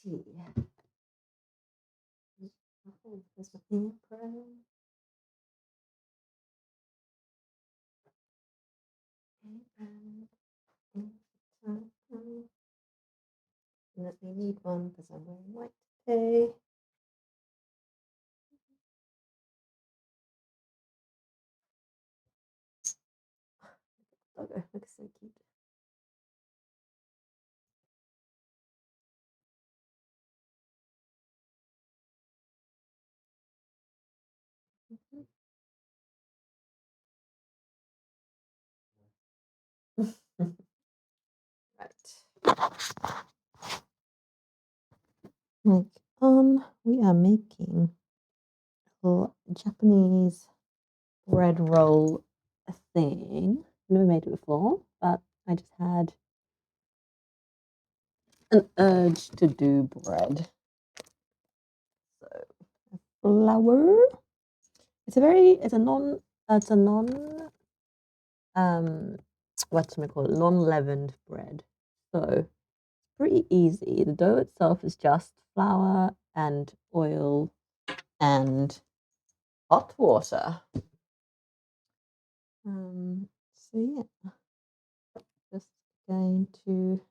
tea. There's my apron. Definitely need one because I'm wearing white today. Doggo looks so cute. Right. We are making a little Japanese bread roll thing. Never made it before, but I just had an urge to do bread. So flour. It's a non non-leavened bread. So pretty easy. The dough itself is just flour and oil and hot water. So yeah, just going to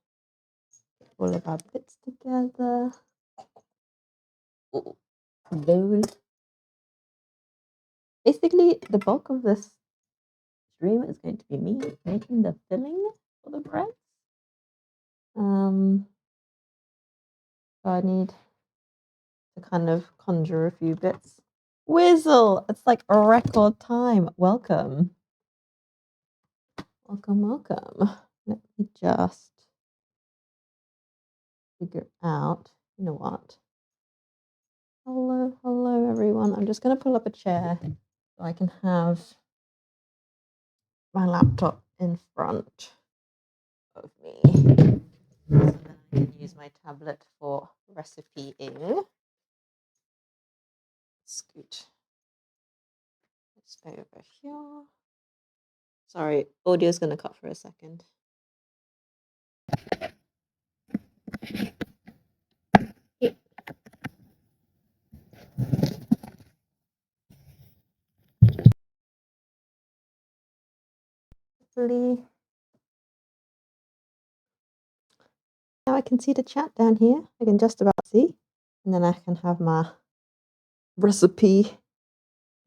get all of our bits together. Bowl. Basically, the bulk of this stream is going to be me making the filling for the bread. So I need to kind of conjure a few bits. Whizzle! It's like a record time. Welcome. Welcome. Let me just figure out, you know what? Hello, everyone. I'm just going to pull up a chair so I can have my laptop in front of me. So then I can use my tablet for recipeing. Scoot this over here. Sorry, audio's going to cut for a second. Hopefully. Now I can see the chat down here. I can just about see. And then I can have my recipe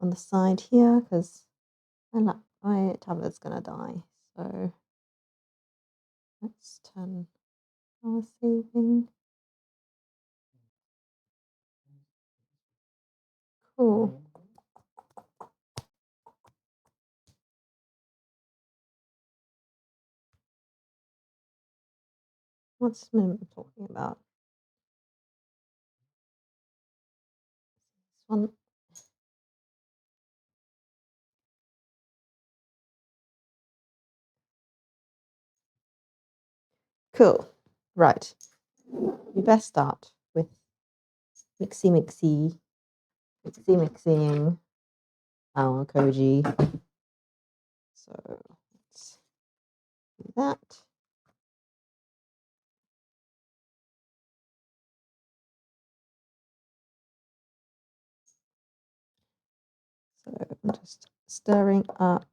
on the side here because my tablet's going to die. So let's turn our saving. Cool. What's Mim talking about? This one. Cool. Right. We best start with mixing our koji. So let's do that. So I'm just stirring up.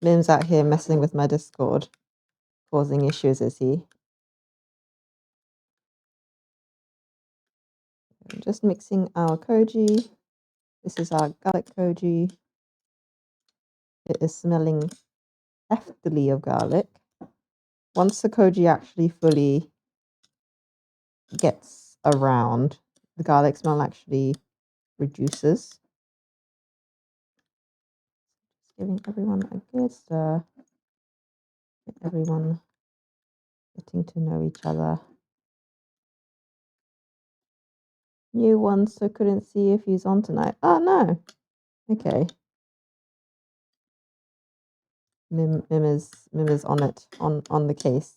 Mim's out here messing with my Discord, causing issues, is he? I'm just mixing our koji. This is our garlic koji. It is smelling heftily of garlic. Once the koji actually fully gets around, the garlic smell actually reduces. Just giving everyone a good stir. Get everyone getting to know each other. New one, so couldn't see if he's on tonight. Oh no. Okay. Mim is on it, on the case.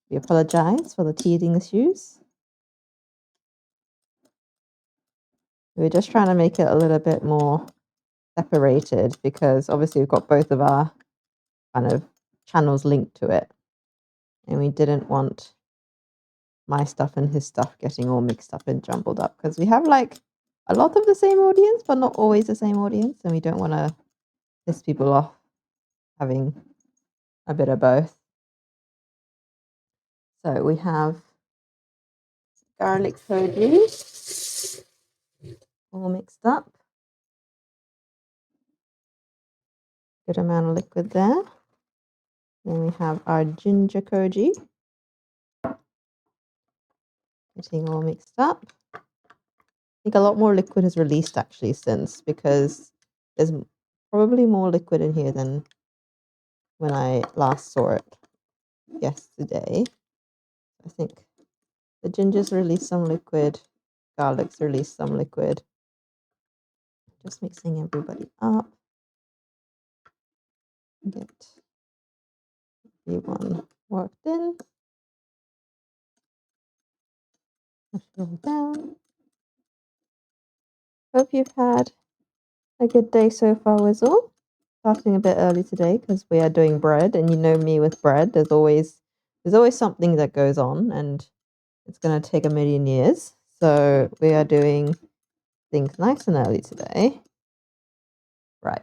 We apologize for the teething issues. We're just trying to make it a little bit more separated because obviously we've got both of our kind of channels linked to it. And we didn't want my stuff and his stuff getting all mixed up and jumbled up, because we have like a lot of the same audience, but not always the same audience, and we don't want to piss people off having a bit of both. So we have garlic koji all mixed up. Good amount of liquid there. Then we have our ginger koji getting all mixed up. I think a lot more liquid has released actually since, because there's probably more liquid in here than when I last saw it yesterday. I think the ginger's released some liquid, garlic's released some liquid. Just mixing everybody up. Get everyone worked in. Push it all down. Hope you've had a good day so far, Wizzle. Starting a bit early today because we are doing bread, and you know me with bread, there's always something that goes on, and it's going to take a million years. So we are doing things nice and early today. Right,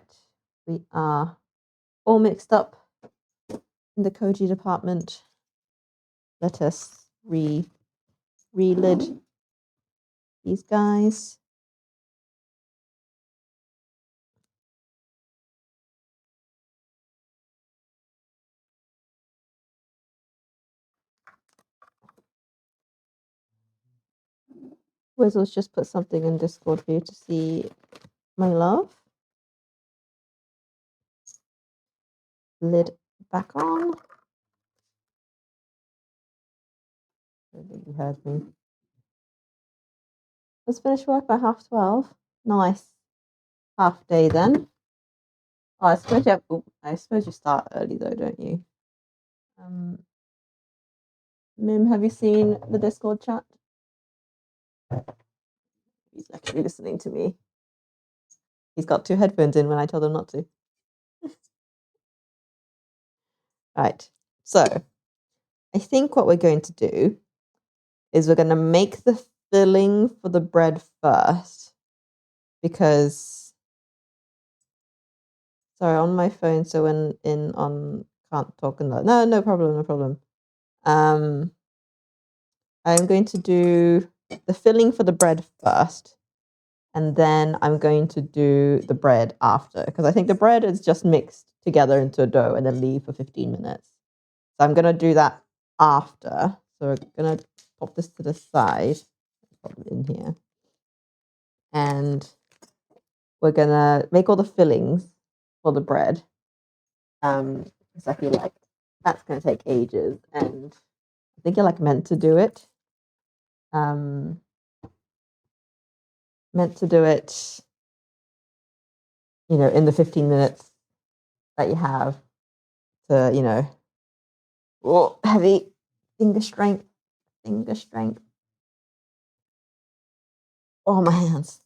we are all mixed up in the koji department. Let us re-lid these guys. Wizzle's just put something in Discord for you to see, my love. Lid back on. I don't think you heard me. Let's finish work by 12:30. Nice. Half day then. Oh, I suppose you start early though, don't you? Mim, have you seen the Discord chat? He's actually listening to me. He's got 2 headphones in when I told him not to. Right. So I think what we're going to do is we're going to make the filling for the bread first, because sorry, on my phone, so when can't talk and that. No problem. I'm going to do the filling for the bread first, and then I'm going to do the bread after, because I think the bread is just mixed together into a dough and then leave for 15 minutes. So I'm going to do that after. So we're going to pop this to the side, pop it in here, and we're going to make all the fillings for the bread, because I feel like that's going to take ages, and I think you're like meant to do it. In the 15 minutes that you have to, heavy finger strength. Oh, my hands.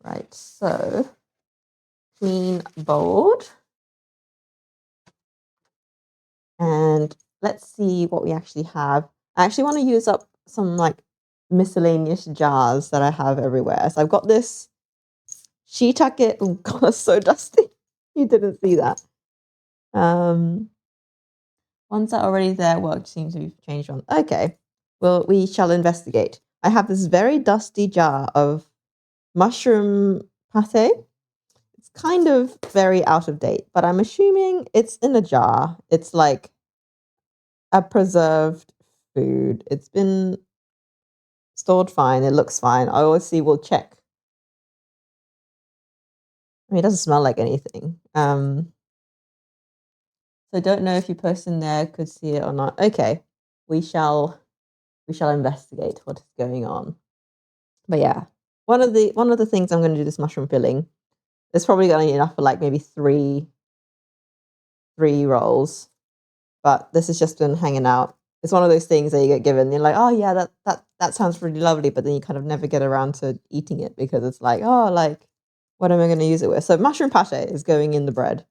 Right, so clean bold. And let's see what we actually have. I actually want to use up some like miscellaneous jars that I have everywhere. So I've got this shiitake. Oh god, it's so dusty. You didn't see that. Ones that are already there work seem to be changed on. Okay, well, we shall investigate. I have this very dusty jar of mushroom pate. It's kind of very out of date, but I'm assuming it's in a jar. It's like a preserved food. It's been stored fine. It looks fine. I always see, we'll check. I mean, it doesn't smell like anything. So I don't know if you person there could see it or not. Okay, we shall investigate what is going on. But yeah, one of the things I'm going to do this mushroom filling. It's probably going to be enough for like maybe three rolls, but this has just been hanging out. It's one of those things that you get given. You're like, oh yeah, that sounds really lovely, but then you kind of never get around to eating it because it's like, oh, like, what am I going to use it with? So mushroom pate is going in the bread.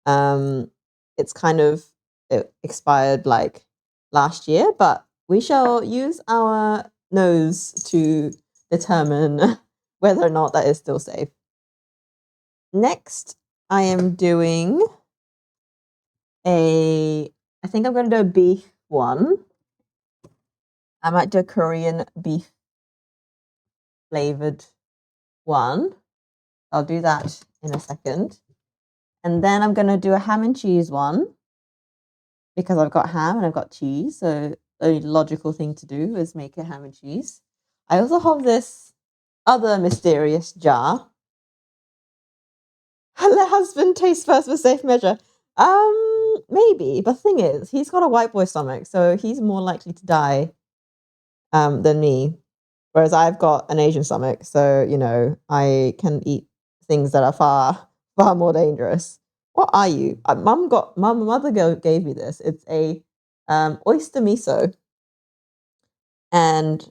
It's kind of it expired like last year, but we shall use our nose to determine whether or not that is still safe. Next, I am doing I think I'm going to do a beef one. I might do a Korean beef flavored one. I'll do that in a second. And then I'm going to do a ham and cheese one because I've got ham and I've got cheese. So the logical thing to do is make a ham and cheese. I also have this other mysterious jar. Let husband taste first for safe measure. Maybe. But the thing is, he's got a white boy stomach, so he's more likely to die than me. Whereas I've got an Asian stomach, so I can eat things that are far, far more dangerous. What are you? Mother gave me this. It's a oyster miso, and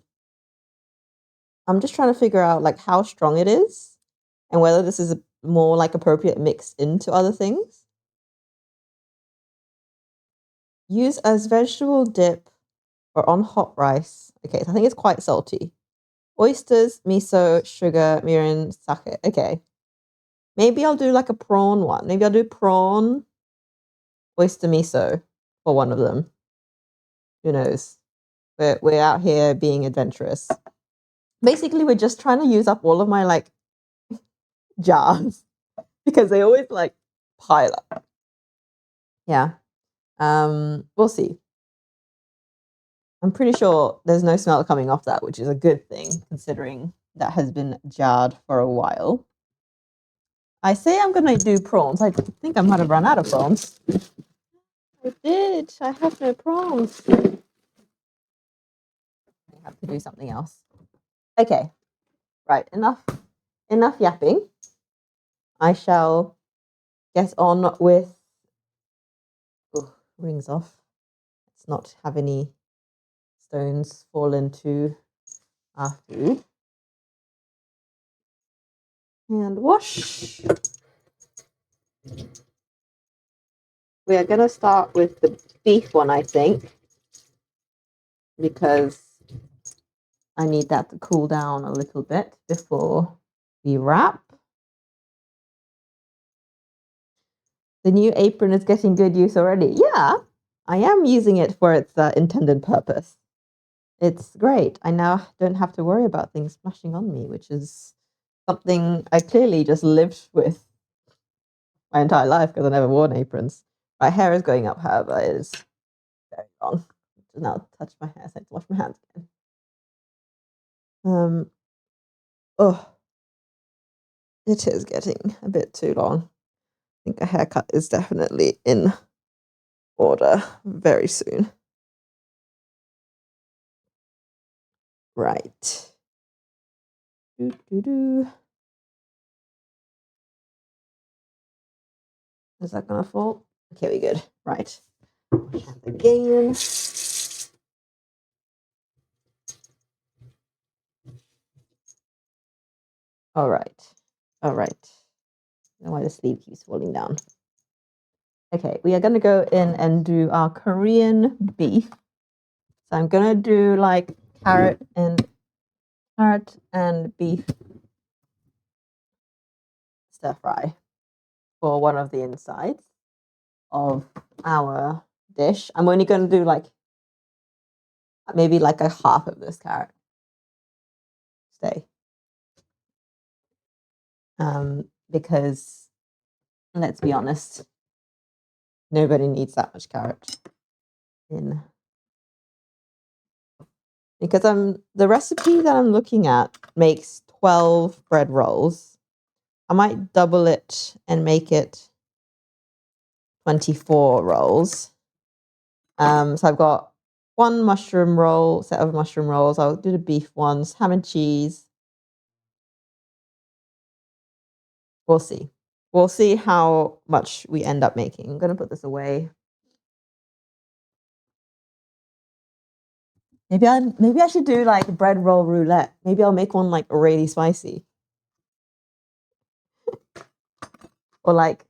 I'm just trying to figure out like how strong it is, and whether this is more like appropriate mixed into other things. Use as vegetable dip or on hot rice. Okay, so I think it's quite salty. Oysters, miso, sugar, mirin, sake. Okay. Maybe I'll do like a prawn one. Maybe I'll do prawn, oyster miso for one of them. Who knows? We're out here being adventurous. Basically, we're just trying to use up all of my like jars because they always like pile up. Yeah. We'll see. I'm pretty sure there's no smell coming off that, which is a good thing considering that has been jarred for a while. I say I'm going to do prawns. I think I might have run out of prawns. I did. I have no prawns. I have to do something else. Okay. Right. Enough yapping. I shall get on with... Oh, rings off. Let's not have any stones fall into our food. And wash. We are going to start with the beef one, I think, because I need that to cool down a little bit before we wrap. The new apron is getting good use already. Yeah, I am using it for its intended purpose. It's great. I now don't have to worry about things splashing on me, which is something I clearly just lived with my entire life because I never worn aprons. My hair is going up, however, it is very long. Now touch my hair, so I have to wash my hands again. It is getting a bit too long. I think a haircut is definitely in order very soon. Right. Is that gonna fall? Okay, we good. Right. Wash hands again. All right. I don't know why the sleeve keeps falling down. Okay, we are gonna go in and do our Korean beef. So I'm gonna do like carrot and beef stir fry for one of the insides of our dish. I'm only going to do like maybe like a half of this carrot. Because let's be honest, nobody needs that much carrot in. Because the recipe that I'm looking at makes 12 bread rolls. I might double it and make it 24 rolls. So I've got one set of mushroom rolls. I'll do the beef ones, ham and cheese. We'll see. We'll see how much we end up making. I'm going to put this away. Maybe I should do like bread roll roulette. Maybe I'll make one like really spicy. Or like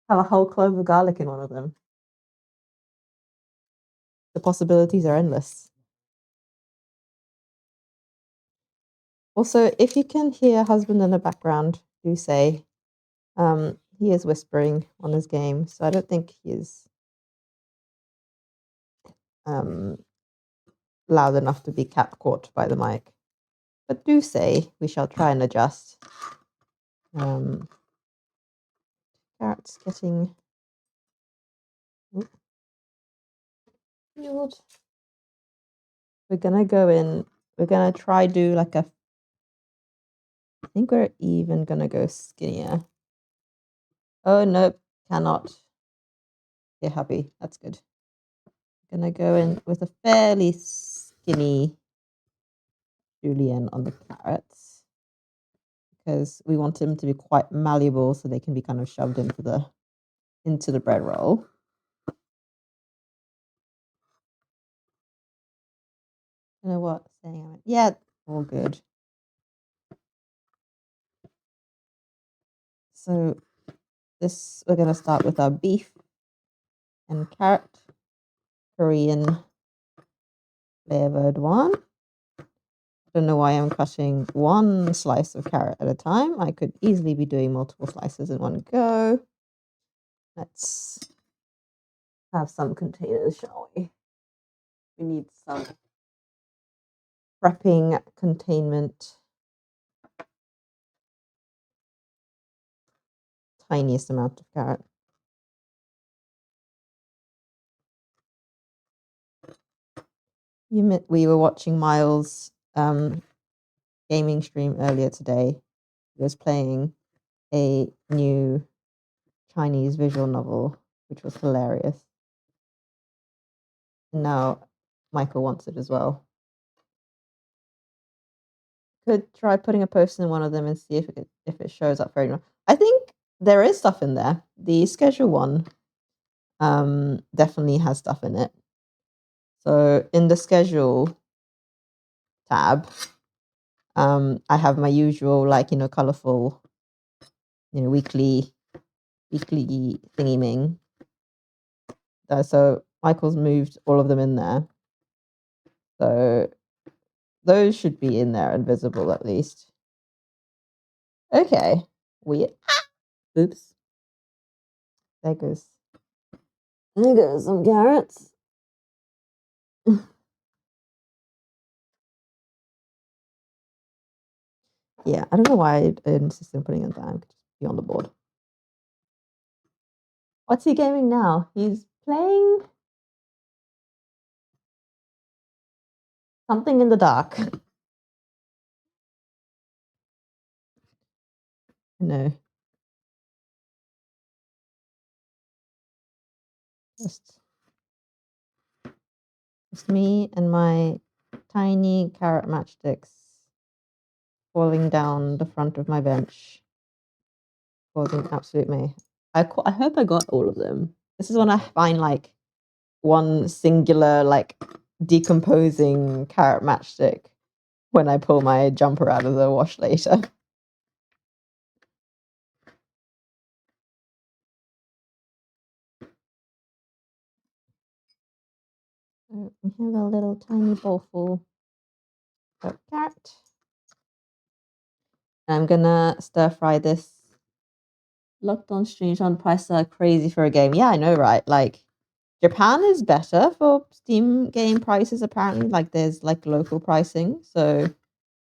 have a whole clove of garlic in one of them. the possibilities are endless. Also, if you can hear husband in the background, do say. He is whispering on his game, so I don't think he is loud enough to be cat caught by the mic. But do say, we shall try and adjust. Carrot's getting healed. We're gonna go in. We're gonna try do like a. I think we're even gonna go skinnier. Oh nope, cannot. Yeah, hubby, that's good. Gonna go in with a fairly skinny julienne on the carrots because we want them to be quite malleable so they can be kind of shoved into the bread roll. You know what? Saying yeah, all good. So this we're gonna start with our beef and carrot, Korean flavored one. I don't know why I'm cutting one slice of carrot at a time. I could easily be doing multiple slices in one go. Let's have some containers, shall we? We need some prepping containment. Tiniest amount of carrot. We were watching Miles' gaming stream earlier today. He was playing a new Chinese visual novel, which was hilarious. And now Michael wants it as well. Could try putting a post in one of them and see if it shows up for anyone. I think there is stuff in there. The schedule one definitely has stuff in it. So in the schedule tab, I have my usual colorful, weekly thingy ming. So Michael's moved all of them in there. So those should be in there and visible at least. Okay. Weird. Oops. There goes some carrots. Yeah, I don't know why I insist on putting it down. Could just be on the board. What's he gaming now? He's playing something in the dark. No. Just me and my tiny carrot matchsticks falling down the front of my bench, causing absolute mayhem. I hope I got all of them. This is when I find one singular decomposing carrot matchstick when I pull my jumper out of the wash later. So we have a little tiny bowl full of carrot. I'm gonna stir fry this. Locked on Strange on prices are crazy for a game. Yeah, I know, right? Japan is better for Steam game prices, apparently. There's local pricing, so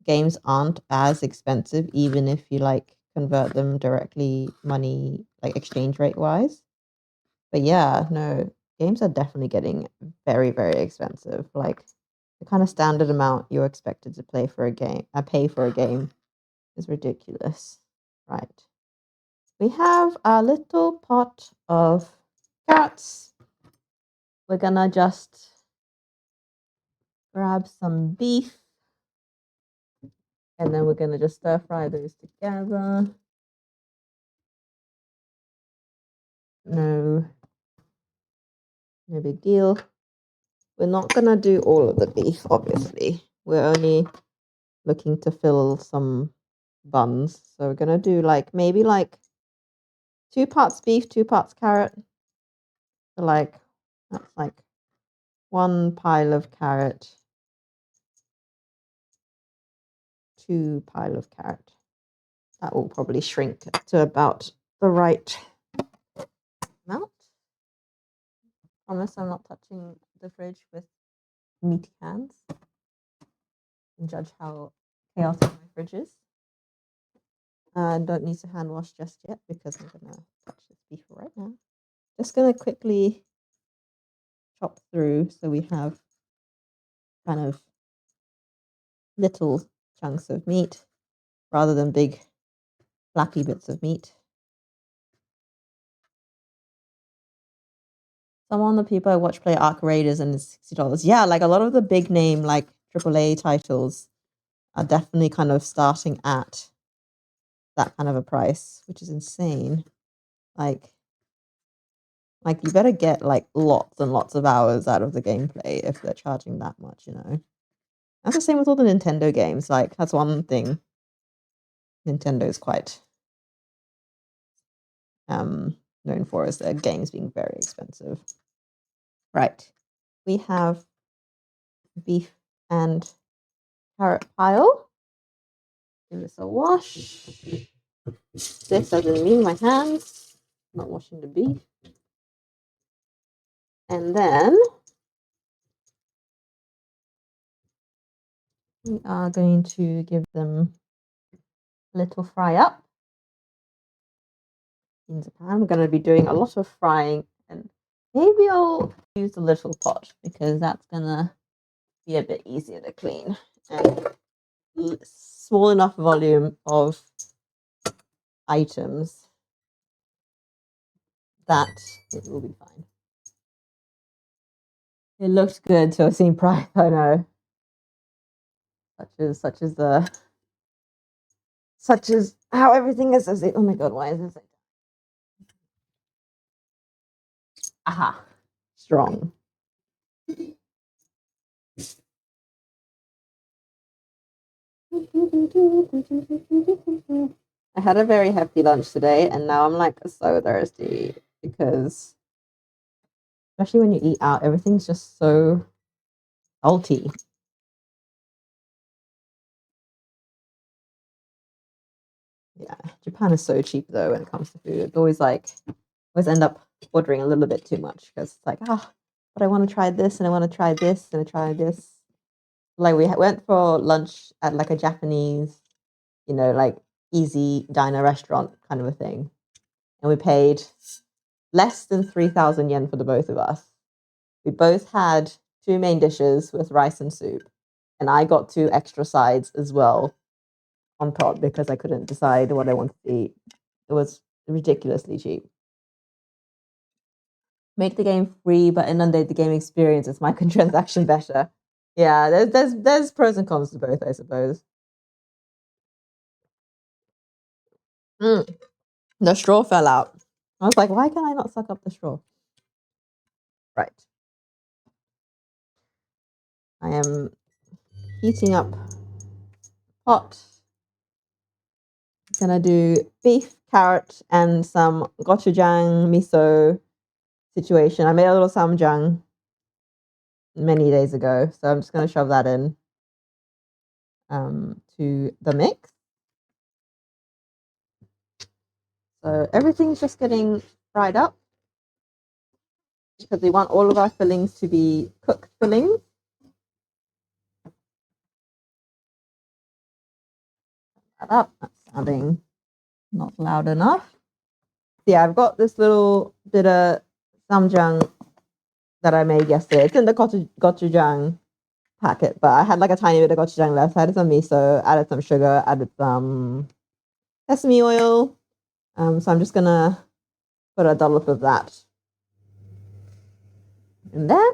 games aren't as expensive, even if you convert them directly money, exchange rate wise. But yeah, no, games are definitely getting very, very expensive. The kind of standard amount you're expected to pay for a game is ridiculous. Right. We have a little pot of carrots. We're gonna just grab some beef and then we're gonna just stir fry those together. No big deal. We're not gonna do all of the beef, obviously. We're only looking to fill some buns. So we're gonna do maybe 2 parts beef, 2 parts carrot. So that's 1 pile of carrot, 2 pile of carrot. That will probably shrink to about the right amount. Promise I'm not touching the fridge with meaty hands. And judge how chaotic my fridge is. Don't need to hand wash just yet because I'm gonna touch this beef right now. Just gonna quickly chop through so we have kind of little chunks of meat rather than big flappy bits of meat. Some of the people I watch play Arc Raiders and it's $60. Yeah, like a lot of the big name like AAA titles are definitely kind of starting at that kind of a price, which is insane. Like you better get like lots and lots of hours out of the gameplay if they're charging that much, you know. That's the same with all the Nintendo games. Like that's one thing Nintendo is quite known for is their games being very expensive. Right. We have beef and carrot pile. Give this a wash. This doesn't mean my hands. I'm not washing the beef. And then we are going to give them a little fry up. In Japan, we're going to be doing a lot of frying, and maybe I'll use a little pot because that's going to be a bit easier to clean and small enough volume of items that it will be fine. It looks good to have seen price, I know. Such as how everything is. Oh my god, why is this? Aha, strong. I had a very hefty lunch today, and now I'm like so thirsty because, especially when you eat out, everything's just so salty. Yeah, Japan is so cheap though when it comes to food. It's always end up ordering a little bit too much because it's like, but I want to try this and I want to try this and I try this. Like we went for lunch at like a Japanese, like easy diner restaurant kind of a thing, and we paid less than 3,000 yen for the both of us. We both had 2 main dishes with rice and soup, and I got 2 extra sides as well on top because I couldn't decide what I wanted to eat. It was ridiculously cheap. Make the game free, but inundate the game experience. It's microtransaction better. Yeah, there's pros and cons to both, I suppose. The straw fell out. I was like, why can I not suck up the straw? Right. I am heating up pot. Gonna do beef, carrot, and some gochujang miso situation. I made a little samjang many days ago, so I'm just gonna shove that in to the mix. So everything's just getting fried up because we want all of our fillings to be cooked fillings. That up. That's sounding not loud enough. Yeah, I've got this little bit of samjang that I made yesterday. It's in the gochujang packet, but I had like a tiny bit of gochujang left. I added some miso, added some sugar, added some sesame oil. So I'm just gonna put a dollop of that in there.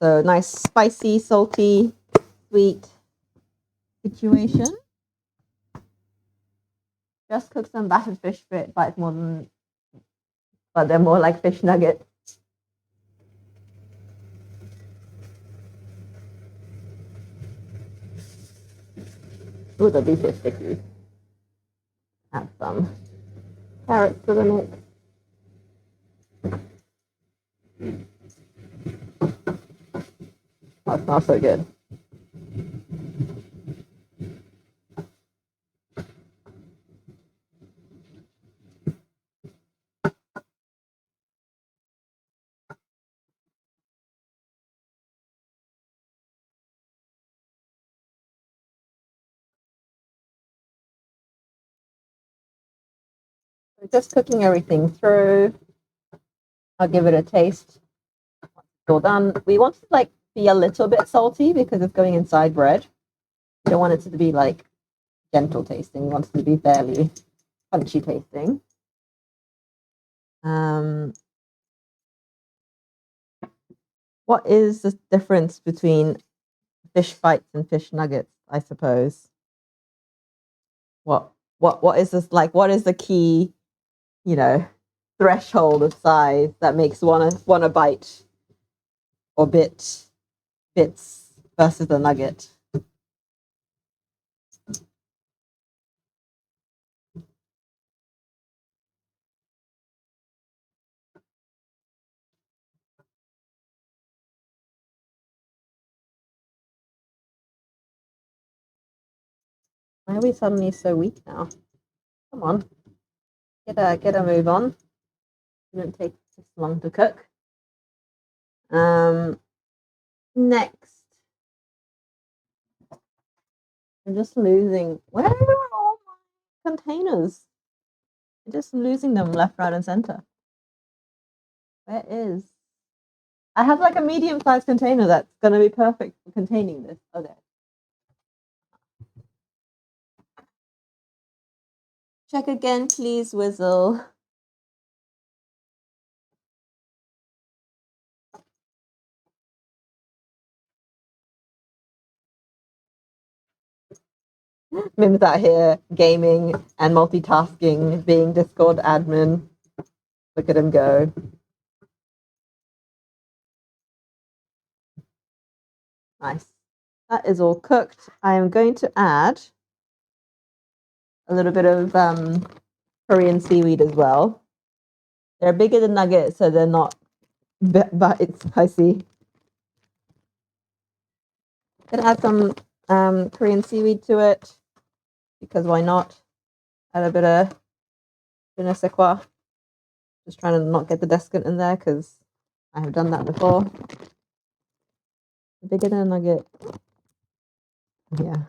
So nice, spicy, salty, sweet situation. Just cook some battered fish for it, but they're more like fish nuggets. Ooh, the beef is sticky. Add some carrots to the mix. That smells so good. We're just cooking everything through. I'll give it a taste. It's all done. We want it to like be a little bit salty because it's going inside bread. We don't want it to be like gentle tasting. We want it to be fairly punchy tasting. What is the difference between fish bites and fish nuggets, I suppose? What is this like? What is the key, threshold of size that makes one a bite or bits versus a nugget? Why are we suddenly so weak now? Come on, get a move on. It didn't take this long to cook. Next, I'm just losing. Where are all my containers? I'm just losing them left, right, and center. Where is? I have like a medium-sized container that's going to be perfect for containing this. Okay. Check again, please, Wizzle. Mim's out here gaming and multitasking, being Discord admin. Look at him go. Nice. That is all cooked. I am going to add a little bit of Korean seaweed as well. They're bigger than nuggets, so they're not bites. I see. Gonna add some Korean seaweed to it because why not? Add a bit of je ne sais quoi. Just trying to not get the desiccant in there because I have done that before. Bigger than a nugget. Yeah.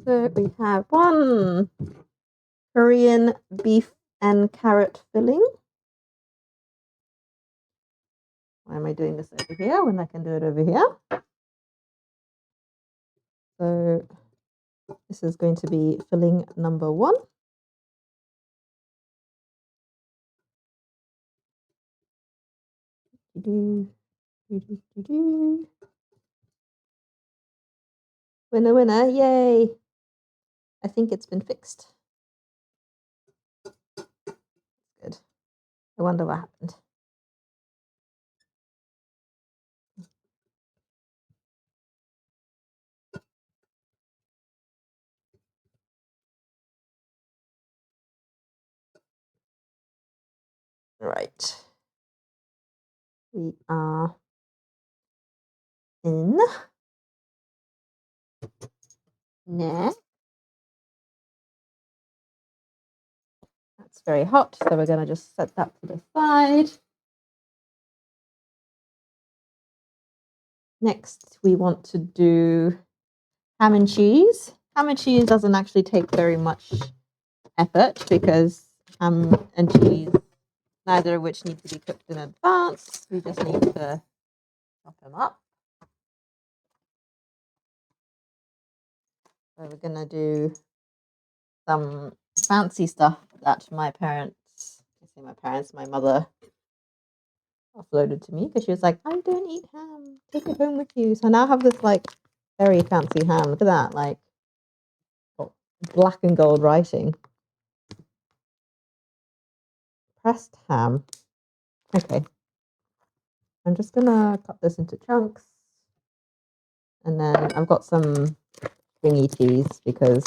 So we have one Korean beef and carrot filling. Why am I doing this over here when I can do it over here? So this is going to be filling number 1. Winner, winner, yay! I think it's been fixed. Good. I wonder what happened. Right. We are in next. That's very hot, so we're going to just set that to the side. Next, we want to do ham and cheese. Ham and cheese doesn't actually take very much effort because ham and cheese, neither of which need to be cooked in advance. We just need to chop them up. So we're going to do some fancy stuff that my mother uploaded to me because she was like, I don't eat ham, take it home with you. So now I have this like very fancy ham. Look at that, like black and gold writing. Pressed ham. Okay. I'm just gonna cut this into chunks. And then I've got some stringy teas because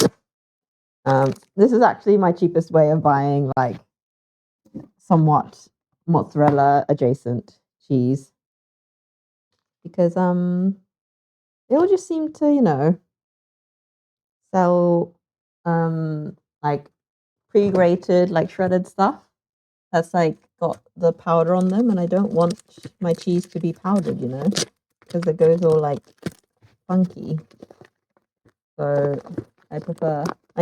this is actually my cheapest way of buying like somewhat mozzarella adjacent cheese. because they all just seem to, sell like pre-grated, like shredded stuff that's like got the powder on them, and I don't want my cheese to be powdered, because it goes all like funky. So I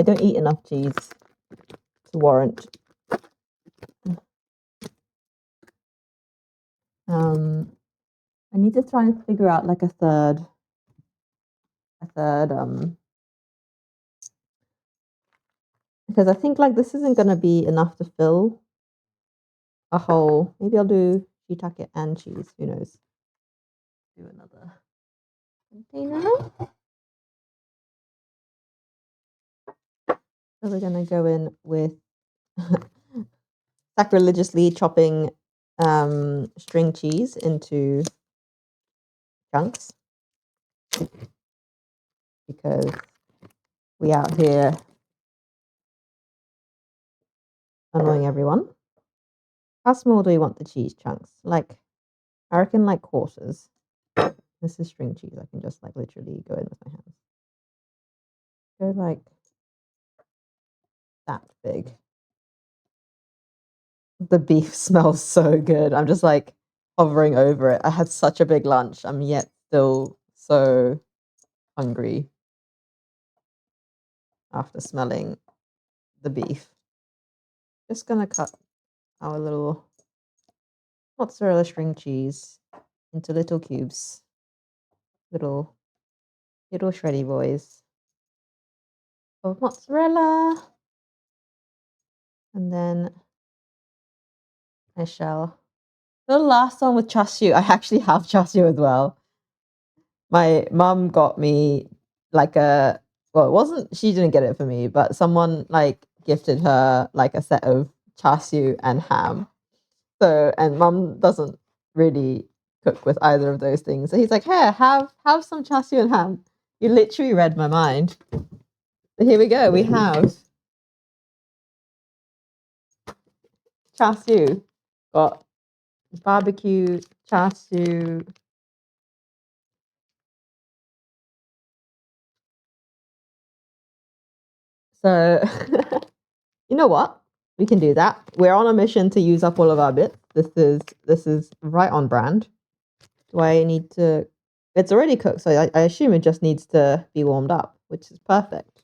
don't eat enough cheese to warrant. I need to try and figure out like a third because I think like this isn't gonna be enough to fill a whole. Maybe I'll do shiitake and cheese. Who knows? Do another container. So we're gonna go in with sacrilegiously chopping string cheese into chunks because we out here annoying everyone. How small do we want the cheese chunks? Like, I reckon like quarters. This is string cheese. I can just like literally go in with my hands. Go like that big. The beef smells so good. I'm just like hovering over it. I had such a big lunch. I'm yet still so hungry after smelling the beef. Just gonna cut our little mozzarella string cheese into little cubes. Little shreddy boys of mozzarella. And then I shall. The last one with chashu. I actually have chashu as well. My mum got me like it wasn't, she didn't get it for me, but someone like gifted her like a set of chashu and ham. So, and mum doesn't really cook with either of those things. So he's like, "Here, have some chashu and ham." You literally read my mind. So here we go. We have chashu, got barbecue chashu. So, you know what? We can do that. We're on a mission to use up all of our bits. This is right on brand. Do I need to? It's already cooked, so I assume it just needs to be warmed up, which is perfect.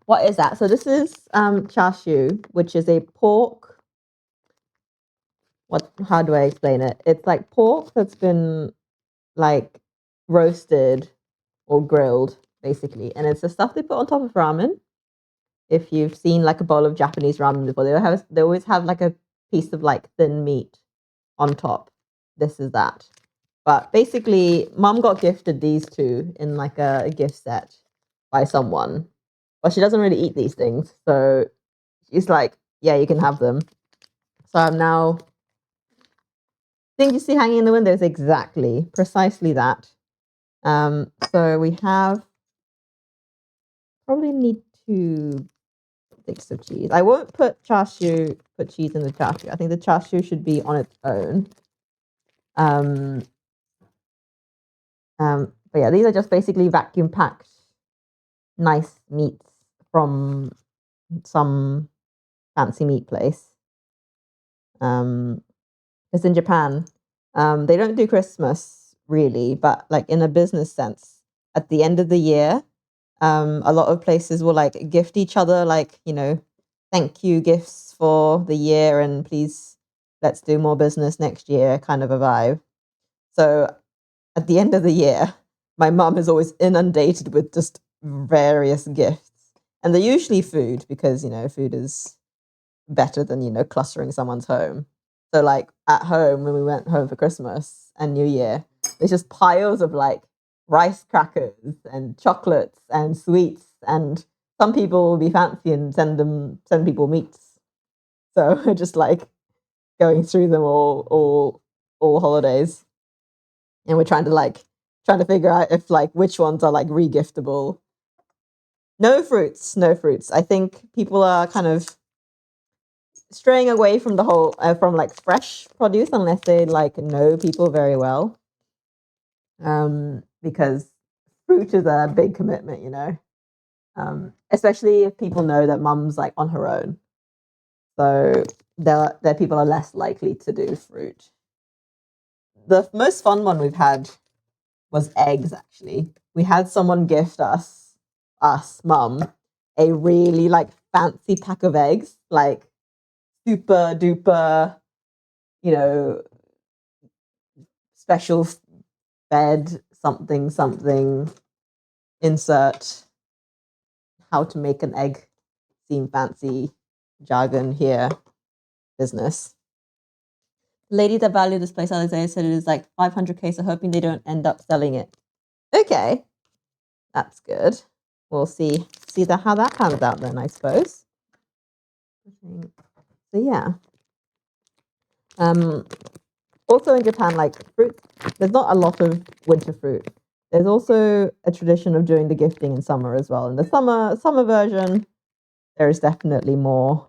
What is that? So this is chashu, which is a pork. How do I explain it? It's like pork that's been like roasted or grilled, basically, and it's the stuff they put on top of ramen. If you've seen like a bowl of Japanese ramen before, they always have like a piece of like thin meat on top. This is that. But basically, mum got gifted these two in like a gift set by someone. But she doesn't really eat these things. So she's like, yeah, you can have them. So I'm now thing you see hanging in the window is exactly, precisely that. So we have probably need 2 sticks of cheese. I won't put cheese in the chashu. I think the chashu should be on its own. But yeah, these are just basically vacuum packed nice meats from some fancy meat place. Because in Japan, they don't do Christmas really, but like in a business sense, at the end of the year, a lot of places will like gift each other like, thank you gifts for the year and please let's do more business next year kind of a vibe. So at the end of the year, my mum is always inundated with just various gifts. And they're usually food because, food is better than, clustering someone's home. So like at home when we went home for Christmas and New Year, there's just piles of like rice crackers and chocolates and sweets, and some people will be fancy and send people meats. So we're just like going through them all holidays. And we're trying to figure out if like which ones are like regiftable. No fruits. I think people are kind of straying away from the whole from like fresh produce unless they like know people very well. Because fruit is a big commitment, you know. Especially if people know that mum's like on her own. So their people are less likely to do fruit. The most fun one we've had was eggs, actually. We had someone gift us, mum, a really like fancy pack of eggs, like super duper, you know, special fed something something insert how to make an egg seem fancy jargon here business. The lady that valued this place, Alexandra, said it is like 500k, so hoping they don't end up selling it. Okay, that's good. We'll see how that pans out then, I suppose. So yeah. Also in Japan, like fruit, there's not a lot of winter fruit. There's also a tradition of doing the gifting in summer as well. In the summer version, there is definitely more.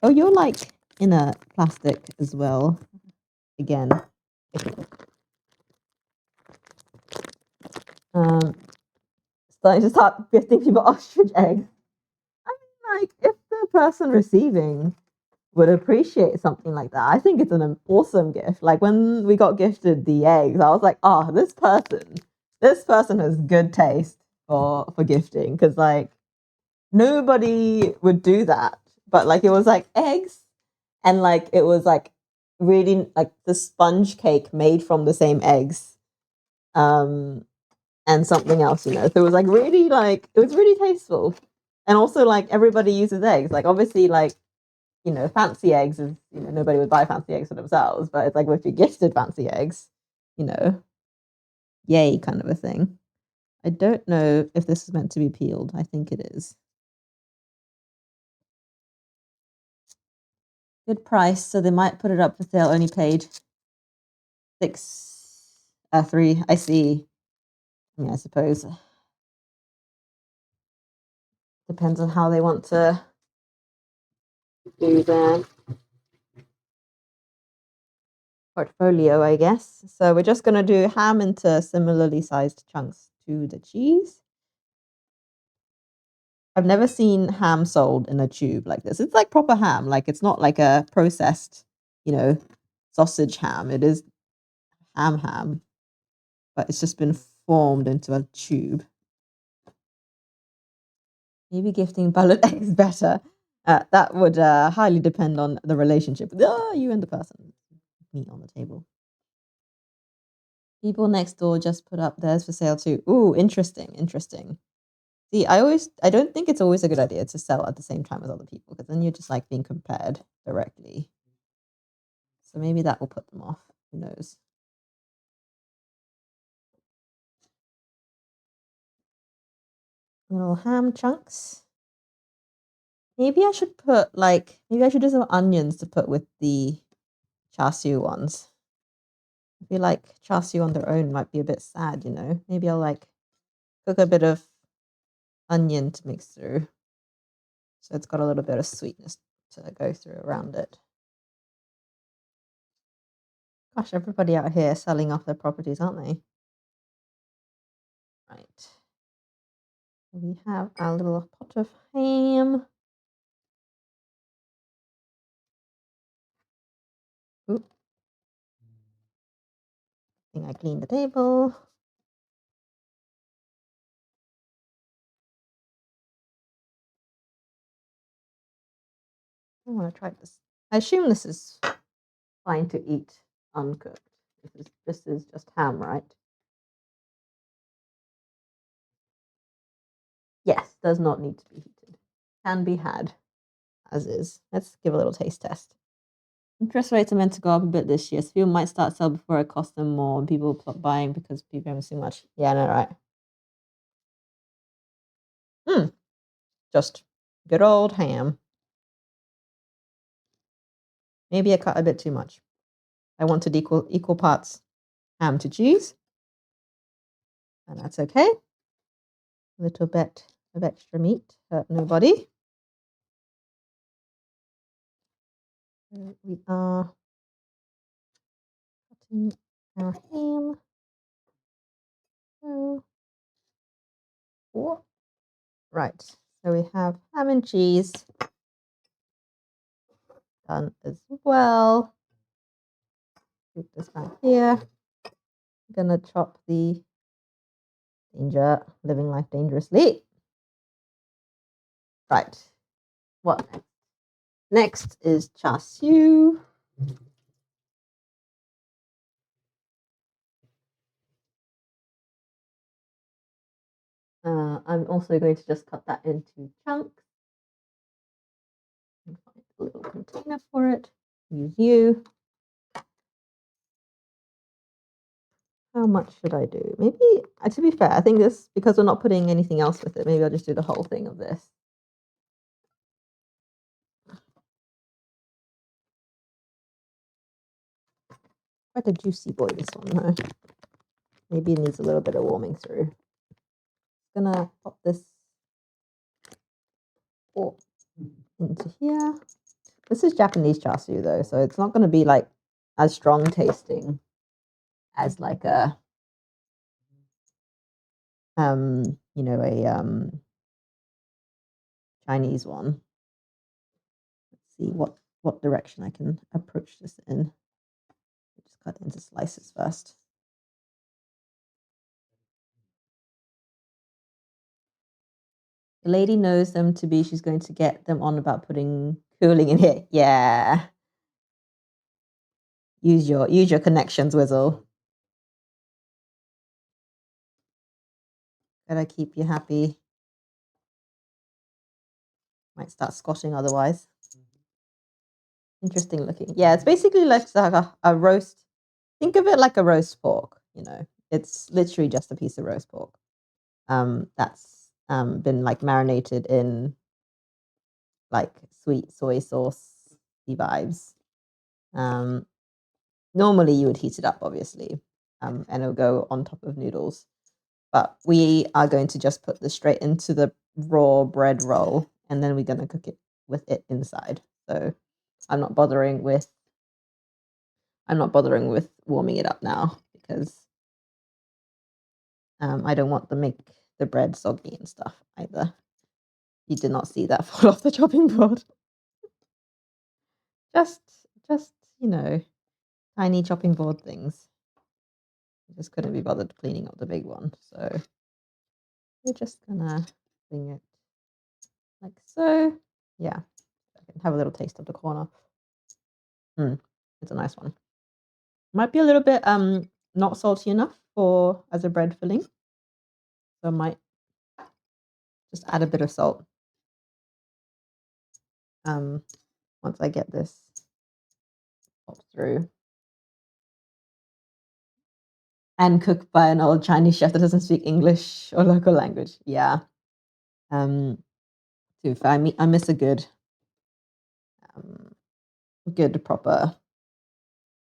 Oh, you're like in a plastic as well. Again. Starting to start gifting people ostrich eggs. I mean, like, if the person receiving would appreciate something like that, I think it's an awesome gift. Like when we got gifted the eggs, I was like, oh, this person has good taste for gifting, because like nobody would do that. But like it was like eggs, and like it was like really like the sponge cake made from the same eggs. And something else, you know. So it was like really like it was really tasteful. And also like everybody uses eggs. Like obviously like, you know, fancy eggs is, you know, nobody would buy fancy eggs for themselves, but it's like if you're gifted fancy eggs, you know, yay kind of a thing. I don't know if this is meant to be peeled. I think it is. Good price, so they might put it up for sale. Only paid 3. I see. Yeah, I suppose depends on how they want to do their portfolio, I guess. So we're just going to do ham into similarly sized chunks to the cheese. I've never seen ham sold in a tube like this. It's like proper ham. Like it's not like a processed, you know, sausage ham. It is ham, but it's just been formed into a tube. Maybe gifting ballot eggs better. That would highly depend on the relationship with you and the person. Meat on the table. People next door just put up theirs for sale too. Ooh, interesting. See, I don't think it's always a good idea to sell at the same time as other people, because then you're just like being compared directly. So maybe that will put them off. Who knows? Little ham chunks. Maybe I should do some onions to put with the char siu ones. I feel like char siu on their own might be a bit sad, you know. Maybe I'll like cook a bit of onion to mix through, so it's got a little bit of sweetness to go through around it. Gosh, everybody out here selling off their properties, aren't they? Right. We have our little pot of ham. Oop. I think I cleaned the table. I want to try this. I assume this is fine to eat uncooked. This is just ham, right? Yes, does not need to be heated. Can be had as is. Let's give a little taste test. Interest rates are meant to go up a bit this year, so people might start sell before it costs them more, and people stop buying because people haven't seen much. Yeah, no, right. Just good old ham. Maybe I cut a bit too much. I wanted equal parts ham to cheese, and that's okay. A little bit of extra meat hurt nobody. We are cutting our ham. Right, so we have ham and cheese done as well. Put this back here. I'm gonna chop the living life dangerously. Right, what next? Next is char siu. I'm also going to just cut that into chunks. And find a little container for it. Use you. How much should I do? Maybe, to be fair, I think this, because we're not putting anything else with it, maybe I'll just do the whole thing of this. Quite a juicy boy, this one, though. Maybe it needs a little bit of warming through. Gonna pop this into here. This is Japanese char siu, though, so it's not going to be like as strong tasting as like a Chinese one. Let's see what direction I can approach this in. Just cut into slices first. The lady knows them to be, she's going to get them on about putting cooling in here. Yeah. Use your connections, Wizzle. Gotta keep you happy. Might start squashing otherwise. Interesting looking. Yeah, it's basically like a roast. Think of it like a roast pork, It's literally just a piece of roast pork. That's been like marinated in like sweet soy sauce vibes. Normally you would heat it up, obviously, and it'll go on top of noodles. But we are going to just put this straight into the raw bread roll, and then we're going to cook it with it inside. So I'm not bothering with warming it up now because I don't want to make the bread soggy and stuff either. You did not see that fall off the chopping board. Just tiny chopping board things. I just couldn't be bothered cleaning up the big one, so we're just gonna bring it like so. Yeah, I can have a little taste of the corner. It's a nice one. Might be a little bit not salty enough as a bread filling, so I might just add a bit of salt once I get this popped through. And cooked by an old Chinese chef that doesn't speak English or local language. Yeah. To be fair, I miss a good proper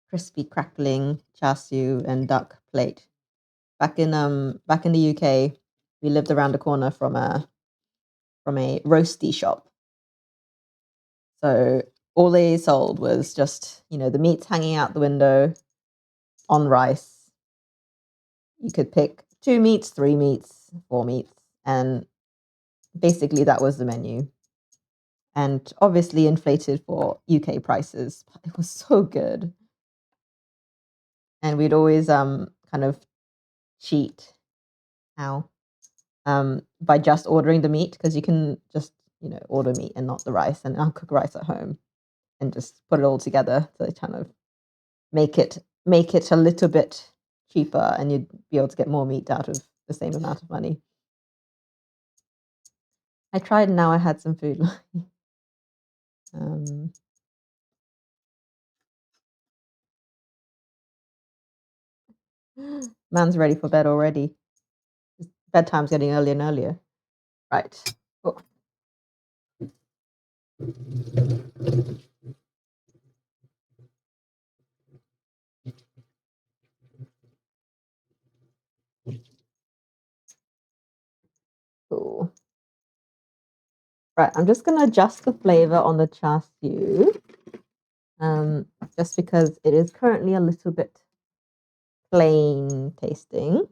crispy crackling char siu and duck plate. Back in the UK, we lived around the corner from a roasty shop. So all they sold was just, the meats hanging out the window on rice. You could pick 2 meats, 3 meats, 4 meats, and basically that was the menu. And obviously inflated for UK prices. It was so good. And we'd always kind of cheat by just ordering the meat, because you can just, order meat and not the rice, and I'll cook rice at home and just put it all together to kind of make it a little bit cheaper, and you'd be able to get more meat out of the same amount of money. I tried, and now I had some food. Man's ready for bed already. Bedtime's getting earlier and earlier. Right. Oh. Cool. Right, I'm just going to adjust the flavor on the char siu just because it is currently a little bit plain tasting.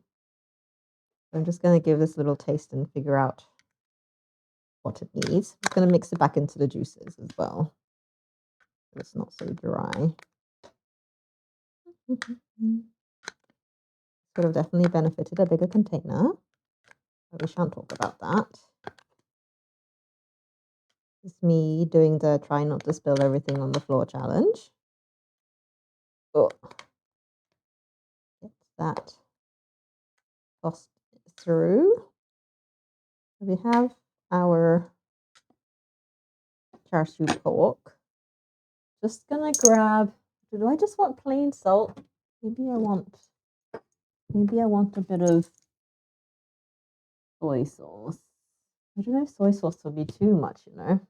I'm just going to give this a little taste and figure out what it needs. I'm going to mix it back into the juices as well, so it's not so dry. Could have definitely benefited a bigger container, but we shan't talk about that. It's me doing the try not to spill everything on the floor challenge. Oh, get that tossed through. We have our char siu pork. Just gonna grab. Do I just want plain salt? Maybe I want a bit of soy sauce. I don't know if soy sauce will be too much, you know.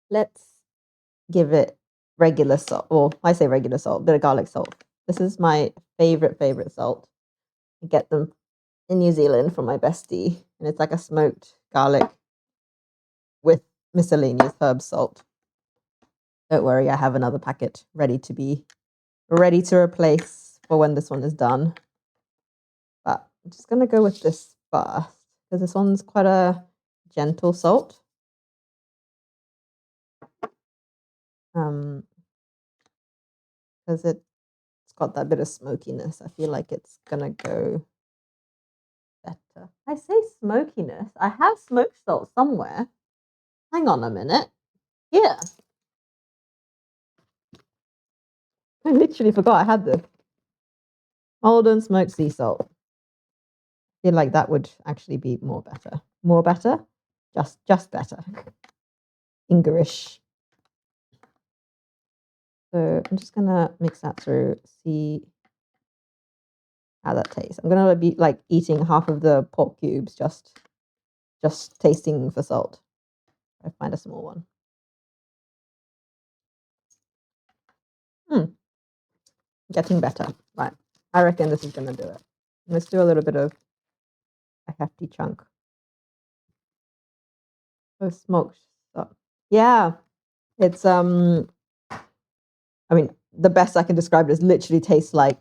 Let's give it regular salt. Well, I say regular salt, bit of garlic salt. This is my favorite salt. I get them in New Zealand from my bestie, and it's like a smoked garlic with miscellaneous herb salt. Don't worry, I have another packet ready to replace for when this one is done. But I'm just gonna go with this first because this one's quite a gentle salt. Because it's got that bit of smokiness. I feel like it's gonna go better. I say smokiness. I have smoked salt somewhere. Hang on a minute. Here. I literally forgot I had this. Maldon smoked sea salt. I feel like that would actually be more better. More better? Just better. English. So I'm just gonna mix that through, see how that tastes. I'm gonna be like eating half of the pork cubes, just tasting for salt. I find a small one. Getting better. Right. I reckon this is gonna do it. Let's do a little bit of a hefty chunk of smoked stuff. Yeah. It's I mean, the best I can describe it is literally tastes like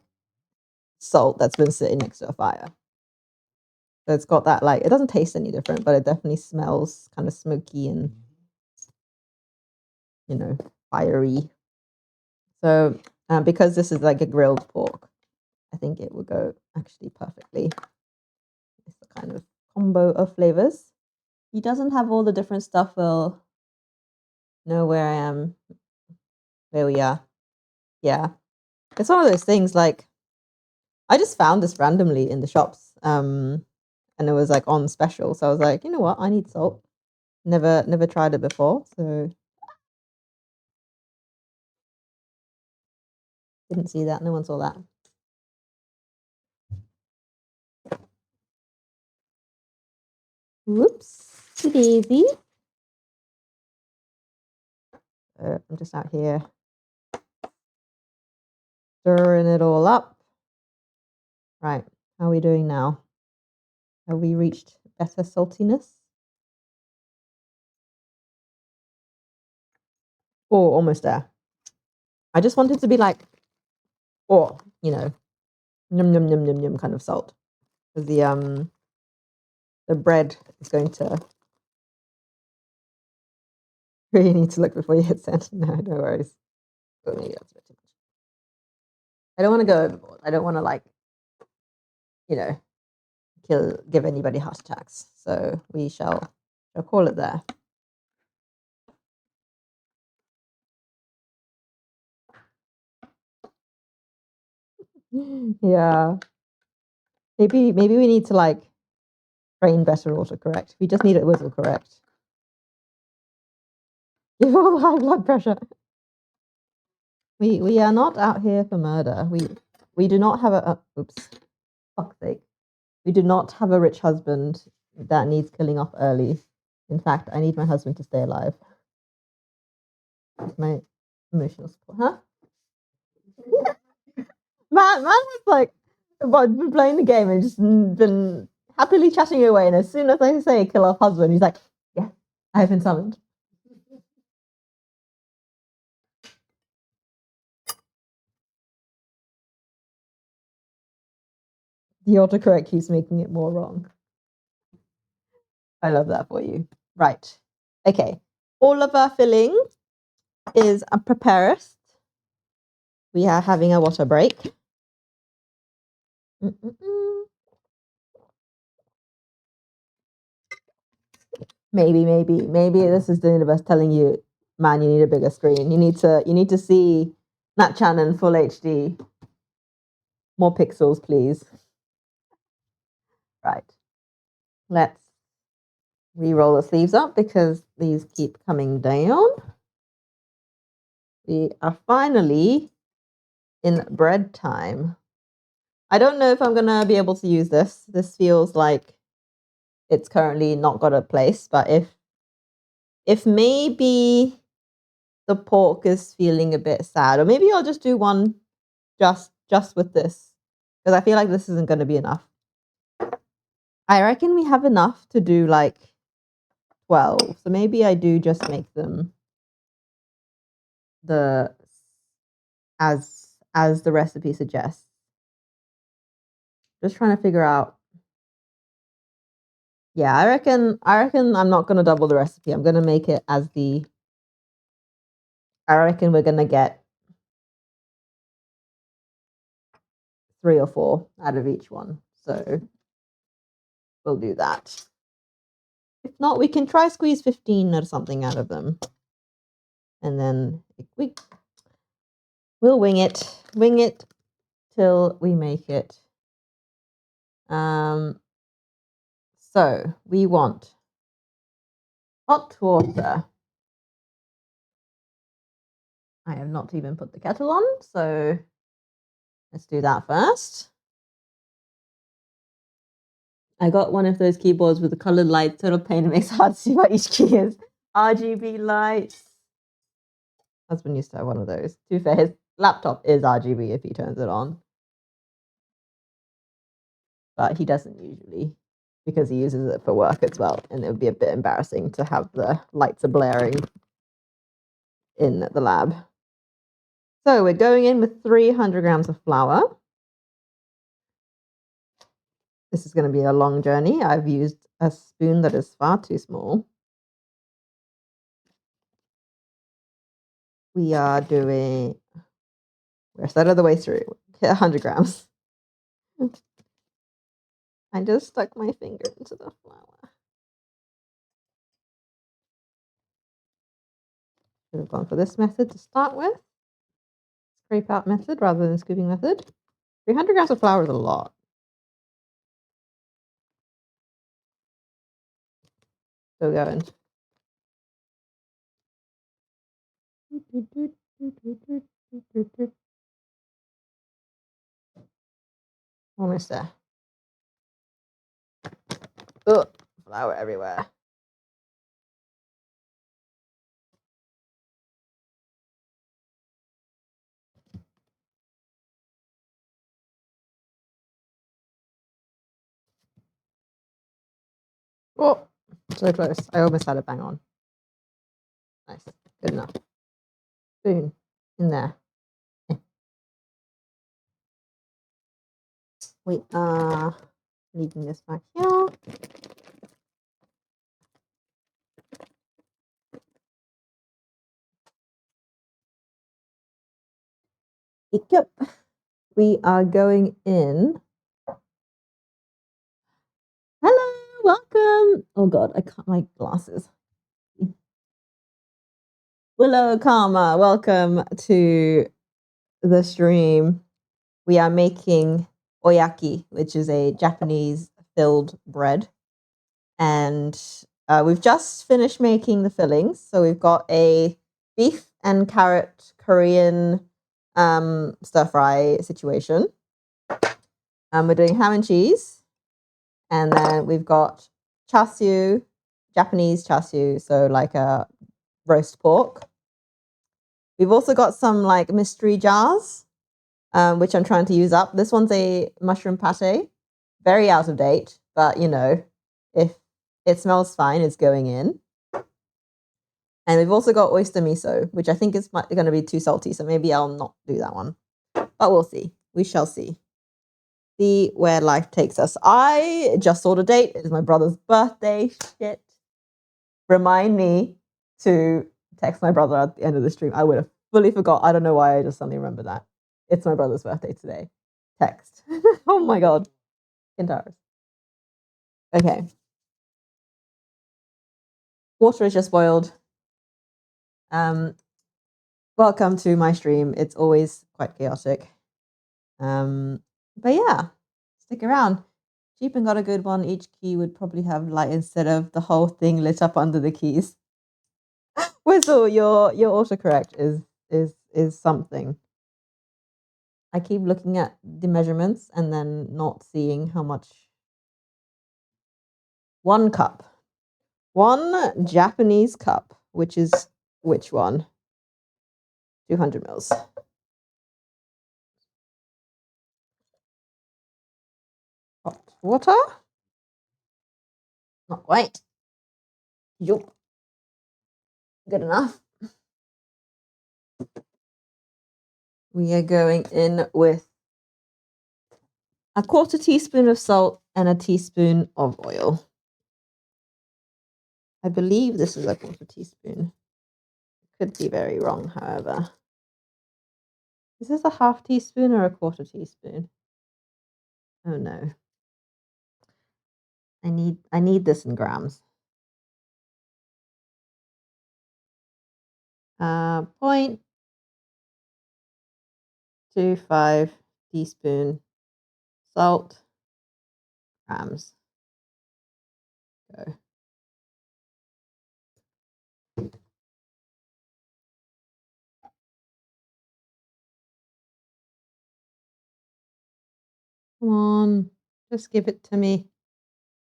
salt that's been sitting next to a fire. So it's got that, like, it doesn't taste any different, but it definitely smells kind of smoky and, you know, fiery. So because this is like a grilled pork, I think it would go actually perfectly. It's a kind of combo of flavors. He doesn't have all the different stuff. We'll know where I am, where we are. Yeah. It's one of those things, like, I just found this randomly in the shops. And it was like on special. So I was like, you know what? I need salt. Never tried it before. So didn't see that. No one saw that. Whoops. Daisy. I'm just out here stirring it all up. Right. How are we doing now? Have we reached better saltiness? Oh, almost there. I just want it to be like, oh, you know, yum yum yum yum yum kind of salt. Because the bread is going to really need to look before you hit send. No worries. Oh, maybe that's a bit too much. I don't want to go overboard. I don't want to, like, you know, give anybody heart attacks. So we shall call it there. Yeah. Maybe we need to, like, train better autocorrect. We just need it whistle correct. Give all the high blood pressure. We are not out here for murder. We do not have a oops. Fuck's sake. We do not have a rich husband that needs killing off early. In fact, I need my husband to stay alive. That's my emotional support. Huh? Man was like, been playing the game and just been happily chatting away. And as soon as I say kill off husband, he's like, yeah, I have been summoned. The autocorrect keeps making it more wrong. I love that for you. Right. Okay. All of our filling is prepared. We are having a water break. Maybe this is the universe telling you, man, you need a bigger screen. You need to see Nat Shannon full HD. More pixels, please. Right. Let's re-roll the sleeves up because these keep coming down. We are finally in bread time. I don't know if I'm going to be able to use this. This feels like it's currently not got a place, but if maybe the pork is feeling a bit sad, or maybe I'll just do one just with this, because I feel like this isn't going to be enough. I reckon we have enough to do like 12, so maybe I do just make them as the recipe suggests. Just trying to figure out. Yeah, I reckon I'm not going to double the recipe. I'm going to make it as the. I reckon we're going to get 3 or 4 out of each one. So we'll do that. If not, we can try squeeze 15 or something out of them. And then we'll wing it till we make it. So we want hot water. I have not even put the kettle on, so let's do that first. I got one of those keyboards with the colored lights. Total pain. It makes it hard to see what each key is. RGB lights. Husband used to have one of those. To be fair, his laptop is RGB if he turns it on. But he doesn't usually, because he uses it for work as well. And it would be a bit embarrassing to have the lights blaring in the lab. So we're going in with 300 grams of flour. This is going to be a long journey. I've used a spoon that is far too small. We are doing, we're a third of the way through. Hit 100 grams. I just stuck my finger into the flour. Should have gone for this method to start with. Scrape out method rather than scooping method. 300 grams of flour is a lot. Still going. Almost there. Oh, flour everywhere. Oh, so close. I almost had it bang on. Nice. Good enough. Spoon in there. We are leaving this back here. Yep. We are going in. Hello, welcome. Oh God, I can't, my glasses. Willow Karma, welcome to the stream. We are making oyaki, which is a Japanese filled bread. And we've just finished making the fillings. So we've got a beef and carrot Korean stir fry situation. We're doing ham and cheese. And then we've got char siu, Japanese char siu, so like a roast pork. We've also got some like mystery jars, which I'm trying to use up. This one's a mushroom pate, very out of date, but you know, if it smells fine, it's going in. And we've also got oyster miso, which I think is going to be too salty, so maybe I'll not do that one. But we'll see. We shall see. See where life takes us. I just saw the date. It is my brother's birthday. Shit. Remind me to text my brother at the end of the stream. I would have fully forgot. I don't know why I just suddenly remember that. It's my brother's birthday today. Text. Oh my god. Kintars. Okay. Water is just boiled. Welcome to my stream. It's always quite chaotic. But yeah, stick around. Jeepin got a good one. Each key would probably have light instead of the whole thing lit up under the keys. Whistle, your autocorrect is something. I keep looking at the measurements and then not seeing how much. 1 cup. 1 Japanese cup, which is which one? 200 mils. Hot water? Not quite. Yup. Good enough. We are going in with a 1/4 teaspoon of salt and a teaspoon of oil. I believe this is a 1/4 teaspoon. Could be very wrong, however. Is this a 1/2 teaspoon or a 1/4 teaspoon? Oh no. I need this in grams. 0.25 teaspoon salt, grams. Go. Come on, just give it to me.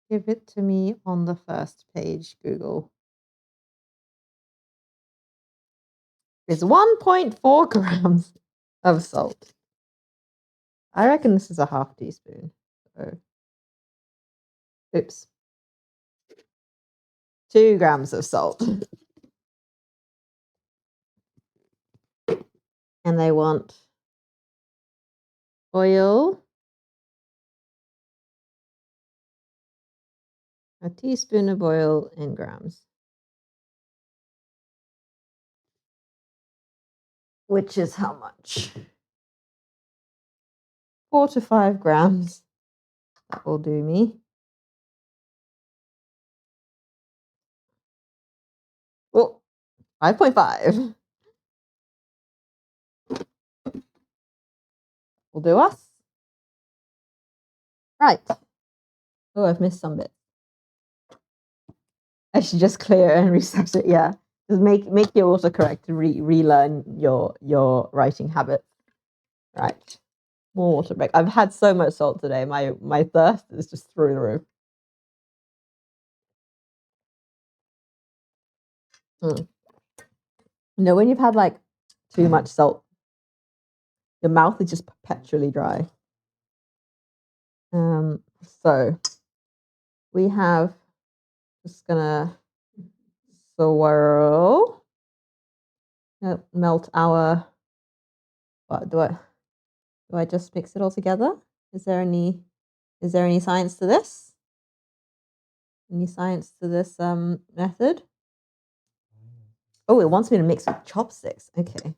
Give it to me on the first page, Google. It's 1.4 grams of salt. I reckon this is a 1/2 teaspoon. So, oops. 2 grams of salt. And they want oil, a teaspoon of oil in grams, which is how much? 4 to 5 grams. That will do me. Oh, 5.5 will do us. Right. Oh, I've missed some bits. I should just clear and reset it. Yeah, just make your autocorrect to relearn your writing habit. Right, more water break. I've had so much salt today. My thirst is just through the roof. You know, when you've had like too much salt, your mouth is just perpetually dry. So we have just gonna swirl, melt our. What do I just mix it all together? Is there any science to this? Any science to this method? Oh, it wants me to mix with chopsticks. Okay.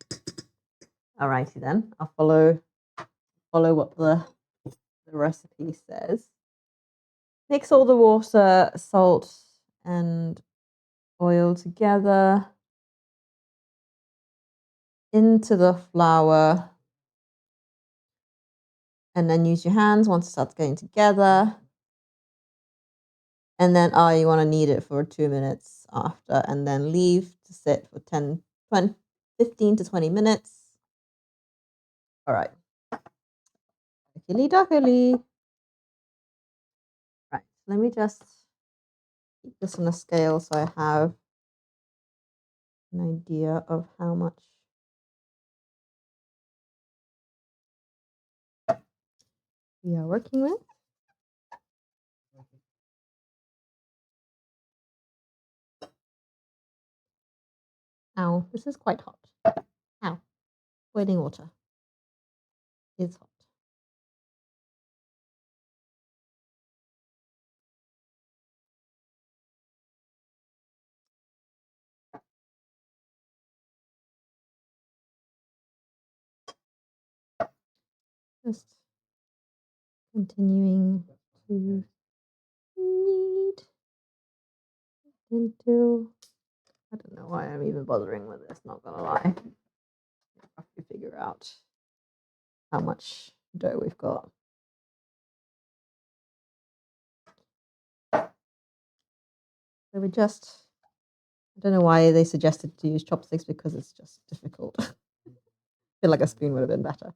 Alrighty then. I'll follow what the recipe says. Mix all the water, salt, and oil together into the flour. And then use your hands once it starts going together. And then, you want to knead it for 2 minutes after, and then leave to sit for 15 to 20 minutes. All right. Duckily. Right. Let me just keep this on a scale so I have an idea of how much we are working with. Ow, this is quite hot. Ow, boiling water is hot. Just continuing to knead into. I don't know why I'm even bothering with this, not gonna lie. I have to figure out how much dough we've got. So we just, I don't know why they suggested to use chopsticks because it's just difficult. I feel like a spoon would have been better.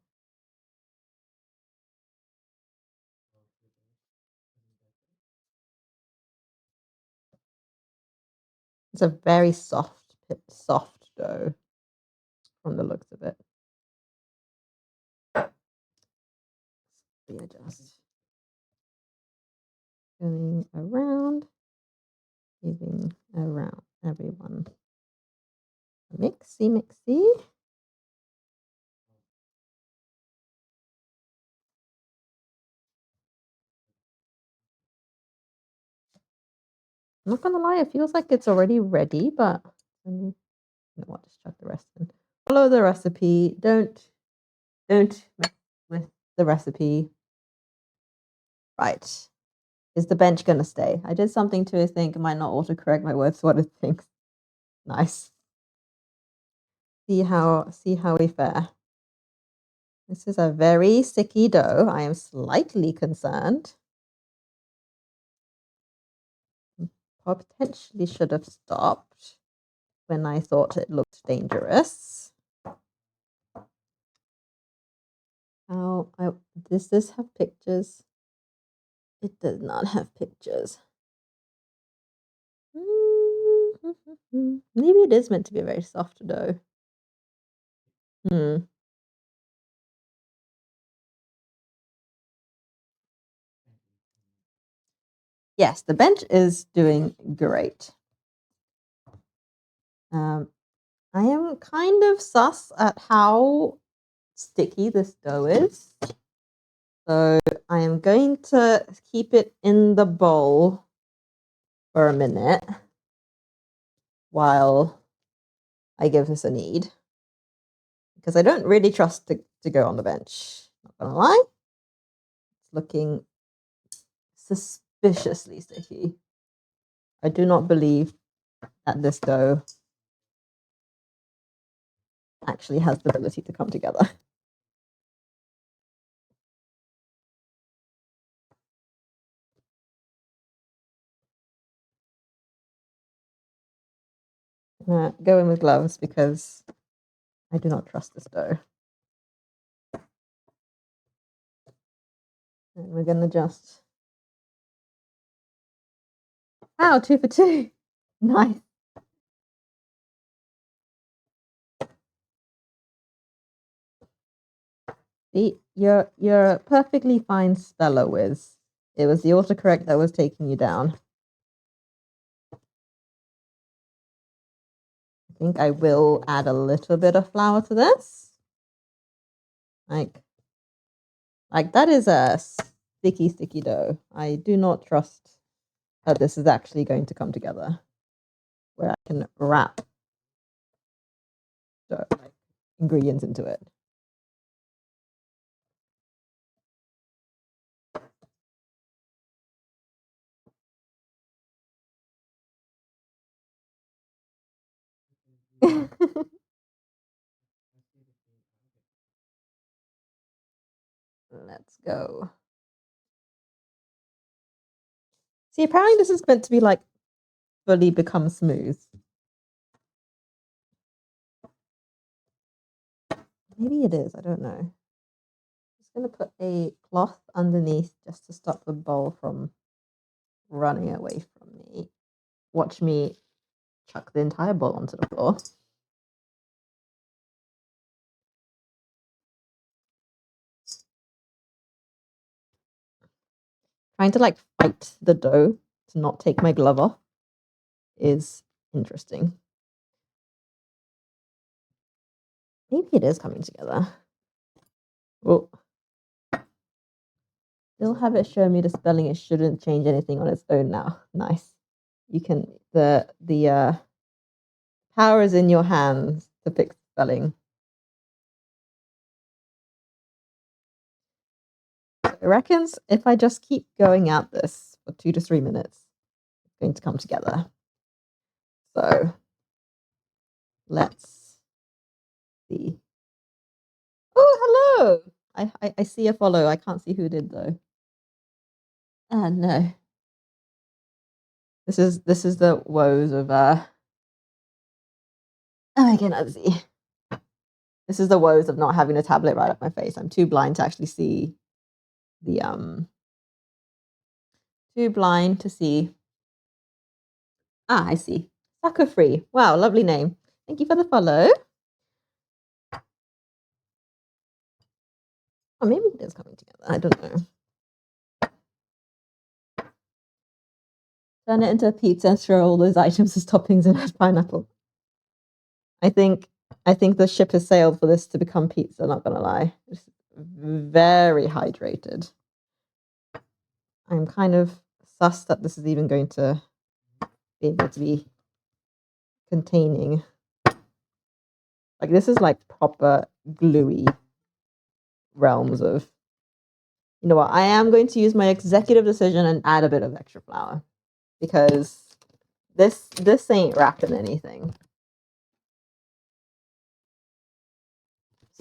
It's a very soft dough from the looks of it. We are just going around, giving around everyone a mixy. I'm not gonna lie, it feels like it's already ready, but you know what, just chuck the rest in. Follow the recipe. Don't mess with the recipe. Right. Is the bench gonna stay? I did something to it think it might not autocorrect my words what it thinks. Nice. See how we fare. This is a very sticky dough. I am slightly concerned. Potentially should have stopped when I thought it looked dangerous. Does this have pictures? It does not have pictures. Maybe it is meant to be a very soft dough. Yes, the bench is doing great. I am kind of sus at how sticky this dough is. So I am going to keep it in the bowl for a minute while I give this a knead. Because I don't really trust to go on the bench. Not gonna lie. It's looking suspiciously sticky. I do not believe that this dough actually has the ability to come together. Go in with gloves because I do not trust this dough. And we're gonna just, wow, 2 for 2. Nice. See, you're a perfectly fine speller, Wiz. It was the autocorrect that was taking you down. I think I will add a little bit of flour to this. Like that is a sticky dough. I do not trust that this is actually going to come together. Where I can wrap the ingredients into it. Let's go. See, apparently this is meant to be like fully become smooth. Maybe it is, I don't know. I'm just going to put a cloth underneath just to stop the bowl from running away from me. Watch me chuck the entire bowl onto the floor. Trying to like fight the dough to not take my glove off is interesting. Maybe it is coming together. Well, still have it show me the spelling. It shouldn't change anything on its own now. Nice. You can the power is in your hands to fix spelling. it reckons if I just keep going at this for 2 to 3 minutes, it's going to come together. So let's see. Oh, hello! I see a follow. I can't see who did though. Ah, no. This is the woes of oh my goodness. This is the woes of not having a tablet right up my face. I'm too blind to actually see the too blind to see. Ah, I see. Sucker Free. Wow, lovely name. Thank you for the follow. Oh, maybe it is coming together. I don't know. Turn it into a pizza and throw all those items as toppings and add pineapple. I think the ship has sailed for this to become pizza, not gonna lie. It's very hydrated. I'm kind of sus that this is even going to be able to be containing. Like this is like proper gluey realms of, you know what, I am going to use my executive decision and add a bit of extra flour because this ain't wrapping anything.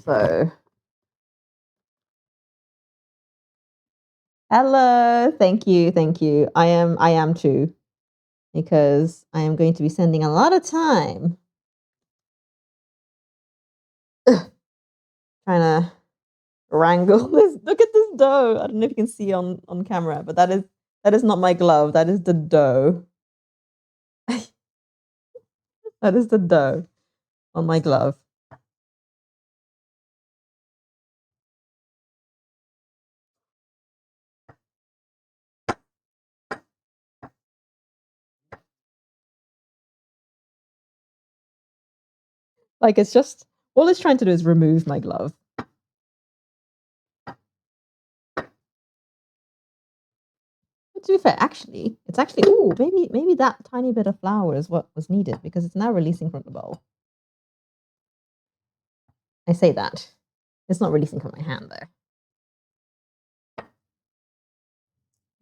So hello, thank you. I am too, because I am going to be spending a lot of time trying to wrangle this. Look at this dough. I don't know if you can see on camera, but that is not my glove. That is the dough. That is the dough on my glove. Like it's just all it's trying to do is remove my glove. But to be fair, actually, it's actually maybe that tiny bit of flour is what was needed because it's now releasing from the bowl. I say that. It's not releasing from my hand though.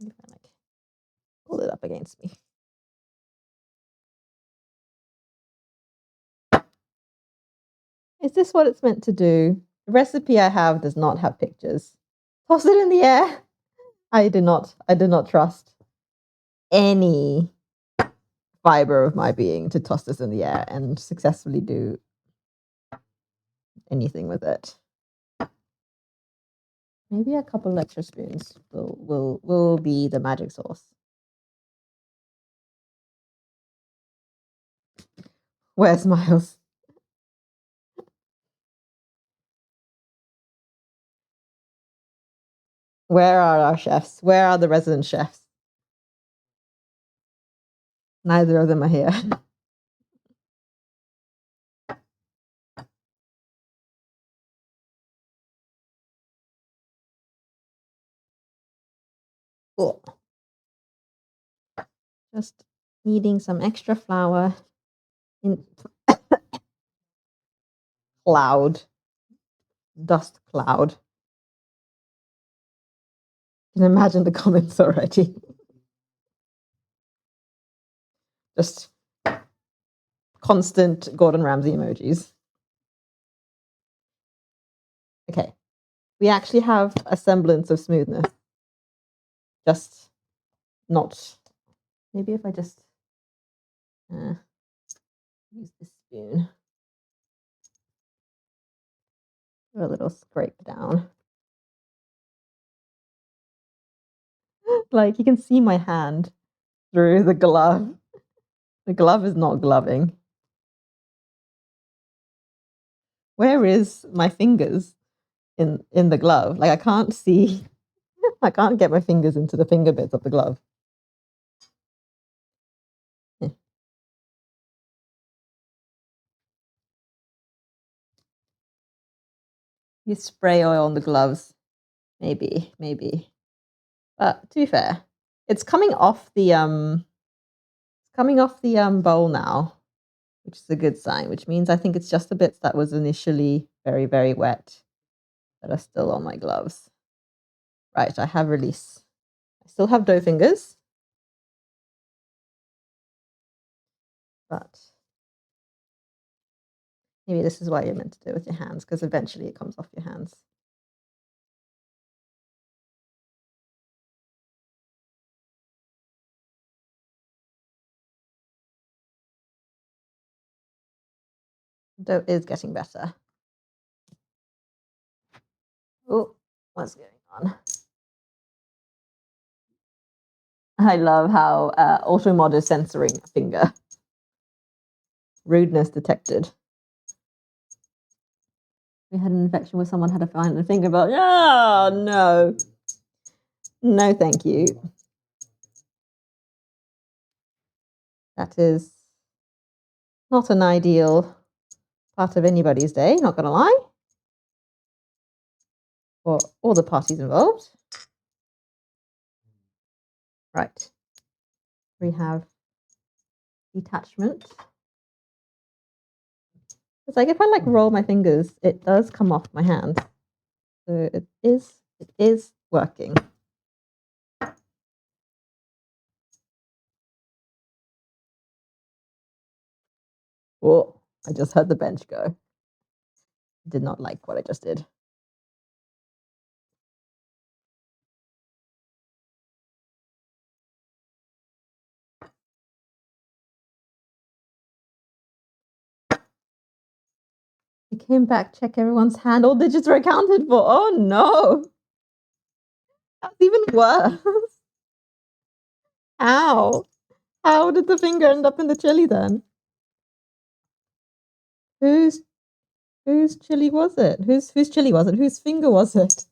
If I like pull it up against me. Is this what it's meant to do? The recipe I have does not have pictures. Toss it in the air. I did not trust any fiber of my being to toss this in the air and successfully do anything with it. Maybe a couple extra spoons will be the magic sauce. Where's Miles? Where are our chefs? Where are the resident chefs? Neither of them are here. Cool. Just needing some extra flour in dust cloud. You can imagine the comments already. Just constant Gordon Ramsay emojis. Okay, we actually have a semblance of smoothness. Just not. Maybe if I just use this spoon. Do a little scrape down. Like you can see my hand through the glove. The glove is not gloving. Where is my fingers in the glove? Like I can't see. I can't get my fingers into the finger bits of the glove. You spray oil on the gloves. Maybe. But to be fair, it's coming off the bowl now, which is a good sign, which means I think it's just the bits that was initially very, very wet that are still on my gloves. Right, I have release. I still have dough fingers, but maybe this is why you're meant to do it with your hands, because eventually it comes off your hands. Dough is getting better. Oh, what's going on? I love how Automod is censoring a finger. Rudeness detected. We had an infection where someone had a fine and finger, but oh no. No, thank you. That is not an ideal part of anybody's day, not gonna lie. For all the parties involved. Right. We have detachment. It's like if I like roll my fingers, it does come off my hand. So it is working. Oh, I just heard the bench go. Did not like what I just did. I came back, check everyone's hand. All digits were accounted for. Oh no. That's even worse. How? How did the finger end up in the chili then? Whose chili was it? Whose chili was it? Whose finger was it?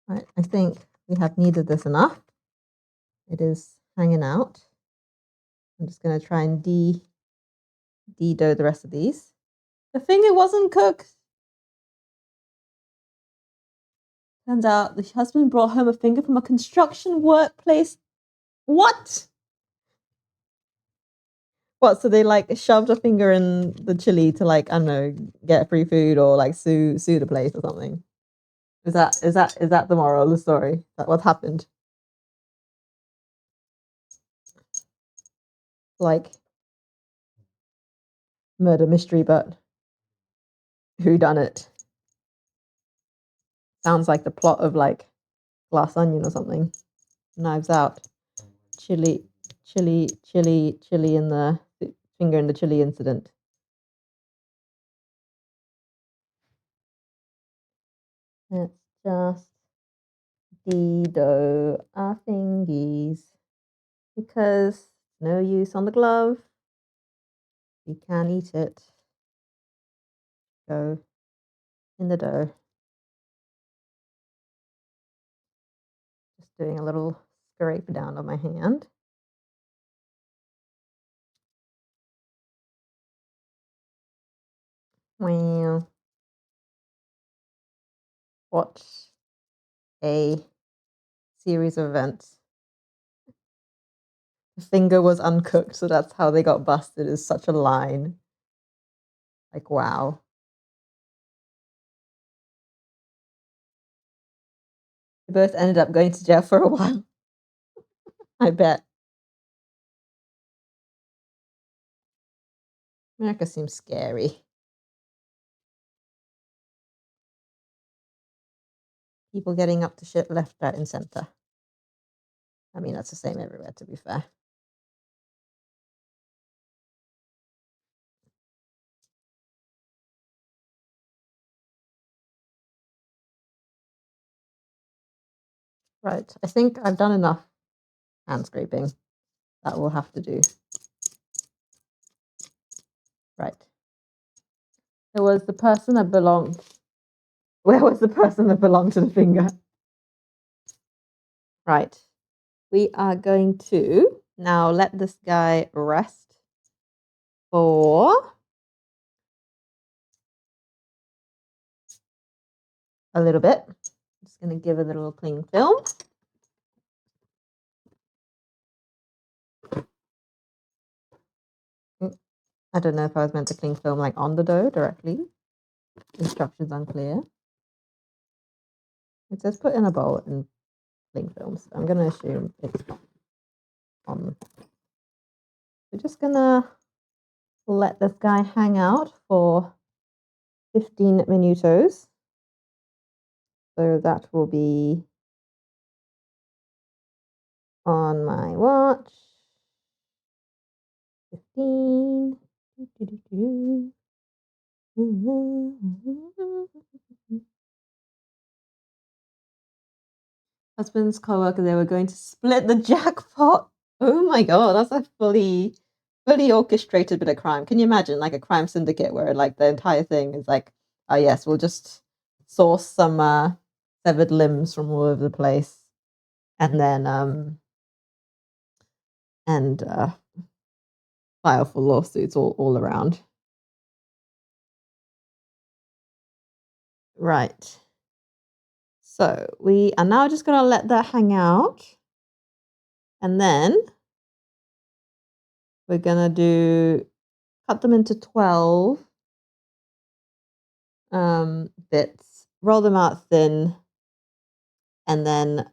Right, I think we have kneaded this enough. It is hanging out. I'm just going to try and de-dough the rest of these. The finger wasn't cooked. Turns out the husband brought home a finger from a construction workplace. What? What? So they like shoved a finger in the chili to like, I don't know, get free food or like sue the place or something. Is that the moral of the story? Is that what happened? Like murder mystery, but who done it? Sounds like the plot of like Glass Onion or something. Knives Out. Chili in the finger in the chili incident. Let's just de-dough our fingies because no use on the glove. You can eat it. Go in the dough. Just doing a little scrape down on my hand. Wow. What a series of events. The finger was uncooked, so that's how they got busted, is such a line. Like, wow. They both ended up going to jail for a while. I bet. America seems scary. People getting up to shit left, right, and center. I mean, that's the same everywhere, to be fair. Right. I think I've done enough hand scraping. That will have to do. Right. There was the person that belonged. Where was the person that belonged to the finger? Right. We are going to now let this guy rest for a little bit. I'm just going to give a little cling film. I don't know if I was meant to cling film like on the dough directly. Instructions unclear. It says put in a bowl and cling film. So I'm gonna assume it's not on. We're just gonna let this guy hang out for 15 minutos. So that will be on my watch. 15. Husband's co-worker, they were going to split the jackpot. Oh my god, that's a fully orchestrated bit of crime. Can you imagine like a crime syndicate where like the entire thing is like, oh yes, we'll just source some severed limbs from all over the place and then file for lawsuits all around. Right. So we are now just gonna let that hang out. And then we're gonna cut them into 12 bits, roll them out thin, and then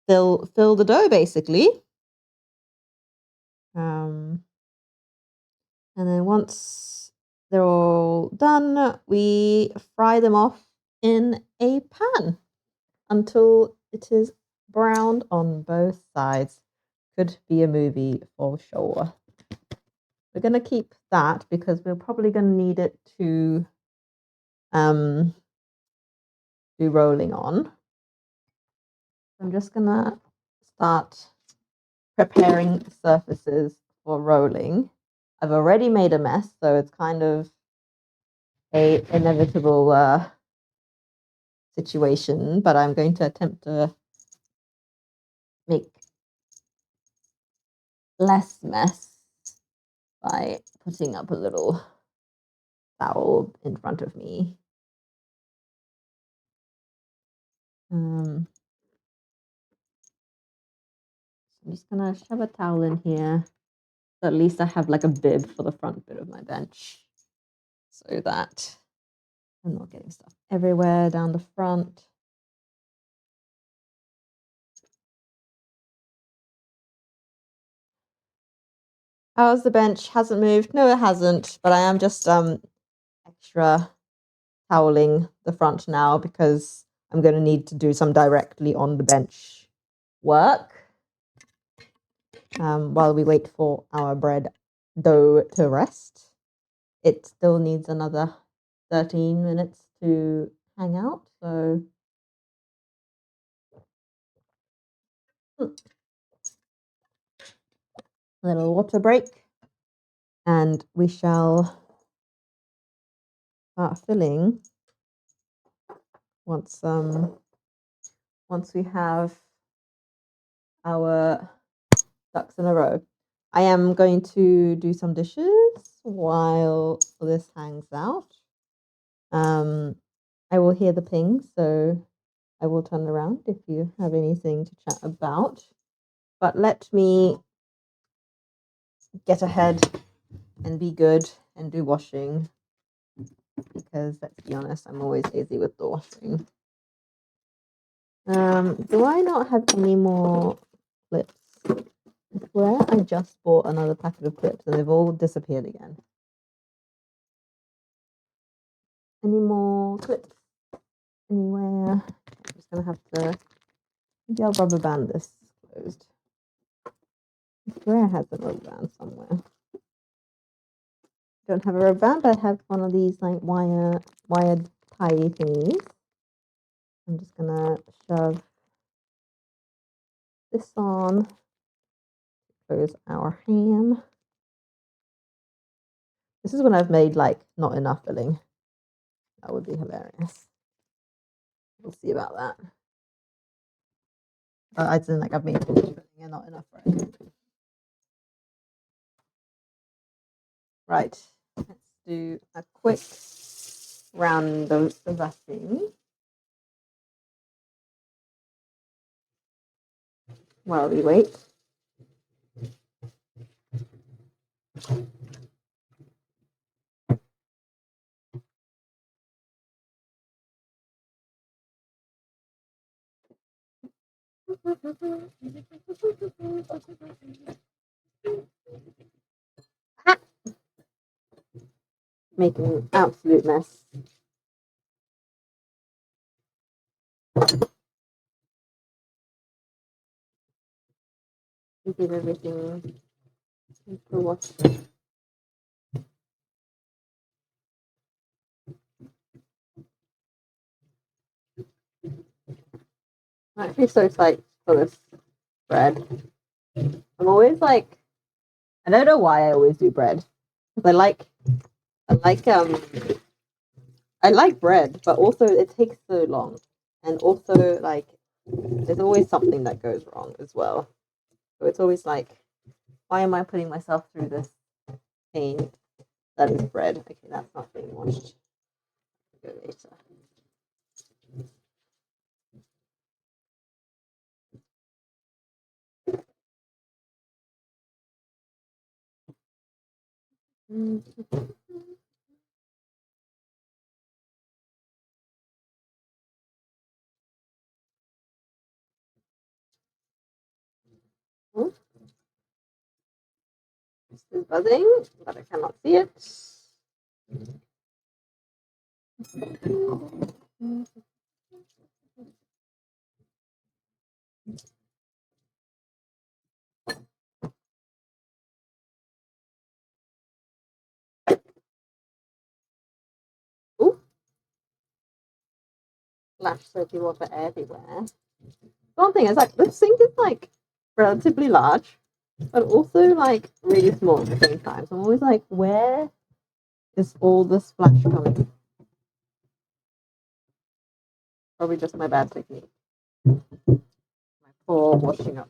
fill the dough basically. And then once they're all done, we fry them off in a pan until it is browned on both sides. Could be a movie for sure. We're going to keep that because we're probably going to need it to do rolling on. I'm just going to start preparing surfaces for rolling. I've already made a mess, so it's kind of a inevitable situation, but I'm going to attempt to make less mess by putting up a little towel in front of me. I'm just gonna shove a towel in here, so at least I have like a bib for the front bit of my bench, so that I'm not getting stuff everywhere down the front. How's the bench? Hasn't moved? No, it hasn't. But I am just extra toweling the front now because I'm going to need to do some directly on the bench work while we wait for our bread dough to rest. It still needs another 13 minutes to hang out, so a little water break, and we shall start filling once we have our ducks in a row. I am going to do some dishes while this hangs out. I will hear the ping, so I will turn around if you have anything to chat about. But let me get ahead and be good and do washing, because let's be honest, I'm always lazy with the washing. Do I not have any more clips? I swear I just bought another packet of clips and they've all disappeared again. Any more clips anywhere? I'm just gonna have to, maybe I'll rubber band this closed. I swear I had the rubber band somewhere. Don't have a rubber band, but I have one of these like wired tie thingies. I'm just gonna shove this on, close our ham. This is when I've made like not enough filling. That would be hilarious. We'll see about that. I didn't like I've made filling and not enough bread. Right, let's do a quick round of the dressing while we wait. Making an absolute mess. Give everything into water. I'm actually so psyched for this bread. I'm always like, I don't know why I always do bread. Because I like I like bread, but also it takes so long. And also like there's always something that goes wrong as well. So it's always like, why am I putting myself through this pain that is bread? Okay, that's not being washed. Go later. This is buzzing, but I cannot see it. Ooh, splash soapy water everywhere. One thing is like this sink is like relatively large, but also like really small at the same time. So I'm always like, where is all the splash coming? Probably just my bad technique. My poor washing up.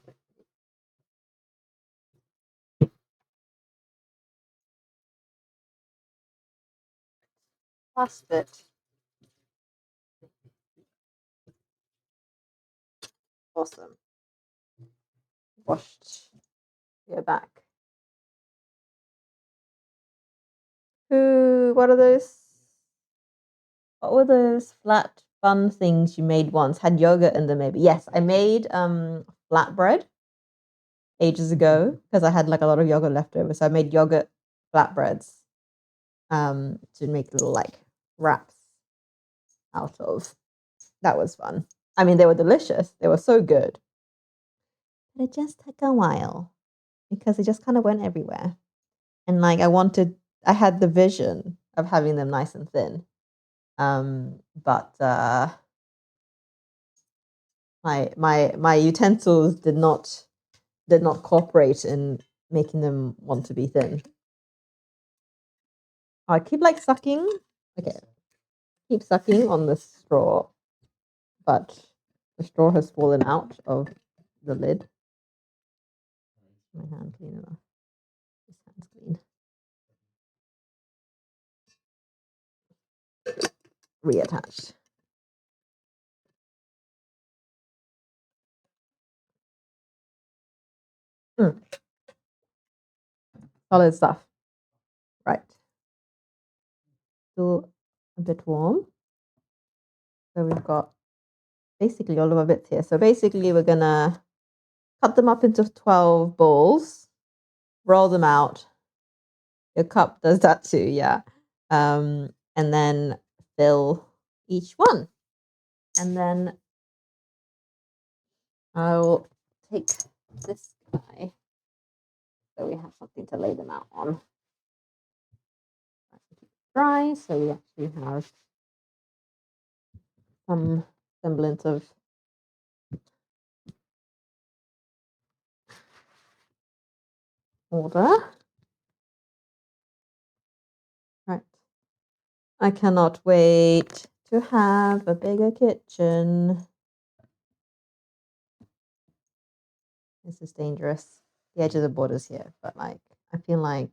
Last bit. Awesome. Washed your back. What are those? What were those flat bun things you made once? Had yogurt in them, maybe. Yes, I made flatbread ages ago because I had like a lot of yogurt left over. So I made yogurt flatbreads to make little like wraps out of. That was fun. I mean, they were delicious. They were so good. But it just took a while because it just kind of went everywhere. And like I had the vision of having them nice and thin. But my utensils did not cooperate in making them want to be thin. I keep like sucking. Okay, keep sucking on the straw, but the straw has fallen out of the lid. My hand clean enough. This hand's clean. Reattached. Solid stuff. Right. Still a bit warm. So we've got basically all of our bits here. So basically we're gonna cut them up into 12 balls, roll them out. Your cup does that too, yeah. And then fill each one. And then I'll take this guy so we have something to lay them out on. Dry, so we actually have some semblance of order. Right. I cannot wait to have a bigger kitchen. This is dangerous. The edge of the border's here, but like I feel like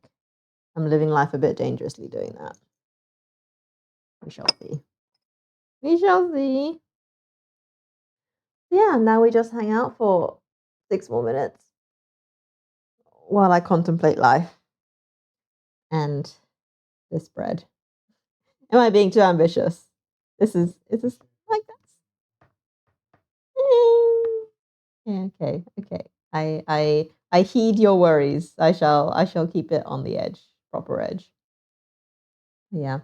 I'm living life a bit dangerously doing that. We shall see. We shall see. Yeah, now we just hang out for 6 more minutes while I contemplate life. and this bread. Am I being too ambitious? Is this like that? Yeah, okay. I heed your worries. I shall keep it on the edge, proper edge. Yeah.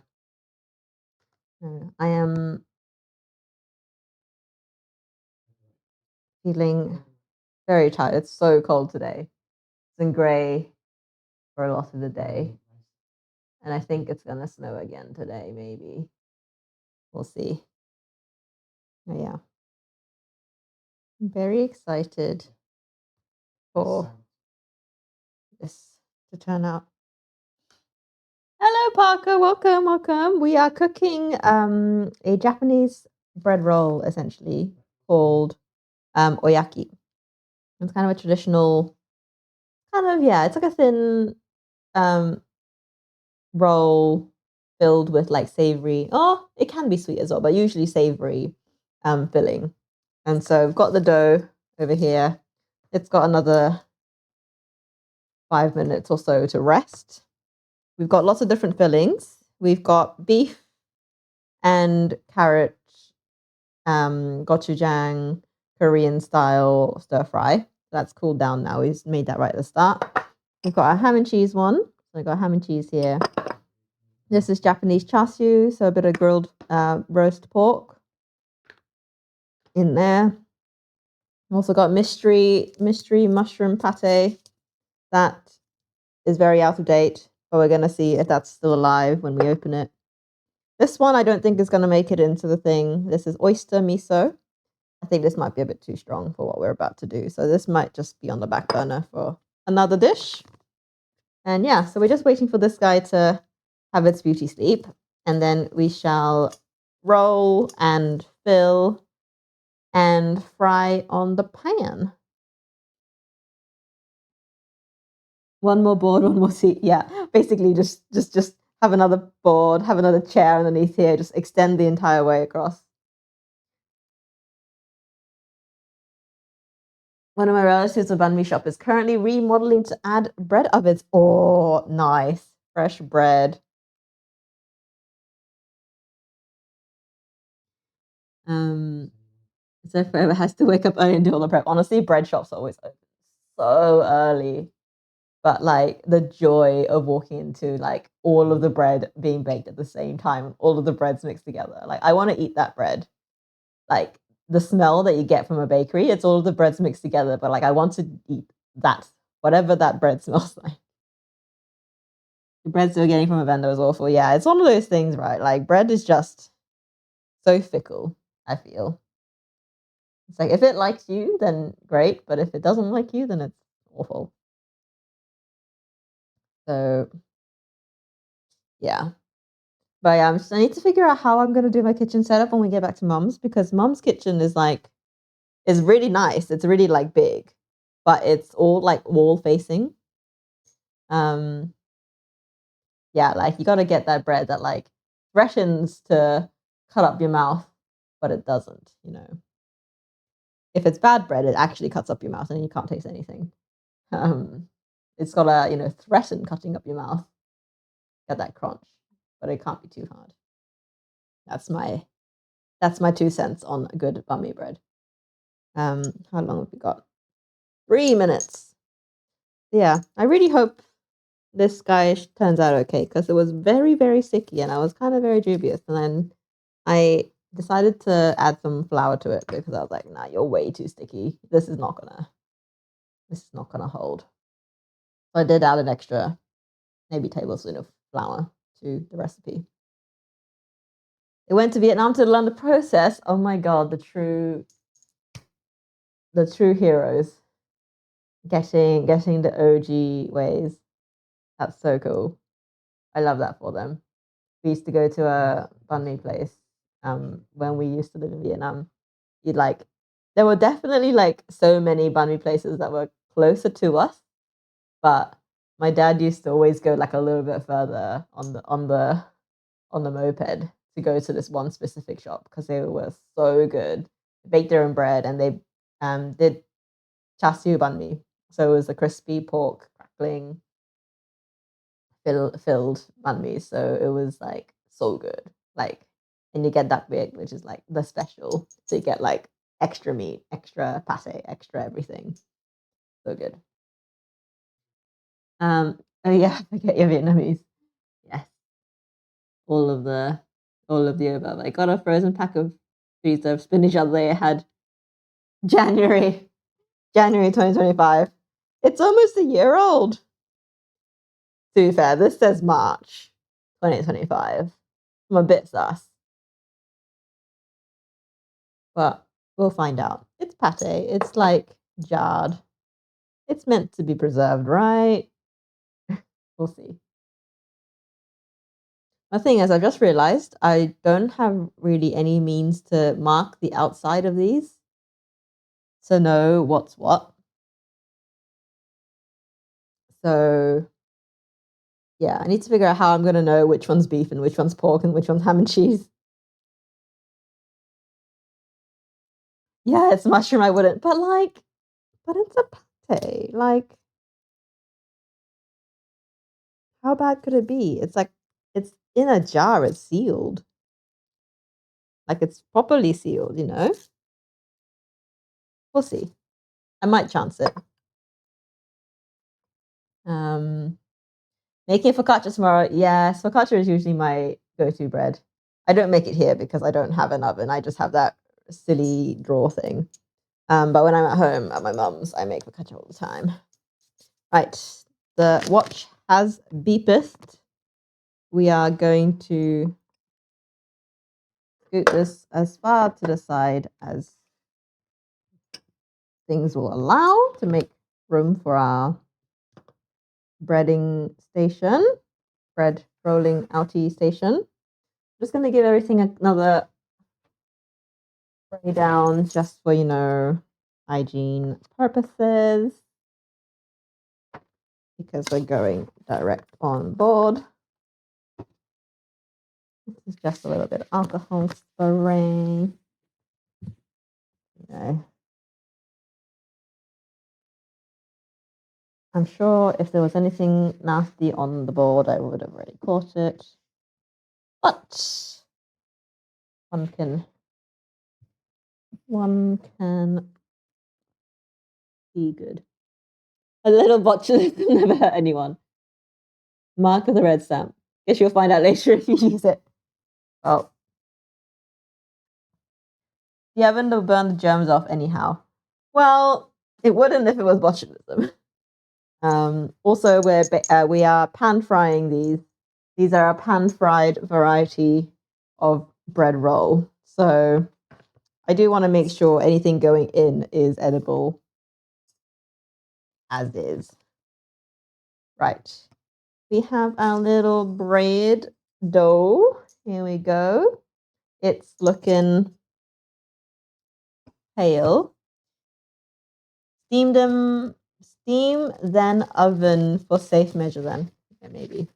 I am feeling very tired. It's so cold today. It's been grey for a lot of the day. And I think it's gonna snow again today, maybe. We'll see. Yeah. I'm very excited for this to turn out. Hello, Parker. Welcome. We are cooking a Japanese bread roll, essentially called oyaki. It's kind of a traditional, it's like a thin roll filled with like savory. Oh, it can be sweet as well, but usually savory filling. And so I've got the dough over here. It's got another 5 minutes or so to rest. We've got lots of different fillings. We've got beef and carrot, gochujang, Korean style stir fry. That's cooled down now. We've made that right at the start. We've got our ham and cheese one. So I've got ham and cheese here. This is Japanese char siu, so a bit of grilled roast pork in there. Also got mystery mushroom pate. That is very out of date, but we're going to see if that's still alive when we open it. This one I don't think is going to make it into the thing. This is oyster miso. I think this might be a bit too strong for what we're about to do. So this might just be on the back burner for another dish. And yeah, so we're just waiting for this guy to have its beauty sleep. And then we shall roll and fill and fry on the pan. One more board, one more seat. Yeah, basically just have another board, have another chair underneath here, just extend the entire way across. One of my relatives, a banh mi shop, is currently remodeling to add bread ovens. Oh, nice. Fresh bread. So forever has to wake up early and do all the prep. Honestly, bread shops are always open so early. But like the joy of walking into like all of the bread being baked at the same time, all of the breads mixed together. Like I want to eat that bread. Like the smell that you get from a bakery, it's all of the breads mixed together, but like I want to eat that, whatever that bread smells like. The breads we're getting from a vendor is awful. Yeah, it's one of those things, right? Like bread is just so fickle, I feel. It's like if it likes you, then great, but if it doesn't like you, then it's awful. So yeah. But yeah, I need to figure out how I'm gonna do my kitchen setup when we get back to Mum's, because Mum's kitchen is really nice. It's really like big, but it's all like wall facing. Um, yeah, like you got to get that bread that like threatens to cut up your mouth, but it doesn't. You know, if it's bad bread, it actually cuts up your mouth and you can't taste anything. It's got to threaten cutting up your mouth, get that crunch, but it can't be too hard. That's my 2 cents on good banh mi bread. How long have we got? 3 minutes. Yeah, I really hope this guy turns out okay, because it was very, very sticky and I was kind of very dubious. And then I decided to add some flour to it because I was like, nah, you're way too sticky. This is not gonna hold. So I did add an extra, maybe tablespoon of flour to the recipe. It went to Vietnam to learn the process. Oh my god, the true heroes. Getting the OG ways. That's so cool. I love that for them. We used to go to a banh mi place when we used to live in Vietnam. There were definitely like so many banh mi places that were closer to us, but my dad used to always go like a little bit further on the moped to go to this one specific shop because they were so good. They baked their own bread and they did char siu banh mi, so it was a crispy pork crackling filled banh mi, so it was like so good. Like, and you get that big, which is like the special. So you get like extra meat, extra pate, extra everything. So good. Oh yeah, forget your Vietnamese. Yes, all of the above. I got a frozen pack of trees of spinach the other day. I had January 2025. It's almost a year old. To be fair, this says March 2025. I'm a bit sus, but we'll find out. It's pate. It's like jarred. It's meant to be preserved, right? We'll see. The thing is, I just realized I don't have really any means to mark the outside of these to know what's what. So, yeah, I need to figure out how I'm going to know which one's beef and which one's pork and which one's ham and cheese. Yeah, it's mushroom, I wouldn't. But it's a pate. Like, how bad could it be? It's like, it's in a jar, it's sealed. Like, it's properly sealed, you know? We'll see. I might chance it. Making focaccia tomorrow. Yes, focaccia is usually my go-to bread. I don't make it here because I don't have an oven. I just have that silly drawer thing. But when I'm at home at my mum's, I make focaccia all the time. Right, the watch has beeped. We are going to scoot this as far to the side as things will allow to make room for our breading station, bread rolling outie station. Just going to give everything another spray down just for, hygiene purposes, because we're going direct on board. This is just a little bit of alcohol spray. I'm sure if there was anything nasty on the board, I would have already caught it. But one can be good. A little botulism never hurt anyone. Mark with a red stamp. Guess you'll find out later if you use it. Oh. The oven will burn the germs off anyhow. Well, it wouldn't if it was botulism. Also, we are pan frying these. These are a pan fried variety of bread roll. So I do want to make sure anything going in is edible as is. Right. We have our little bread dough. Here we go. It's looking pale. Steam, then oven for safe measure then. Yeah, maybe.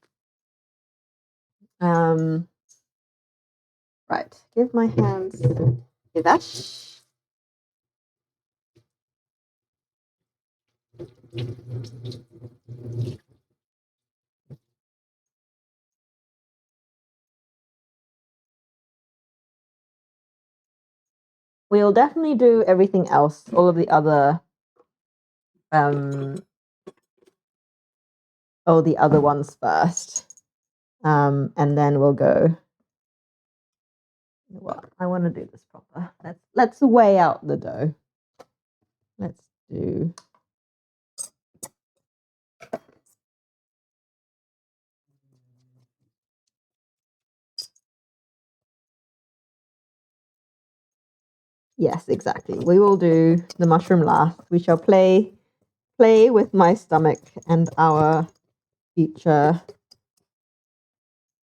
Right. Give my hands a dash. We'll definitely do everything else, all of the other ones first. And then we'll go. Well, I want to do this proper. Let's weigh out the dough. Let's do. Yes, exactly. We will do the mushroom last. We shall play with my stomach and our future.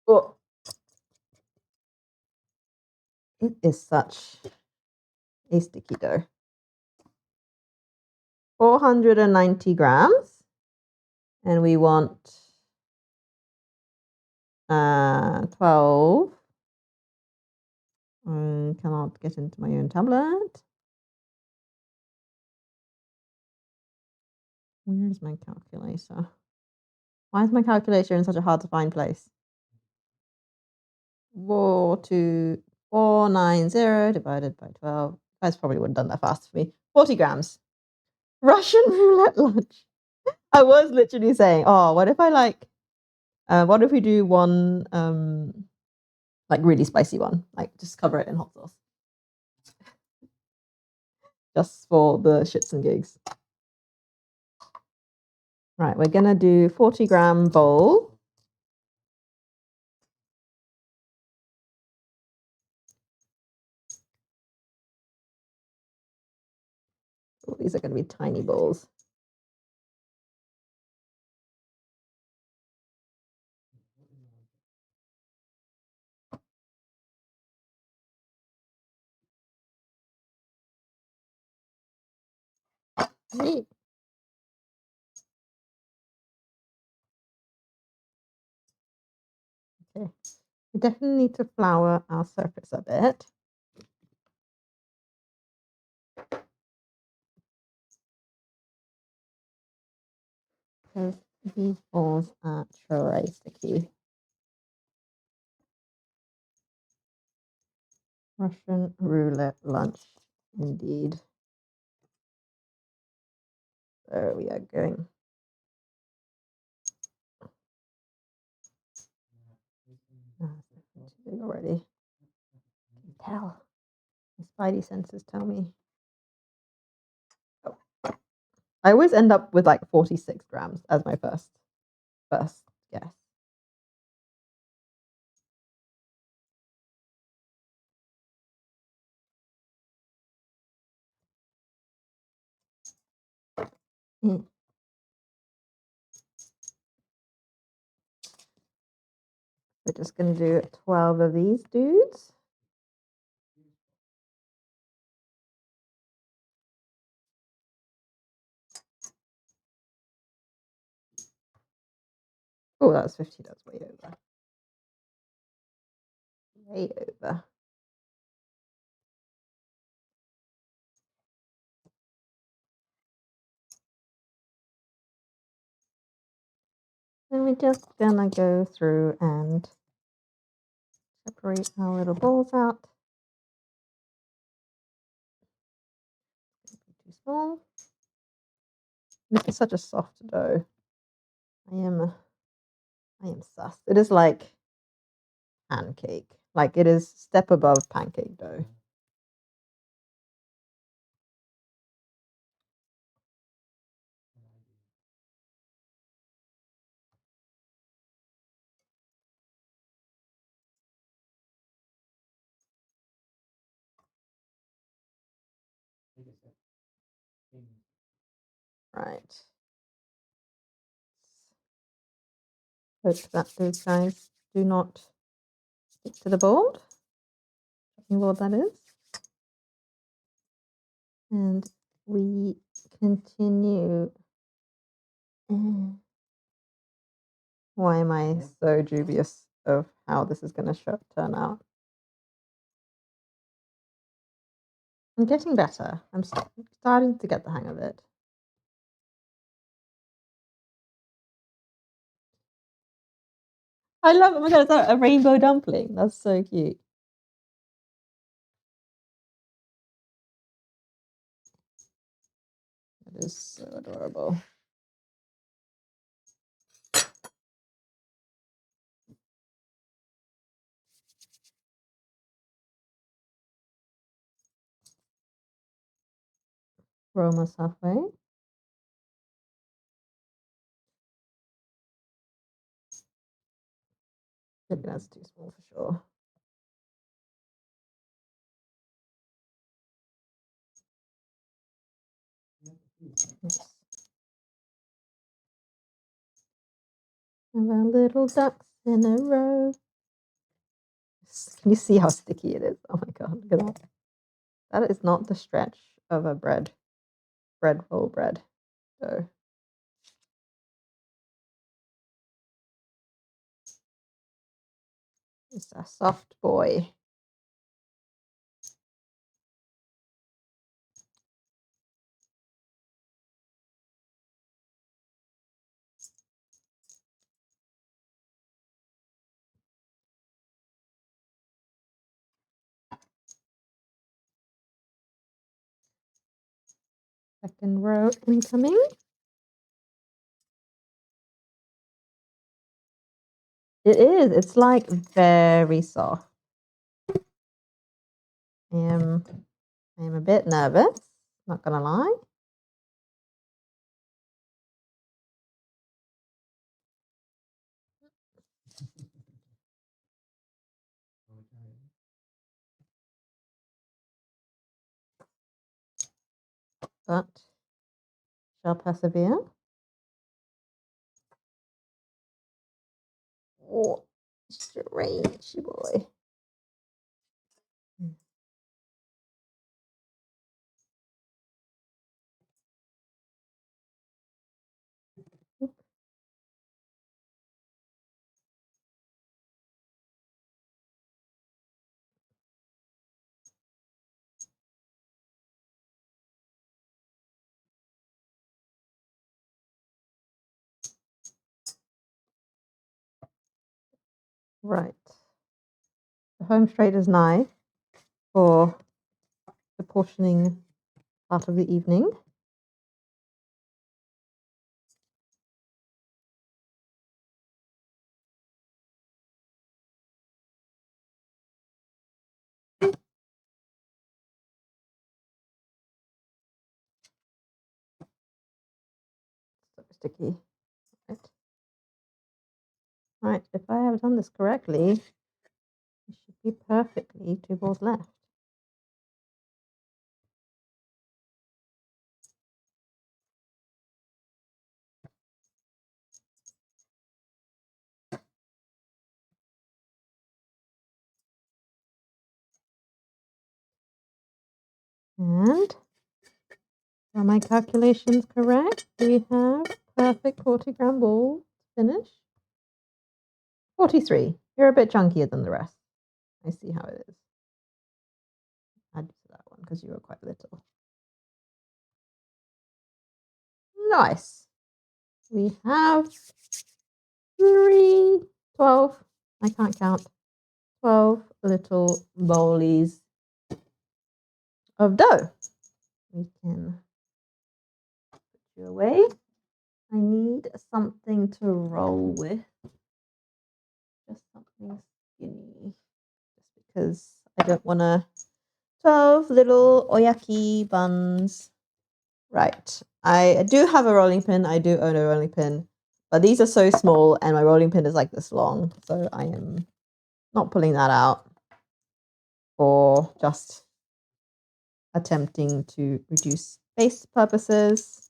Oh. It is such a sticky dough. 490 grams. And we want 12. I cannot get into my own tablet. Where's my calculator? Why is my calculator in such a hard to find place? 42490 divided by 12. You guys probably would have done that fast for me. 40 grams. Russian roulette lunch. I was literally saying, oh, what if what if we do one, like really spicy one? Like just cover it in hot sauce. Just for the shits and gigs. Right, we're gonna do 40-gram bowl. Oh, these are gonna be tiny bowls. Neat. Okay, we definitely need to flour our surface a bit. Because these balls are very sticky. Russian roulette lunch, indeed. There we are going. Oh, it's too big already. I can tell. My spidey senses tell me. Oh. I always end up with like 46 grams as my first guess. Mm. We're just going to do 12 of these dudes. Oh, that was 50. That's way over. Way over. Then we're just gonna go through and separate our little balls out. Too small. This is such a soft dough. I am sus. It is like pancake. Like it is step above pancake dough. Right. Hope that those guys do not stick to the board. What that is. And we continue. Why am I so dubious of how this is going to turn out? I'm getting better. I'm starting to get the hang of it. I love it. Oh my god, it's a rainbow dumpling. That's so cute. It is so adorable. We're almost halfway. Maybe that's too small for sure. Yes. And our little ducks in a row. Can you see how sticky it is? Oh my god, look at that. That is not the stretch of a bread roll bread dough. It's a soft boy. Second row incoming. It is. It's like very soft. I'm a bit nervous, not gonna lie. But shall persevere. Oh, strange boy. Right. The home straight is nice for the portioning part of the evening. So sticky. Right, if I have done this correctly, it should be perfectly 2 balls left. And are my calculations correct? We have perfect 40-gram ball finish. 43. You're a bit chunkier than the rest. I see how it is. Add to that one because you were quite little. Nice. We have 12. I can't count. 12 little bowlies of dough. We can put you away. I need something to roll with. Just something skinny. Just because I don't want to. 12 little oyaki buns. Right. I do have a rolling pin. I do own a rolling pin. But these are so small and my rolling pin is like this long. So I am not pulling that out for just attempting to reduce space purposes.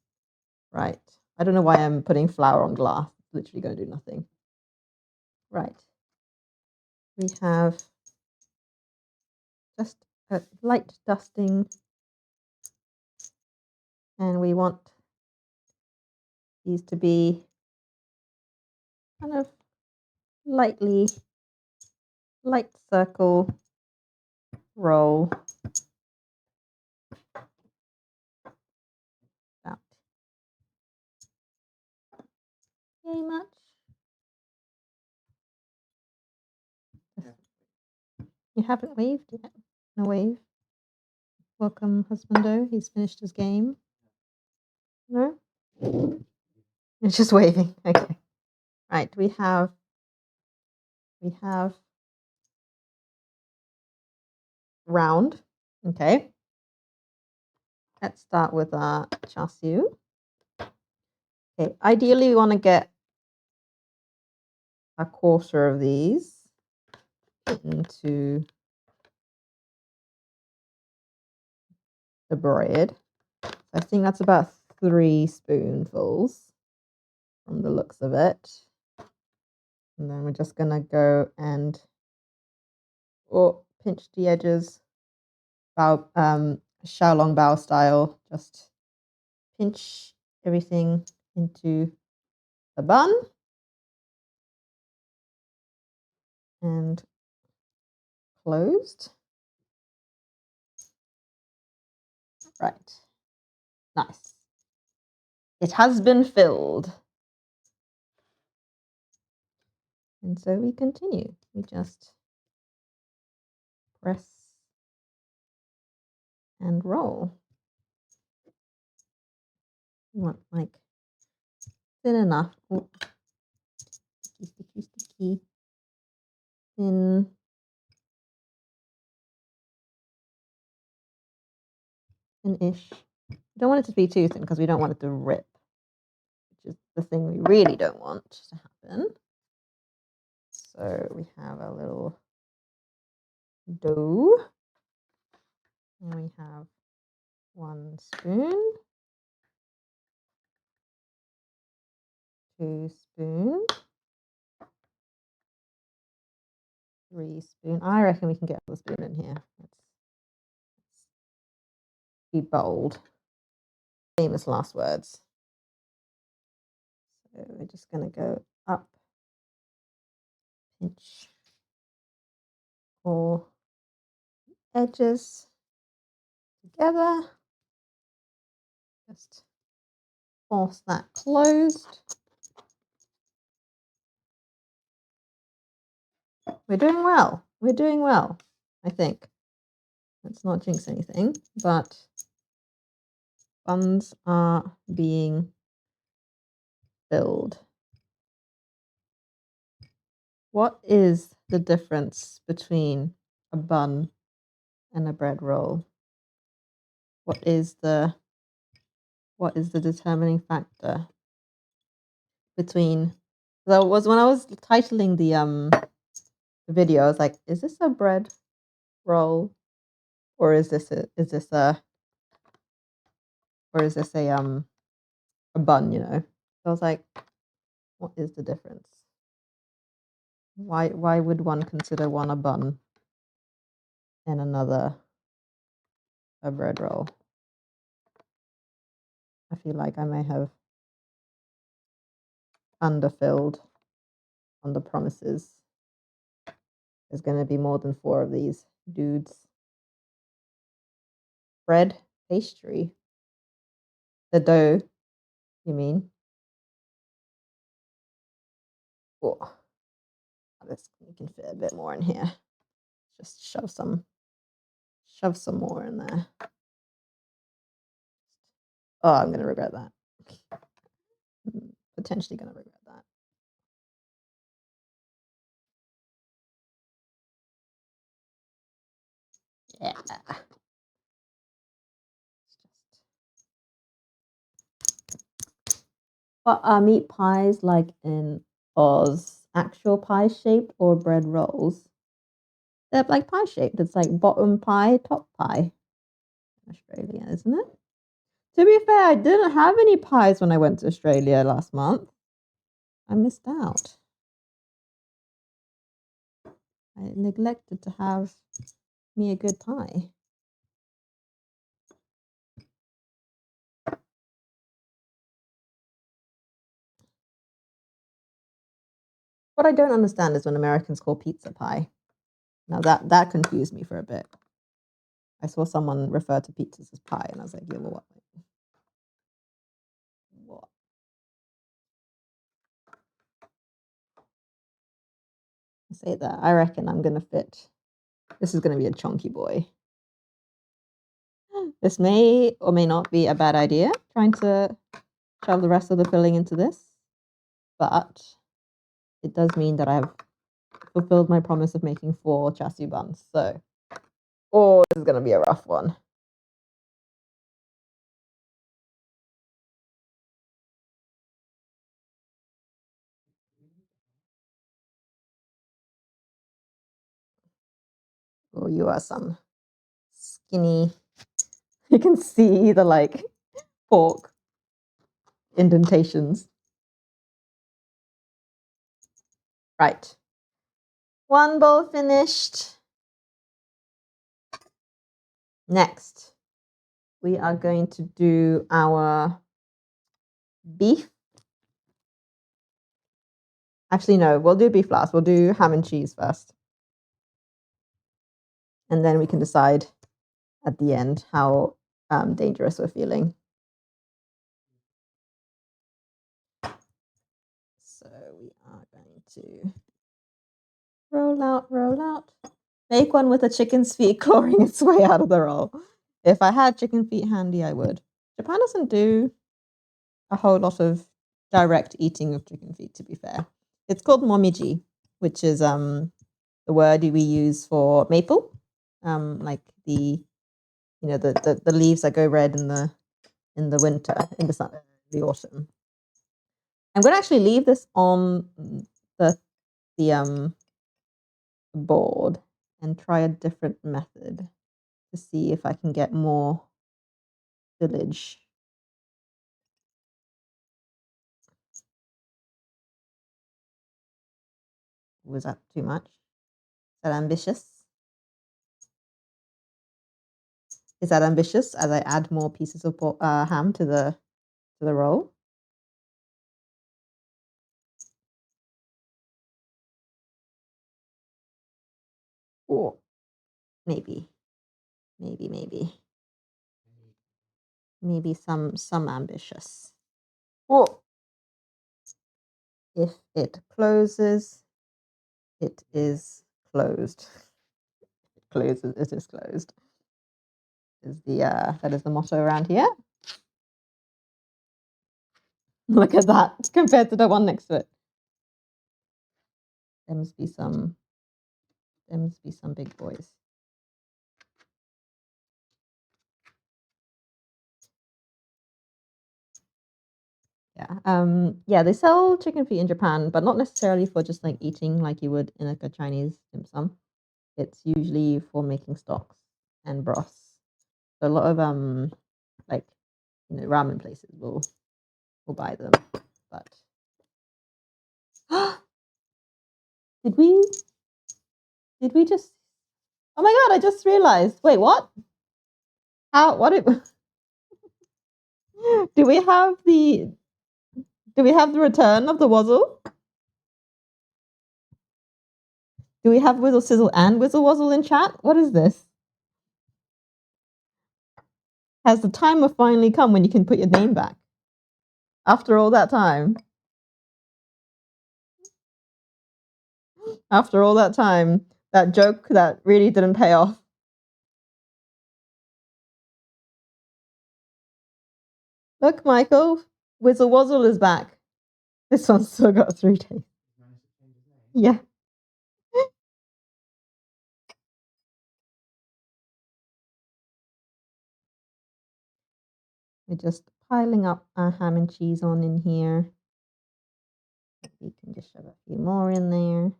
Right. I don't know why I'm putting flour on glass. It's literally going to do nothing. Right. We have just a light dusting. And we want these to be kind of light circle roll. About yay much. You haven't waved yet. No wave. Welcome, husbando. He's finished his game. No? You're just waving. Okay. Right. We have round. Okay. Let's start with our char siu. Okay. Ideally, we want to get a quarter of these into the bread. I think that's about 3 spoonfuls from the looks of it. And then we're just going to go and pinch the edges, bao, Xiaolong bao style. Just pinch everything into the bun. And closed. Right. Nice. It has been filled. And so we continue. We just press and roll. want like thin enough. Oh, sticky. Thin. Thin-ish. Don't want it to be too thin because we don't want it to rip, which is the thing we really don't want to happen. So we have a little dough, and we have 1 spoon, 2 spoons, 3 spoons. I reckon we can get the spoon in here. Let's be bold. Famous last words. So we're just going to go up, pinch all edges together. Just force that closed. We're doing well. We're doing well, I think. Let's not jinx anything, but buns are being filled. What is the difference between a bun and a bread roll? What is the determining factor between? So it was when I was titling the video, I was like, is this a bread roll or is this a bun, you know? So I was like, what is the difference? Why would one consider one a bun and another a bread roll? I feel like I may have underfilled on the promises. There's going to be more than 4 of these dudes. Bread pastry. The dough, you mean? Oh, this you can fit a bit more in here. Just shove some more in there. Oh, I'm going to regret that. Potentially going to regret that. Yeah. But are meat pies like in Oz actual pie shaped or bread rolls? They're like pie shaped. It's like bottom pie, top pie. Australia, isn't it? To be fair, I didn't have any pies when I went to Australia last month. I missed out. I neglected to have me a good pie. What I don't understand is when Americans call pizza pie. Now that confused me for a bit. I saw someone refer to pizzas as pie, and I was like, yeah, well, what? I say that. I reckon I'm gonna fit. This is gonna be a chunky boy. This may or may not be a bad idea, trying to shove the rest of the filling into this, but it does mean that I've fulfilled my promise of making 4 char siu buns. So, this is gonna be a rough one. Oh, you are some skinny. You can see the like pork indentations. Right. 1 bowl finished. Next, we are going to do our beef. Actually, no, we'll do beef last. We'll do ham and cheese first. And then we can decide at the end how dangerous we're feeling. So we are going to roll out. Make one with a chicken's feet clawing its way out of the roll. If I had chicken feet handy, I would. Japan doesn't do a whole lot of direct eating of chicken feet, to be fair. It's called momiji, which is the word we use for maple. Like the the leaves that go red in the winter, in the sun, the autumn. I'm gonna actually leave this on the the board and try a different method to see if I can get more village. Was that too much? Is that ambitious? Is that ambitious as I add more pieces of ham to the roll? Or maybe, maybe some ambitious. Oh, if it closes, it is closed. It closes, it is closed. Is the that is the motto around here. Look at that compared to the one next to it. There must be some big boys. Yeah. Yeah, they sell chicken feet in Japan, but not necessarily for just like eating like you would in like a Chinese dim sum. It's usually for making stocks and broths. So a lot of like ramen places will buy them. But did we just oh my god, I just realized. Wait, what? How what it do we have the return of the Wazzle? Do we have Whizzle Sizzle and Whizzle Wazzle in chat? What is this? Has the timer finally come when you can put your name back? After all that time? After all that time, that joke that really didn't pay off. Look, Michael, Whizzle Wazzle is back. This one's still got 3 days. Yeah. We're just piling up our ham and cheese on in here. We can just shove a few more in there.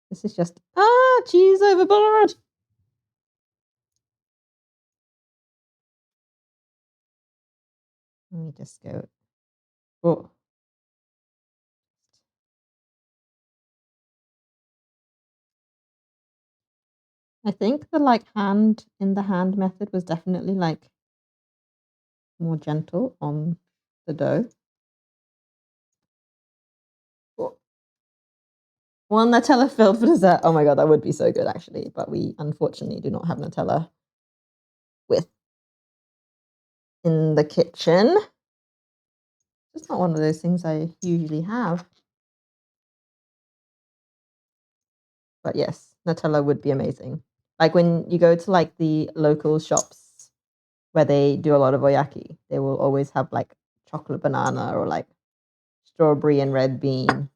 This is just, cheese overboard! Let me just go. Oh. I think the like hand in the hand method was definitely like more gentle on the dough. Oh. One Nutella filled for dessert. Oh my god, that would be so good actually, but we unfortunately do not have Nutella with in the kitchen. It's not one of those things I usually have. But yes, Nutella would be amazing. Like when you go to like the local shops where they do a lot of oyaki, they will always have like chocolate banana or like strawberry and red bean,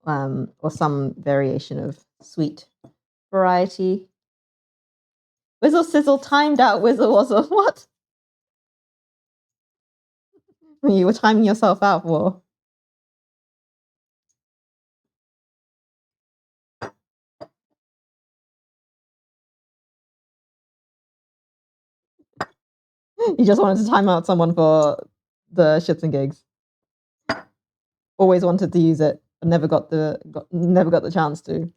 or some variation of sweet variety. Whizzle sizzle timed out Whizzle Wazzle. What? You were timing yourself out for? You just wanted to time out someone for the shits and gigs. Always wanted to use it, but never got the chance to.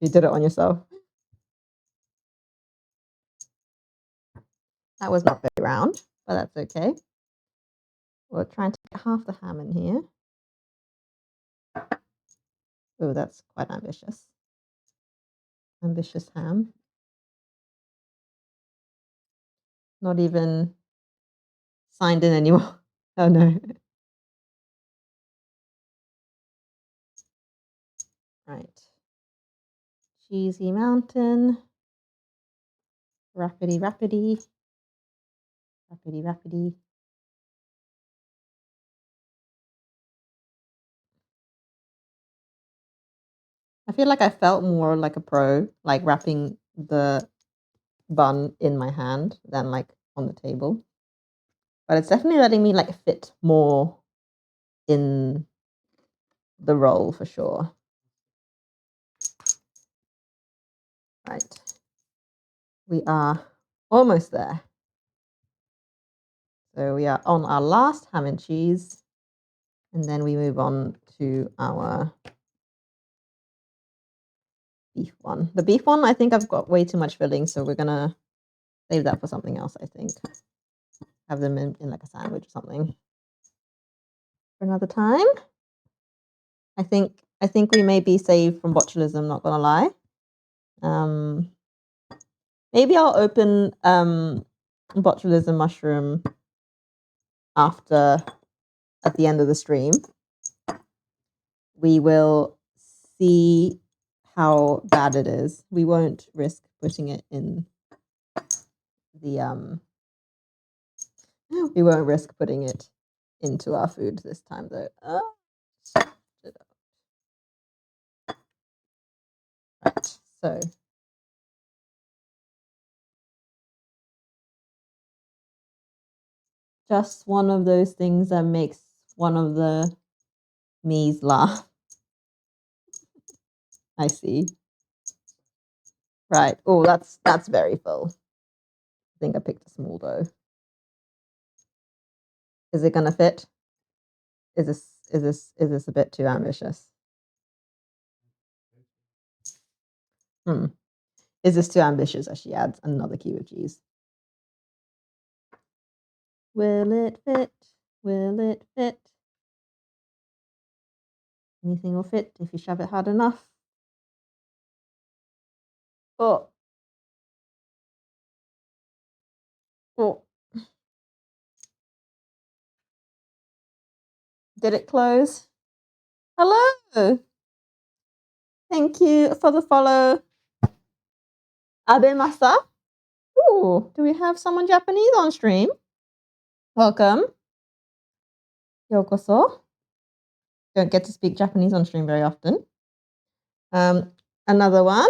You did it on yourself. That was not very round, but that's okay. We'll try and get half the ham in here. Oh, that's quite ambitious. Ambitious ham. Not even signed in anymore. Oh no. Right. Cheesy mountain. Rapidy. Rapidly, rapidly. I feel like I felt more like a pro, like wrapping the bun in my hand than like on the table. But it's definitely letting me like fit more in the roll for sure. Right. We are almost there. So we are on our last ham and cheese, and then we move on to our beef one. The beef one, I think I've got way too much filling, so we're gonna save that for something else, I think. Have them in like a sandwich or something for another time. I think we may be saved from botulism, not gonna lie. Maybe I'll open botulism mushroom after at the end of the stream. We will see how bad it is. We won't risk putting it in the we won't risk putting it into our food this time though. Right, so just one of those things that makes one of the me's laugh. I see. Right. Oh, that's very full. I think I picked a small dough. Is it gonna fit? Is this a bit too ambitious? Is this too ambitious as she adds another cube of cheese? Will it fit? Will it fit? Anything will fit if you shove it hard enough. Oh. Oh. Did it close? Hello. Thank you for the follow. Abe Masa. Ooh, do we have someone Japanese on stream? Welcome. Yokoso. Don't get to speak Japanese on stream very often. Another one.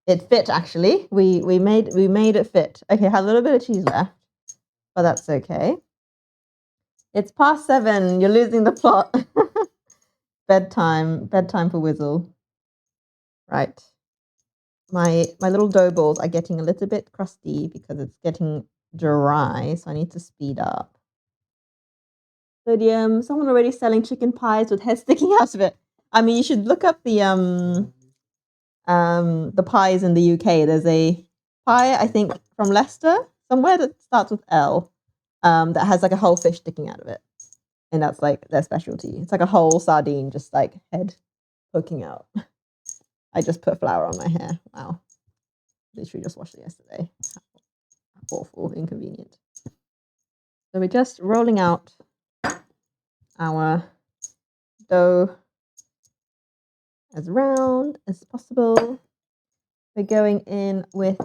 It fit actually. We made it fit. Okay, had a little bit of cheese left, but that's okay. It's past 7. You're losing the plot. Bedtime for Wizzle. Right. My little dough balls are getting a little bit crusty because it's getting dry, so I need to speed up. Sodium. Someone already selling chicken pies with head sticking out of it. I mean, you should look up the pies in the UK. There's a pie, I think, from Leicester, somewhere that starts with L, that has like a whole fish sticking out of it. And that's like their specialty. It's like a whole sardine, just like head poking out. I just put flour on my hair. Wow. Literally just washed it yesterday. Awful, inconvenient. So we're just rolling out our dough as round as possible. We're going in with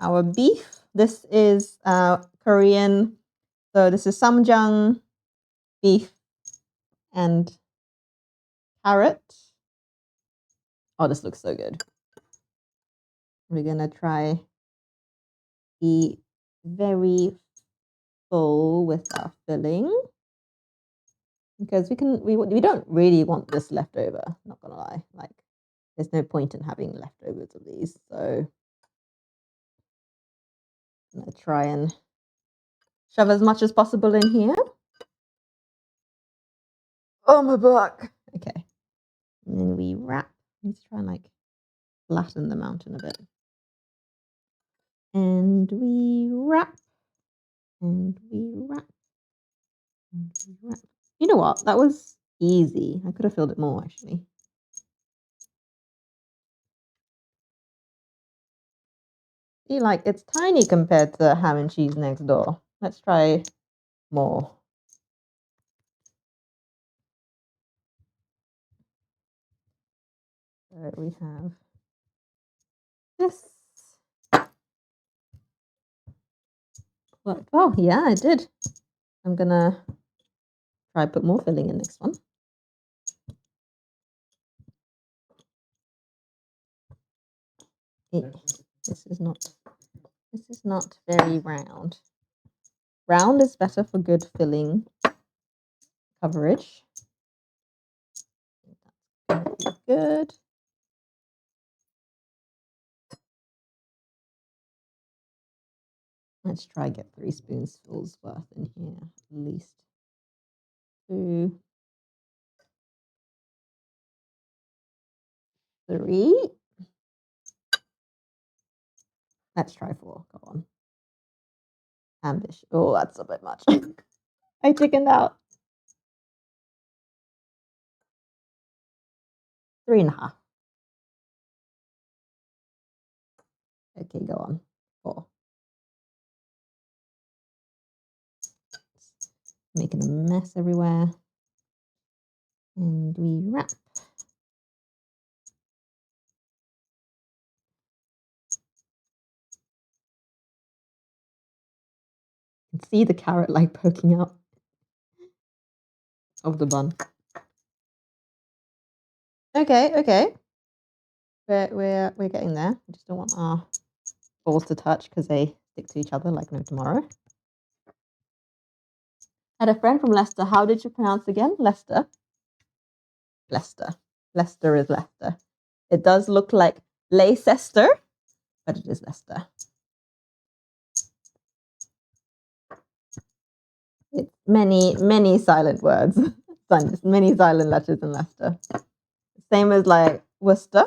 our beef. This is Korean. So this is samjang beef and carrot. Oh, this looks so good. We're gonna try be very full with our filling because we don't really want this left over. Not gonna lie, like there's no point in having leftovers of these. So I'm gonna try and shove as much as possible in here. Oh my back. Okay, and then we wrap. Let's try and like flatten the mountain a bit. And we wrap. And we wrap. And we wrap. You know what? That was easy. I could have filled it more actually. See, like it's tiny compared to ham and cheese next door. Let's try more. So we have this. worked well. Yeah, I did. I'm gonna try put more filling in next one. This is not very round. Round is better for good filling coverage. That's good. Let's try get 3 spoonfuls worth in here, at least 2, 3. Let's try 4. Go on. Ambish. Oh, that's a bit much. I chickened out. 3.5. Okay, go on. 4. Making a mess everywhere. And we wrap. You can see the carrot like poking out of the bun. Okay. We're getting there. We just don't want our balls to touch because they stick to each other like no tomorrow. Had a friend from Leicester. How did you pronounce again? Leicester. Leicester. Leicester is Leicester. It does look like Leicester, but it is Leicester. It's many silent words. Many silent letters in Leicester. Same as like Worcester,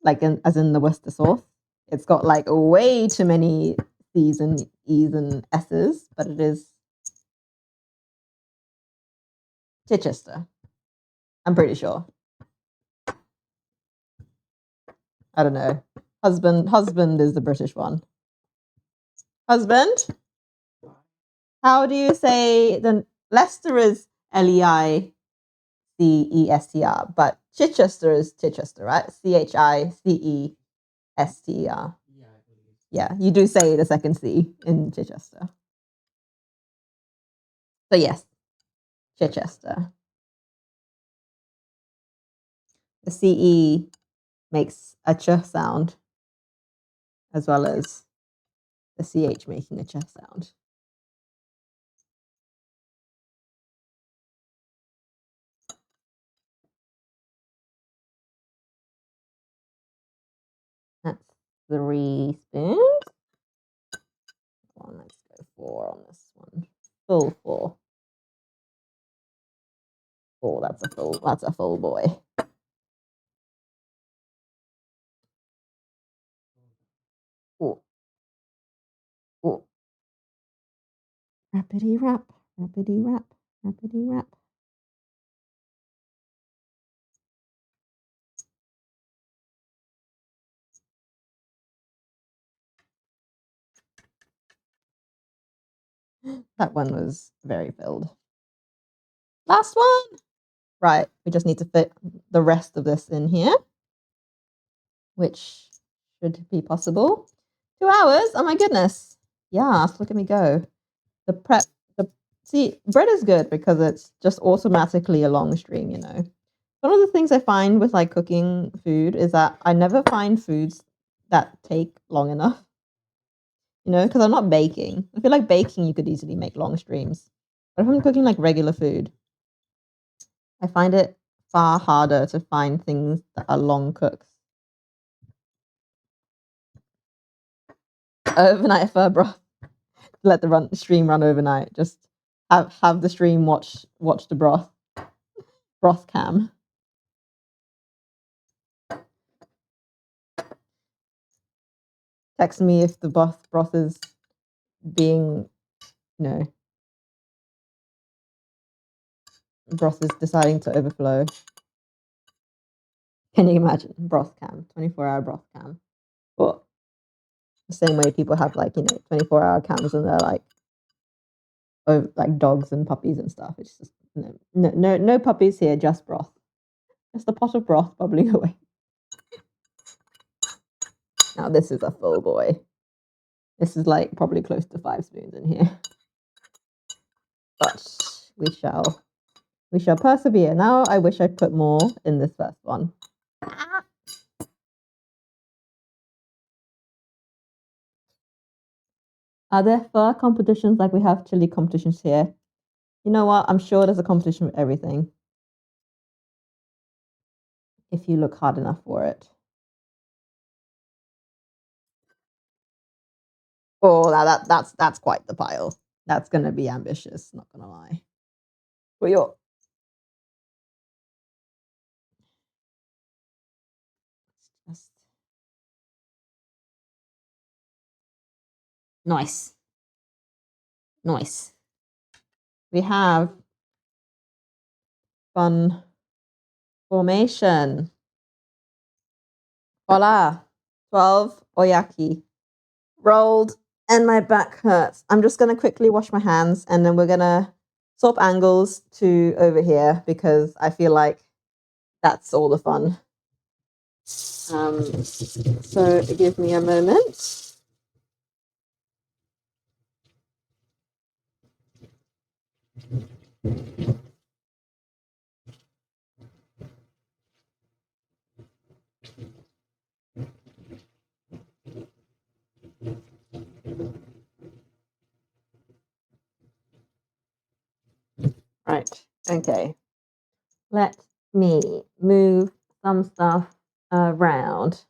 like as in the Worcester sauce. It's got like way too many C's and E's and S's, but it is Chichester. I'm pretty sure. I don't know. Husband is the British one. Husband? How do you say the Leicester is Leicester, but Chichester is Chichester, right? Chichester. Yeah, you do say the second C in Chichester. So yes, Chichester. The CE makes a ch sound as well as the CH making a ch sound. That's 3 spoons. Let's go 4 on this one. Full 4. Oh, that's a full boy. Oh. Oh. Rappity rap, rappity rap, rappity rap. That one was very filled. Last one. Right, we just need to fit the rest of this in here, which should be possible. 2 hours? Oh my goodness. Yes, look at me go. See, bread is good because it's just automatically a long stream, you know. One of the things I find with like cooking food is that I never find foods that take long enough, you know, because I'm not baking. I feel like baking you could easily make long streams. But if I'm cooking like regular food, I find it far harder to find things that are long cooks. Overnight fur broth. Let the stream run overnight. Just have the stream watch the broth cam. Text me if the broth is being, you know, broth is deciding to overflow. Can you imagine? Broth cam, 24-hour broth cam. But the same way people have like, you know, 24-hour cams and they're like, oh, like dogs and puppies and stuff. It's just no puppies here, just broth. Just a pot of broth bubbling away. Now this is a full boy. This is like probably close to 5 spoons in here. But we shall persevere. Now I wish I put more in this first one. Are there pho competitions like we have chili competitions here? You know what? I'm sure there's a competition with everything. If you look hard enough for it. Oh, now that's quite the pile. That's gonna be ambitious, not gonna lie. But you're just nice. Nice. We have fun formation. Voila. 12 oyaki. Rolled and my back hurts. I'm just going to quickly wash my hands and then we're going to swap angles to over here because I feel like that's all the fun. So give me a moment. Right. Okay. Let me move some stuff around.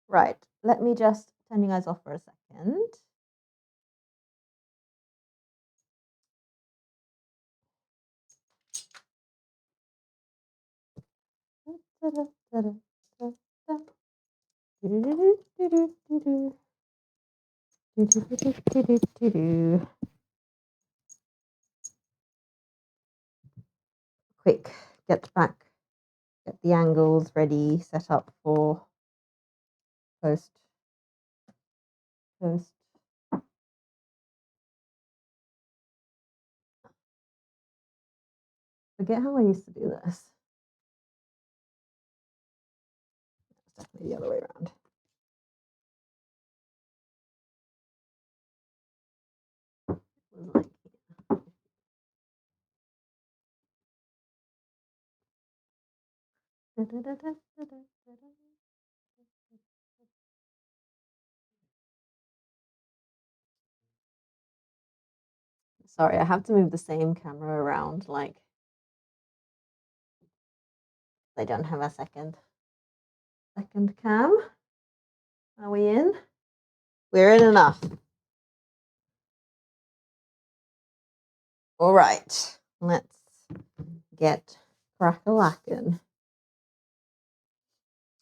Right. Let me just turn you guys off for a second. Quick, get the angles ready, set up for post. Forget how I used to do this. It's definitely the other way around. Sorry, I have to move the same camera around, like I don't have a second cam. Are we in? We're in enough. All right, let's get crack-a-lackin'.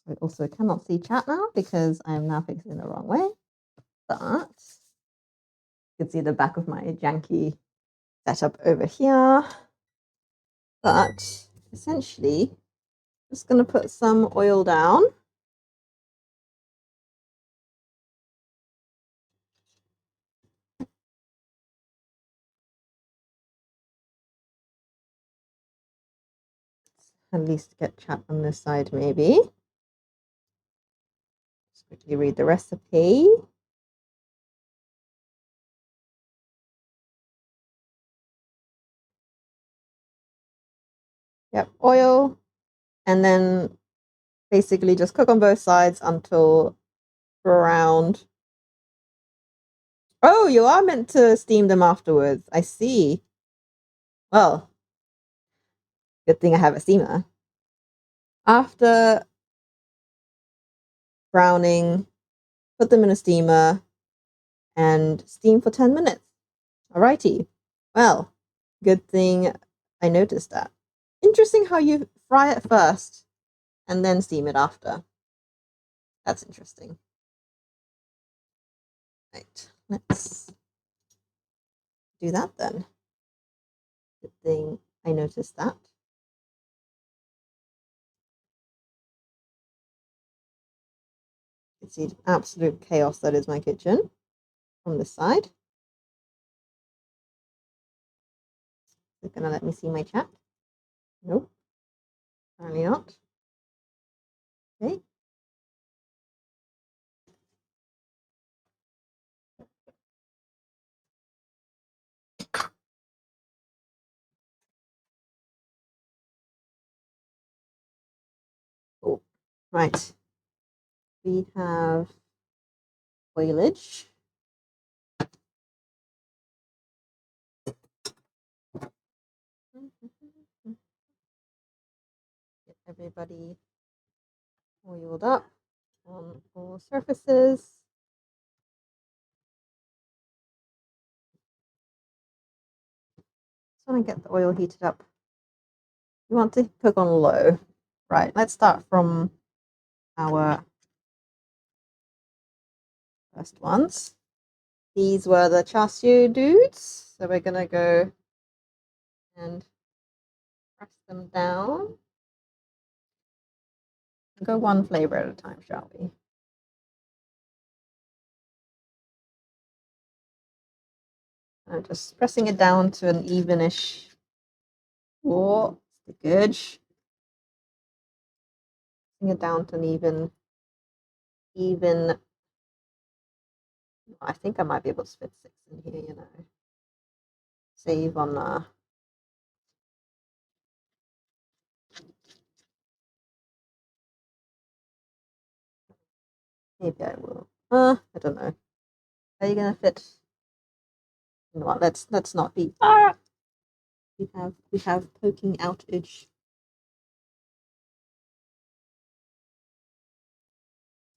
I also cannot see chat now because I am now facing the wrong way, but you can see the back of my janky setup over here. But essentially, just going to put some oil down. At least get chat on this side, maybe. Just quickly read the recipe. Yep, oil, and then basically just cook on both sides until browned. Oh, you are meant to steam them afterwards. I see. Well, good thing I have a steamer. After browning, put them in a steamer and steam for 10 minutes. Alrighty. Well, good thing I noticed that. Interesting how you fry it first and then steam it after. That's interesting. Right, let's do that then. Good thing I noticed that. You can see the absolute chaos that is my kitchen from this side. They're gonna let me see my chat. Nope. Apparently not. Okay. Oh, right. We have foliage. Get everybody oiled up on all surfaces. Just want to get the oil heated up. You want to cook on low. Right, let's start from our first ones. These were the char siu dudes. So we're going to go and press them down. Go one flavor at a time, shall we? I'm just pressing it down to an evenish. Oh, good. Pressing it down to an even. I think I might be able to fit 6 in here, you know. Save on maybe I will. I don't know. Are you gonna fit? You know what? Let's not be. We have poking outage.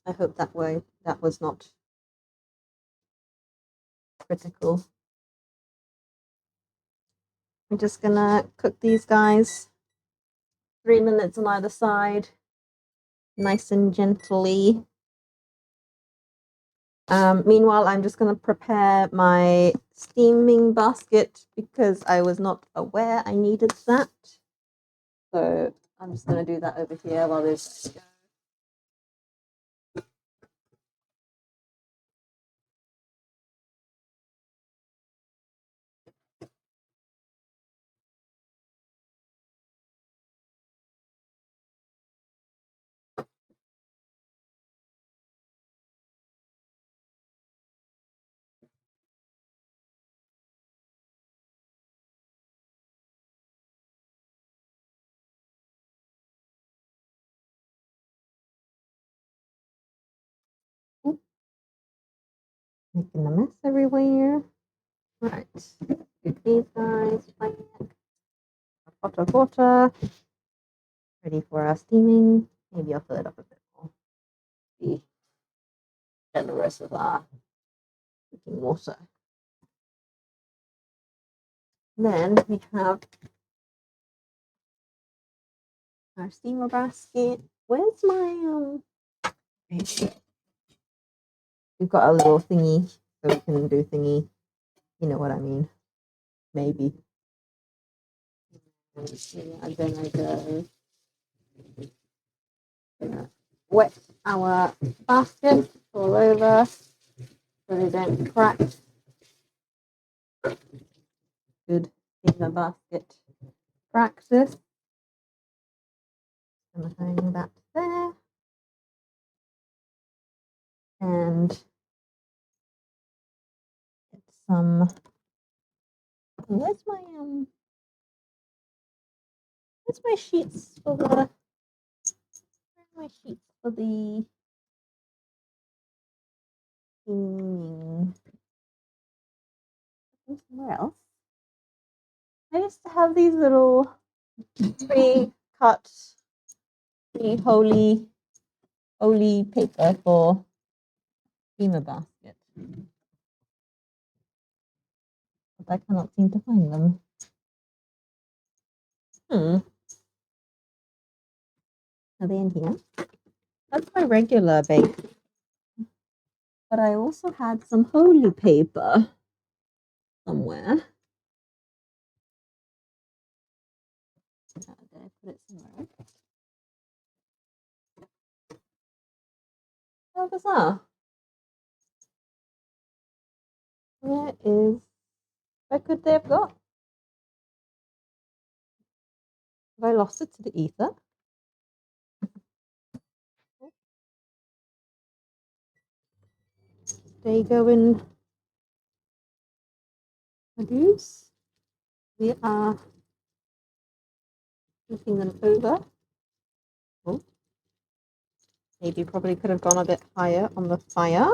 I hope that was not critical. I'm just gonna cook these guys 3 minutes on either side, nice and gently. Meanwhile, I'm just going to prepare my steaming basket because I was not aware I needed that. So I'm just going to do that over here while this goes. Making a mess everywhere. Right, get these guys back. A pot of water, ready for our steaming. Maybe I'll fill it up a bit more. Be generous with our cooking water. Then we have our steamer basket. Where's my We've got a little thingy so we can do thingy. You know what I mean? Maybe. And then I go wet our basket all over so they don't crack. Good steamer basket practice. I'm hang that there. And get some. Where's my sheets for the? Where are my sheets for the steaming? Somewhere else. I used to have these little pre-cut, holy paper for steamer basket, but I cannot seem to find them. Are they in here? That's my regular bake. But I also had some holy paper somewhere. Did I put it somewhere? How bizarre. Where could they have got? Have I lost it to the ether? they go in loose. We are flipping them over. Oh, maybe probably could have gone a bit higher on the fire.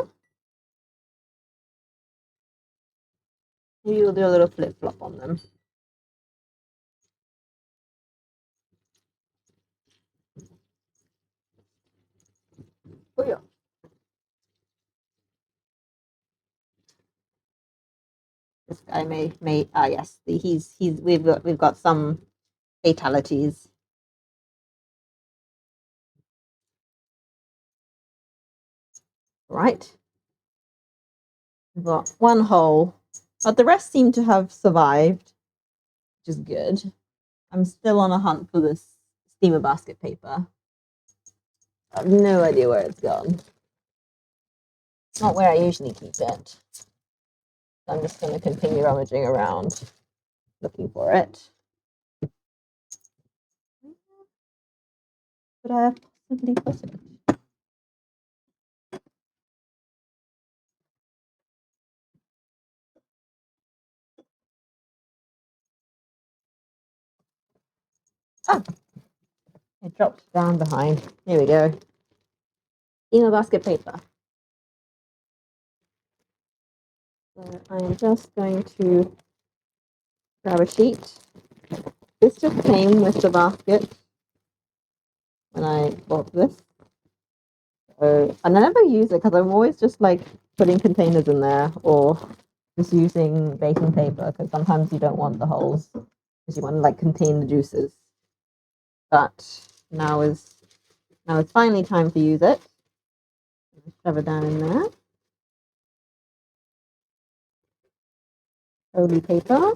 Maybe we'll do a little flip flop on them. Oh yeah. This guy may yes, we've got some fatalities. Right. We've got one hole, but the rest seem to have survived, which is good. I'm still on a hunt for this steamer basket paper. I have no idea where it's gone. It's not where I usually keep it. So I'm just going to continue rummaging around looking for it. Could I have possibly put it? Ah, it dropped down behind. Here we go. Steamer basket paper. So I am just going to grab a sheet. This just came with the basket when I bought this. So, and I never use it because I'm always just like putting containers in there or just using baking paper because sometimes you don't want the holes because you want to like contain the juices. But now is it's finally time to use it. Shove it down in there. Holy paper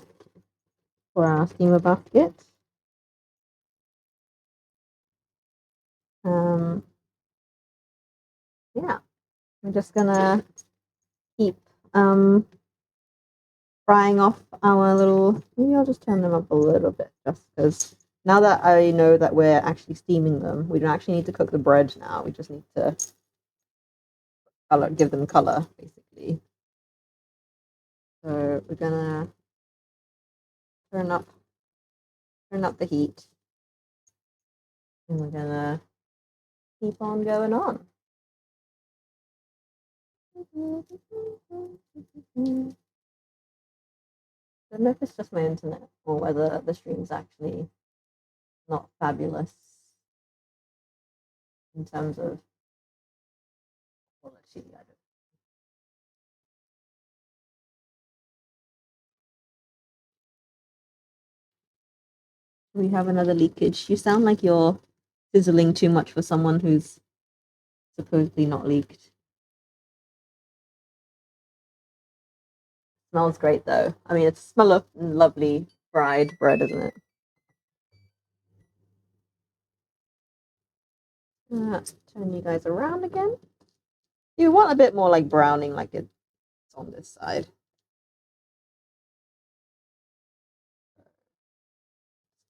for our steamer basket. Yeah, I'm just gonna keep frying off our little. Maybe I'll just turn them up a little bit just because now that I know that we're actually steaming them, we don't actually need to cook the bread now. We just need to give them color, basically. So we're gonna turn up the heat, and we're gonna keep on going on. I don't know if it's just my internet or whether the stream's actually not fabulous in terms of quality. I don't. We have another leakage. You sound like you're sizzling too much for someone who's supposedly not leaked. Smells great though. I mean, it's smell of lovely fried bread, isn't it? Turn you guys around again. You want a bit more like browning, like it's on this side.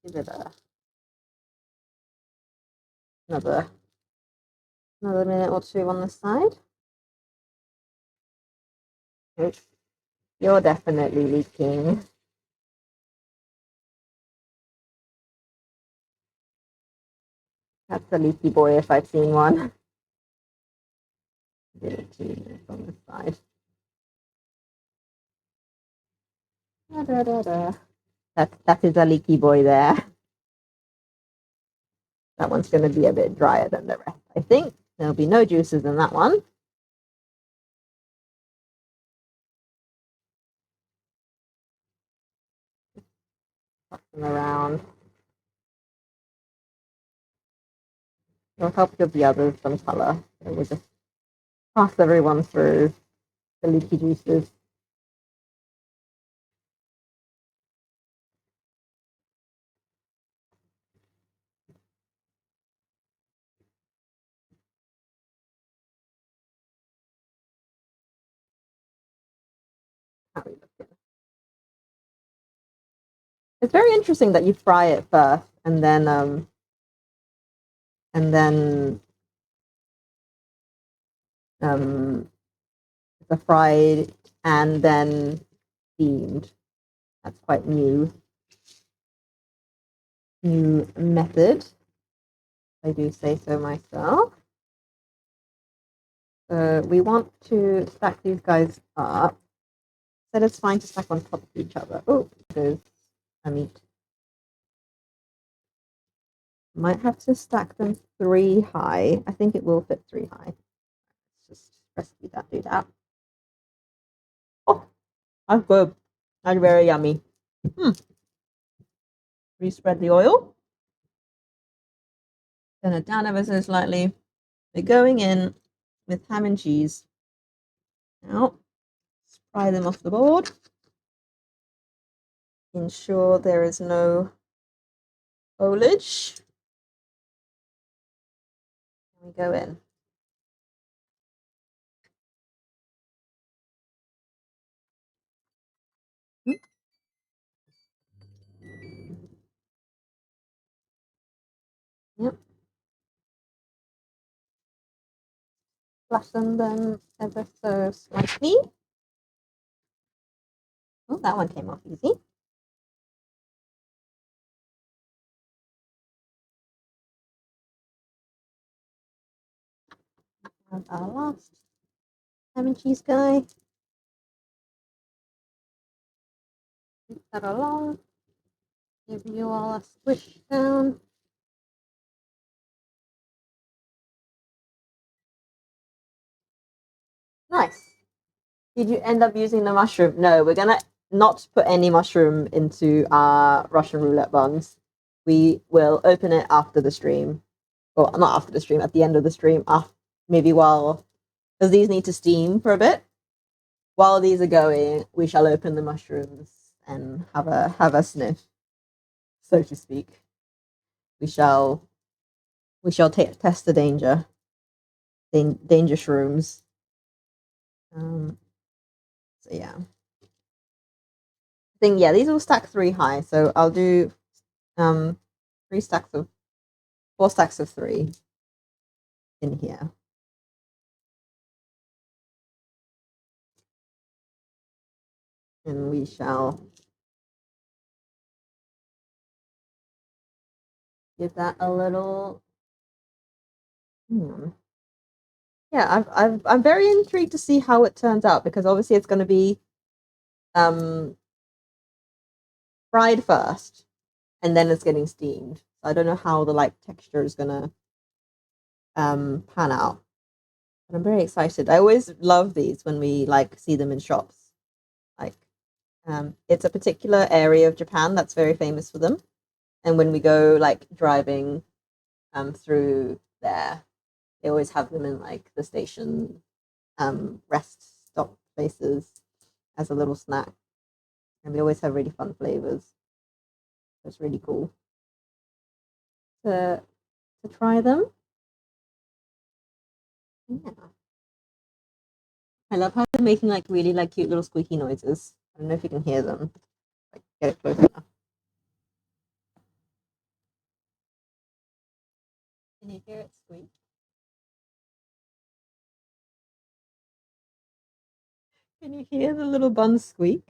Give it another minute or two on this side. You're definitely leaking. That's a leaky boy if I've seen one. Give it 2 minutes on this side. That is a leaky boy there. That one's going to be a bit drier than the rest, I think. There'll be no juices in that one. Toss them around. It'll help give the others some color. So we'll just pass everyone through the leaky juices. It's very interesting that you fry it first and then the fried and then steamed. That's quite new method. I do say so myself. So we want to stack these guys up. So it's fine to stack on top of each other. Oh, there's a meat. Might have to stack them 3 high. I think it will fit 3 high. Let's just recipe that, do that. Oh, that's good. That's very yummy. Re-spread the oil. Turn it down ever so slightly. We're going in with ham and cheese. Now, spray them off the board. Ensure there is no foliage. We go in. Yep. Flatten them ever so slightly. Oh, that one came off easy. And our last ham and cheese guy. Move that along. Give you all a squish down. Nice. Did you end up using the mushroom? No, we're gonna not put any mushroom into our Russian roulette buns. We will open it after the stream. Well, not after the stream, at the end of the stream, maybe while, because these need to steam for a bit. While these are going, we shall open the mushrooms and have a sniff, so to speak. We shall test the danger shrooms. So yeah, I think these will stack 3 high. So I'll do 4 stacks of 3 in here. And we shall give that a little. Yeah, I'm very intrigued to see how it turns out, because obviously it's going to be fried first, and then it's getting steamed. So I don't know how the texture is going to pan out. But I'm very excited. I always love these when we see them in shops. It's a particular area of Japan that's very famous for them, and when we go driving through there, they always have them in the station rest stop places as a little snack, and they always have really fun flavors. It's really cool to try them. Yeah. I love how they're making really cute little squeaky noises. I don't know if you can hear them. Get it close enough. Can you hear it squeak? Can you hear the little buns squeak?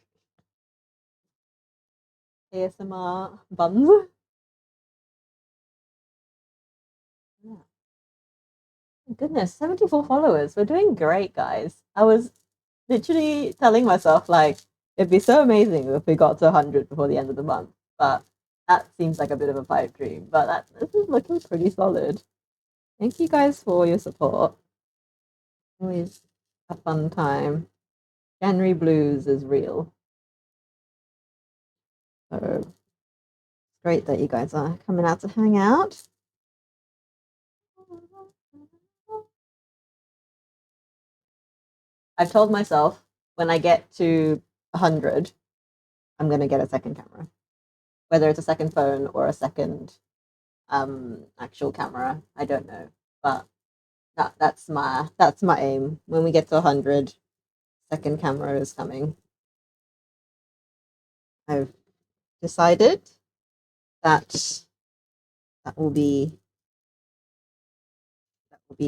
ASMR buns. Yeah. Goodness, 74 followers. We're doing great, guys. I was literally telling myself it'd be so amazing if we got to 100 before the end of the month, but that seems like a bit of a pipe dream. But this is looking pretty solid. Thank you guys for your support. Always a fun time. January blues is real. So it's great that you guys are coming out to hang out. I've told myself when I get to 100, I'm going to get a second camera, whether it's a second phone or a second actual camera. I don't know, but that's my aim. When we get to 100, second camera is coming. I've decided that will be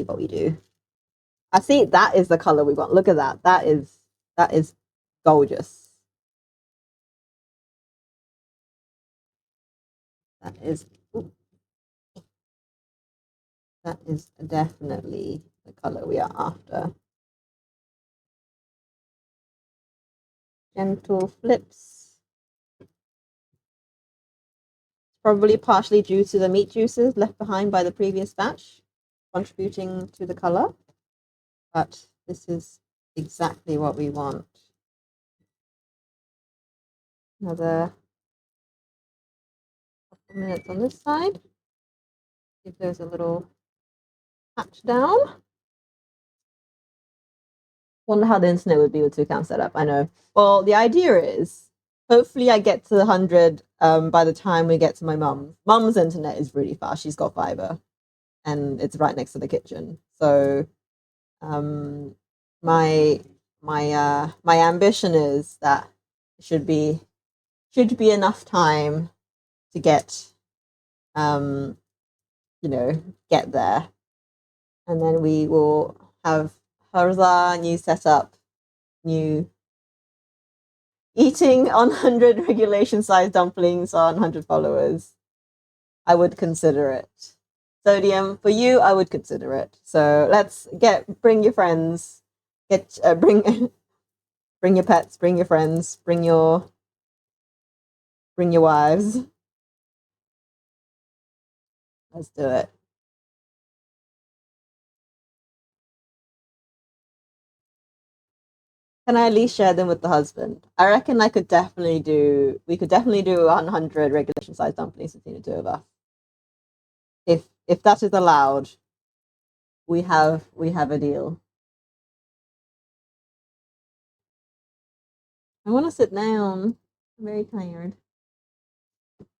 what we do. I see that is the color we want. Look at that. That is gorgeous. That is ooh, that is definitely the color we are after. Gentle flips. Probably partially due to the meat juices left behind by the previous batch, contributing to the color. But this is exactly what we want. Another couple minutes on this side. Give those a little patch down. Wonder how the internet would be with 2 cam setup. I know. Well, the idea is hopefully I get to the 100 by the time we get to my mum's. Mum's internet is really fast. She's got fiber and it's right next to the kitchen. So um, my my ambition is that it should be enough time to get um, get there, and then we will have Harza new setup, new eating on 100 regulation size dumplings on 100 followers. I would consider it. Sodium for you, I would consider it. So let's bring your friends, bring bring your pets, bring your friends, bring your wives. Let's do it. Can I at least share them with the husband? I reckon we could definitely do 100 regulation size dumplings between the two of us. If that is allowed, we have a deal. I want to sit down. I'm very tired.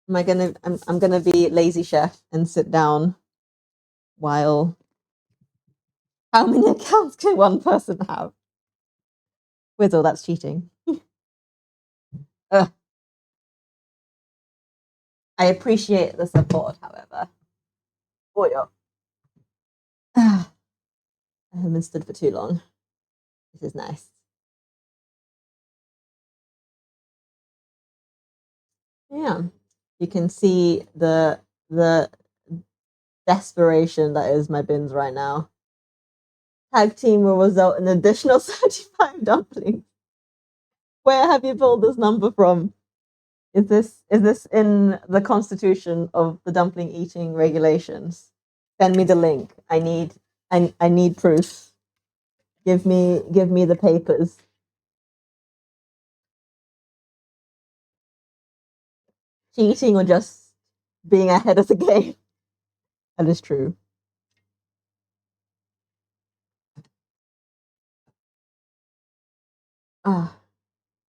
I'm gonna be lazy chef and sit down while how many accounts can one person have? Whizzle, that's cheating. Ugh. I appreciate the support, however. Oh yeah. I haven't stood for too long. This is nice. Yeah. You can see the desperation that is my bins right now. Tag team will result in additional 35 dumplings. Where have you pulled this number from? Is this in the constitution of the dumpling eating regulations? Send me the link. I need proof. Give me the papers. Cheating or just being ahead of the game. That is true. Ah, oh,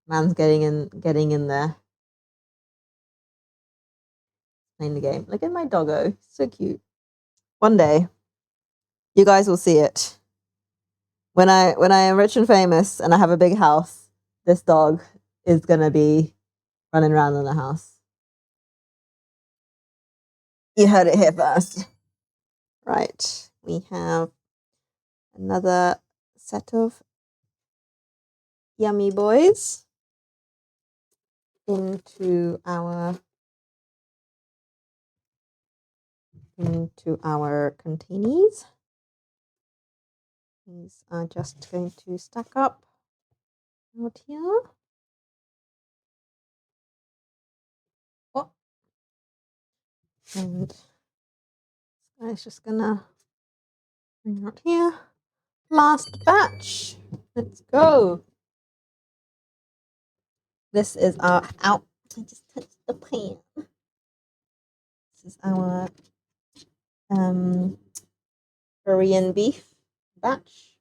man's getting in there. Playing the game. Look at my doggo. So cute. One day, you guys will see it. When I am rich and famous and I have a big house, this dog is gonna be running around in the house. You heard it here first. Right. We have another set of yummy boys into our containers. These are just going to stack up out here. Oh. And this guy's just gonna bring out here. Last batch. Let's go. This is our out. I just touched the pan. This is our Korean beef batch.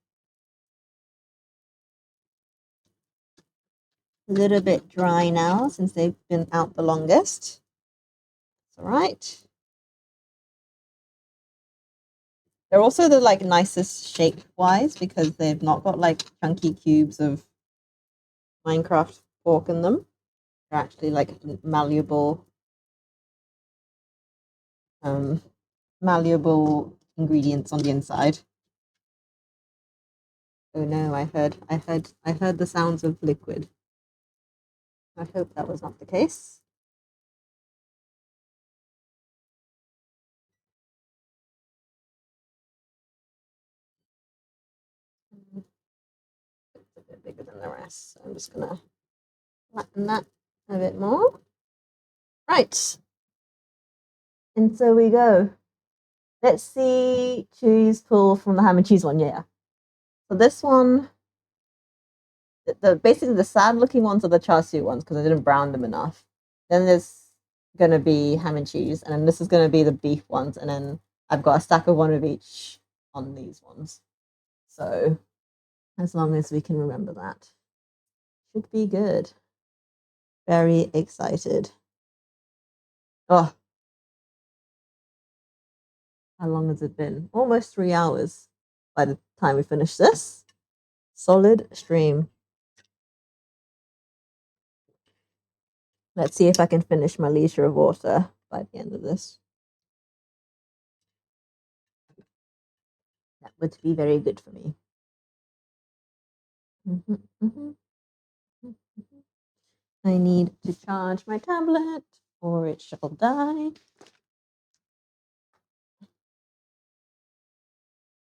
A little bit dry now since they've been out the longest. It's all right. They're also the like nicest shape wise because they've not got like chunky cubes of Minecraft pork in them. They're actually like malleable malleable ingredients on the inside. Oh no, I heard the sounds of liquid. I hope that was not the case. It's a bit bigger than the rest, so I'm just gonna flatten that a bit more. Right, and so we go. Let's see cheese pull from the ham and cheese one. Yeah. So this one, basically the sad looking ones are the char siu ones because I didn't brown them enough. Then there's gonna be ham and cheese, and then this is gonna be the beef ones, and then I've got a stack of one of each on these ones. So as long as we can remember that, should be good. Very excited. Oh, how long has it been? Almost 3 hours by the time we finish this. Solid stream. Let's see if I can finish my liter of water by the end of this. That would be very good for me. I need to charge my tablet or it shall die.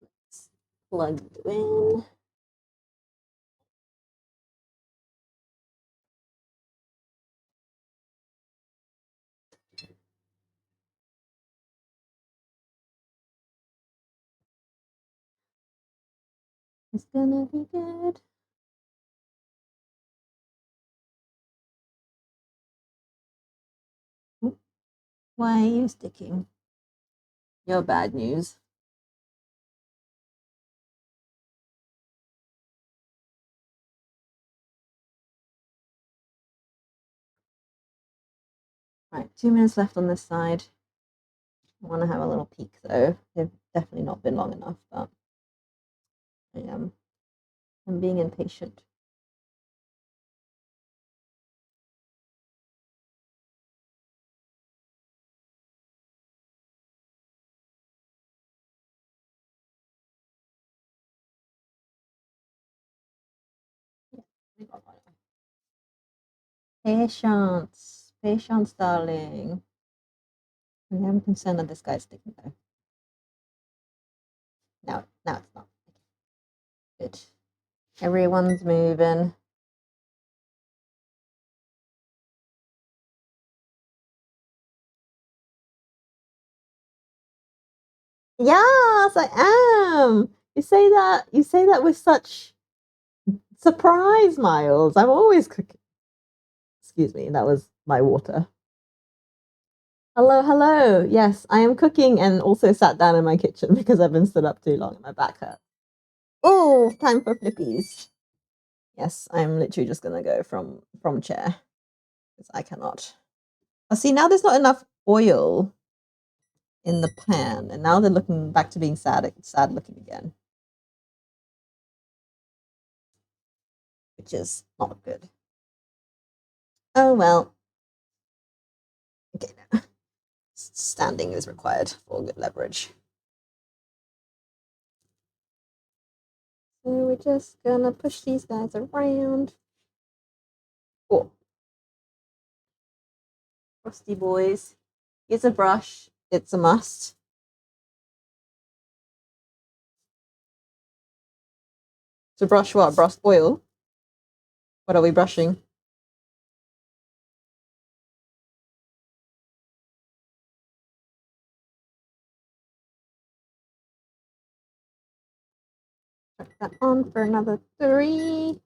Let's plug it in. It's gonna be good. Why are you sticking? You're bad news. Right, 2 minutes left on this side. I want to have a little peek though. They've definitely not been long enough, but I'm being impatient. Patience, patience, darling. I'm concerned that this guy's sticking though. No, it's not. Good. Everyone's moving. Yes, I am. You say that with such surprise, Miles. I'm always cooking. Excuse me, that was my water. Hello, hello. Yes, I am cooking and also sat down in my kitchen because I've been stood up too long and my back hurt. Oh, time for flippies. Yes, I'm literally just gonna go from chair because I cannot. Oh, see, now there's not enough oil in the pan, and now they're looking back to being sad looking again, which is not good. Oh well. Okay, no. Standing is required for good leverage. So we're just gonna push these guys around. Oh, frosty boys. Here's a brush. It's a must. To brush what? Brush oil. What are we brushing? Put that on for another 3.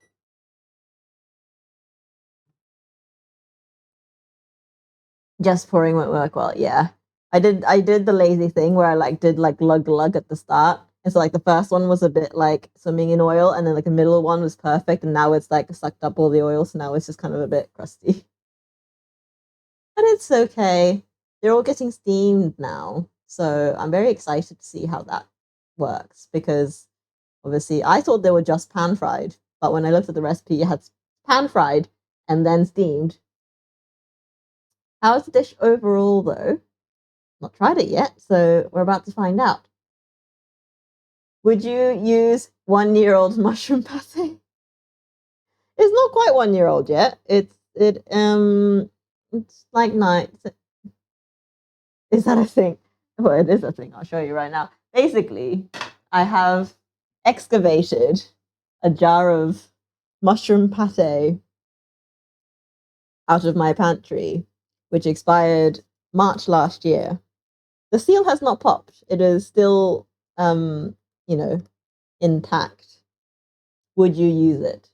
Just pouring won't work well. Yeah, I did the lazy thing where I did lug at the start, and so the first one was a bit like swimming in oil, and then the middle one was perfect, and now it's sucked up all the oil, so now it's just kind of a bit crusty. But it's okay. They're all getting steamed now, so I'm very excited to see how that works because obviously I thought they were just pan fried, but when I looked at the recipe, it had pan fried and then steamed. How's the dish overall though? Not tried it yet, so we're about to find out. Would you use 1-year-old mushroom pate? It's not quite 1-year-old yet. It's like 9. Is that a thing? Well, it is a thing. I'll show you right now. Basically, I have excavated a jar of mushroom pate out of my pantry, which expired March last year. The seal has not popped. It is still, you know, intact. Would you use it?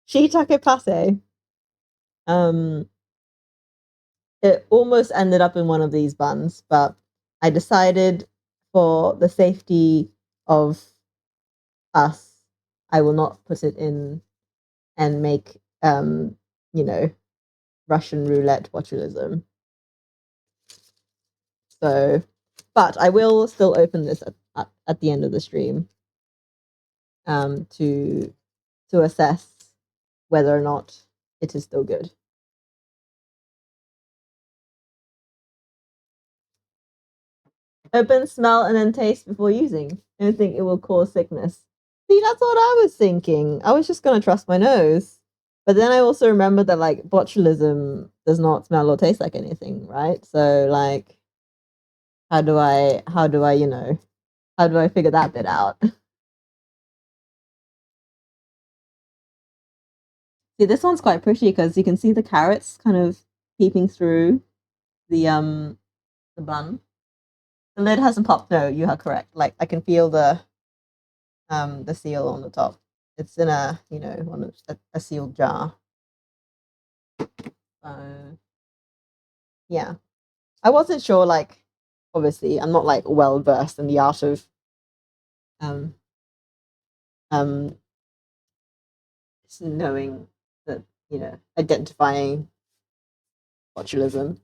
Shiitake pate. It almost ended up in one of these buns, but I decided for the safety of us, I will not put it in and make, you know, Russian roulette botulism. So, but I will still open this at the end of the stream to assess whether or not it is still good. Open, smell, and then taste before using. I don't think it will cause sickness. See, that's what I was thinking. I was just gonna trust my nose. But then I also remembered that like botulism does not smell or taste like anything, right? So like how do I how do I figure that bit out? See, this one's quite pretty because you can see the carrots kind of peeping through the bun. The lid hasn't popped. No, you are correct. Like I can feel the seal on the top. It's in a on a sealed jar. Yeah, I wasn't sure. Like, obviously, I'm not like well versed in the art of um um knowing that identifying botulism.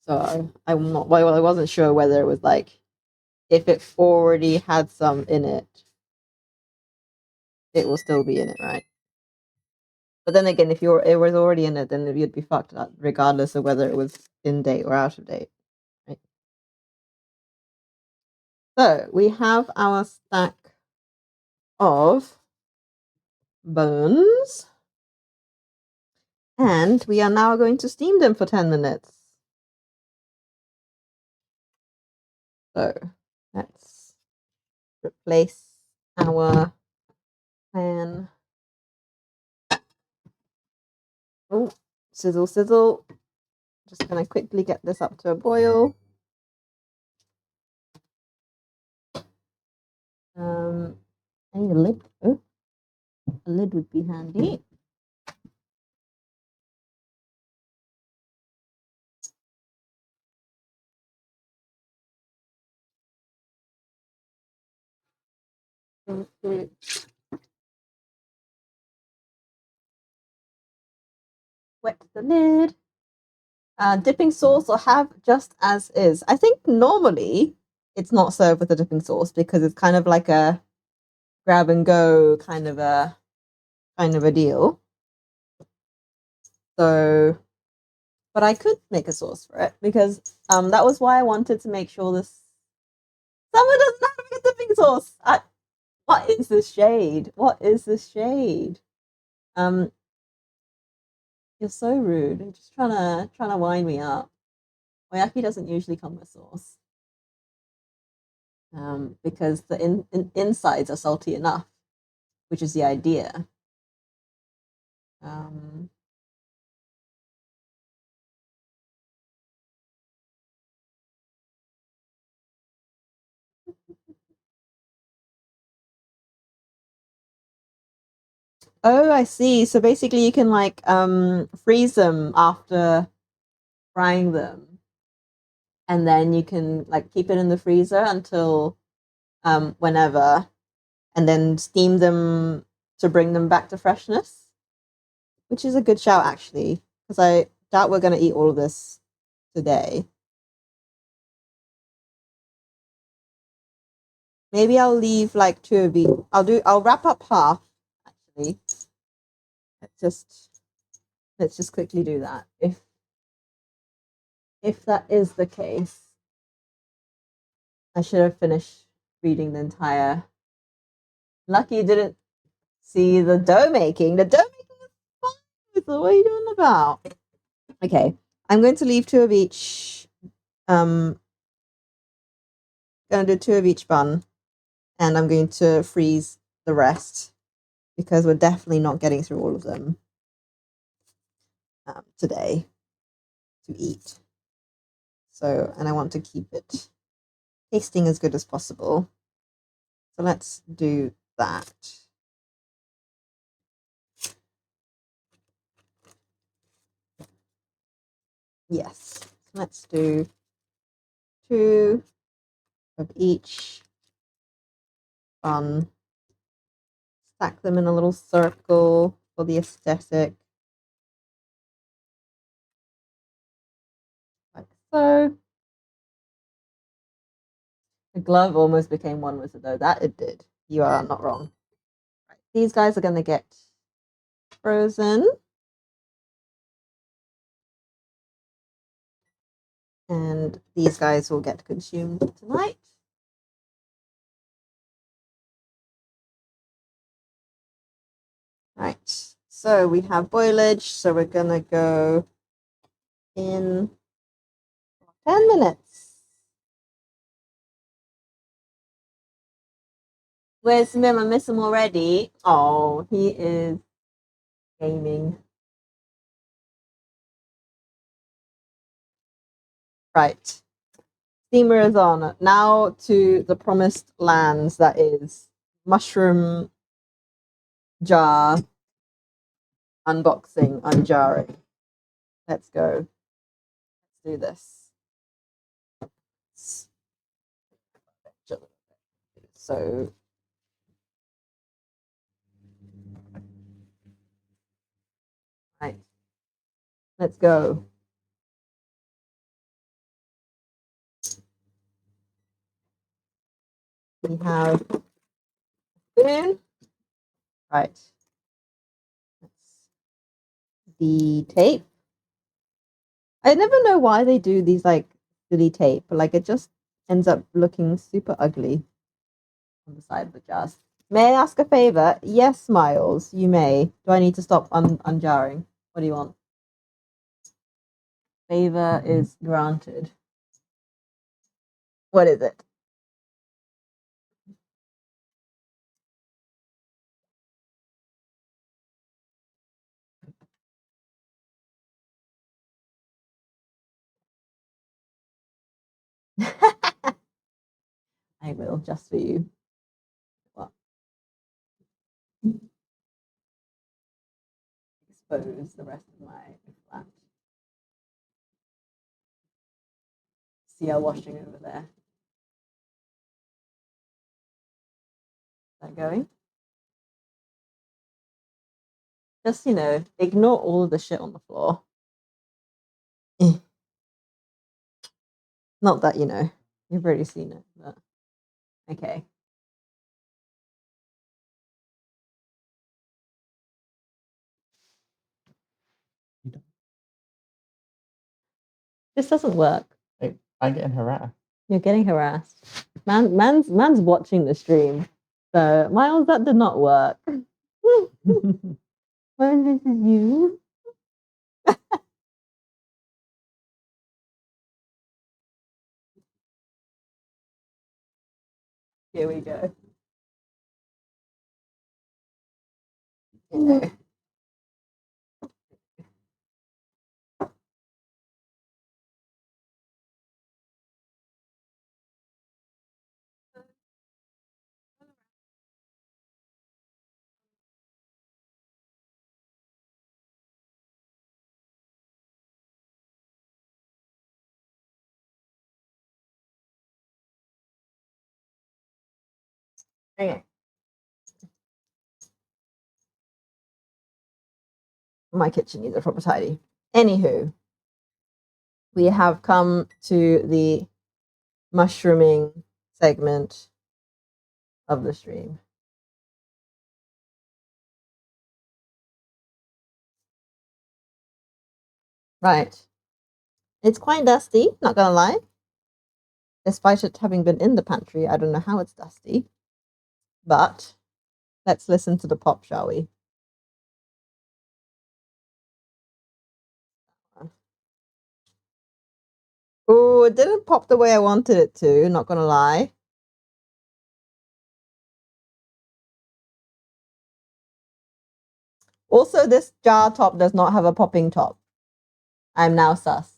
So I'm not. Well, I wasn't sure whether it was like if it already had some in it, it will still be in it, right? But then again, if it was already in it, then you'd be fucked up, regardless of whether it was in date or out of date. Right? So we have our stack of bones, and we are now going to steam them for 10 minutes. So let's replace our pan. Oh, sizzle, sizzle. Just gonna quickly get this up to a boil. I need a lid. Oh, a lid would be handy. Wet the lid. Dipping sauce or have just as is. I think normally it's not served with a dipping sauce because it's kind of like a grab and go kind of a deal. So, but I could make a sauce for it because that was why I wanted to make sure this. Someone doesn't have a dipping sauce. What is this shade? What is this shade? Um, you're so rude. You're just trying to wind me up. Oyaki doesn't usually come with sauce. Because the insides are salty enough, which is the idea. Um, oh, I see. So basically, you can like freeze them after frying them, and then you can like keep it in the freezer until whenever, and then steam them to bring them back to freshness, which is a good shout actually, because I doubt we're gonna eat all of this today. Maybe I'll leave like 2 of each. I'll wrap up half actually. Let's just quickly do that. If that is the case. I should have finished reading the entire. Lucky you didn't see the dough making. The dough making is fun. So what are you doing about? Okay, I'm going to leave 2 of each. Gonna do 2 of each bun, and I'm going to freeze the rest because we're definitely not getting through all of them today to eat. So, and I want to keep it tasting as good as possible. So let's do that. Yes, let's do 2 of each bun. Stack them in a little circle for the aesthetic. Like so. The glove almost became one with the dough. That it did. You are not wrong. Right. These guys are going to get frozen. And these guys will get consumed tonight. Right. So we have boilage. So we're going to go in 10 minutes. Where's Mim? I miss him already. Oh, he is gaming. Right. Steamer is on. Now to the promised lands, that is mushroom jar unboxing, unjarring. Let's go. Let's do this. So right. Let's go. We have spoon. Right. The tape. I never know why they do these like silly tape, but like it just ends up looking super ugly on the side of the jars. May I ask a favor? Yes, Miles, you may. Do I need to stop unjarring? What do you want? Favor is granted. What is it? I will, just for you. What? Expose the rest of my flat. See her washing over there. Is that going? Just, ignore all of the shit on the floor. Not that, you've already seen it, but okay. This doesn't work. I'm getting harassed. You're getting harassed. Man's watching the stream. So Miles, that did not work. Miles, this is you. Here we go. Okay. My kitchen needs a proper tidy. Anywho, we have come to the mushrooming segment of the stream. Right. It's quite dusty, not gonna lie. despite it having been in the pantry, I don't know how it's dusty. But let's listen to the pop, shall we? Oh, it didn't pop the way I wanted it to, not gonna lie. Also, this jar top does not have a popping top. I'm now sus.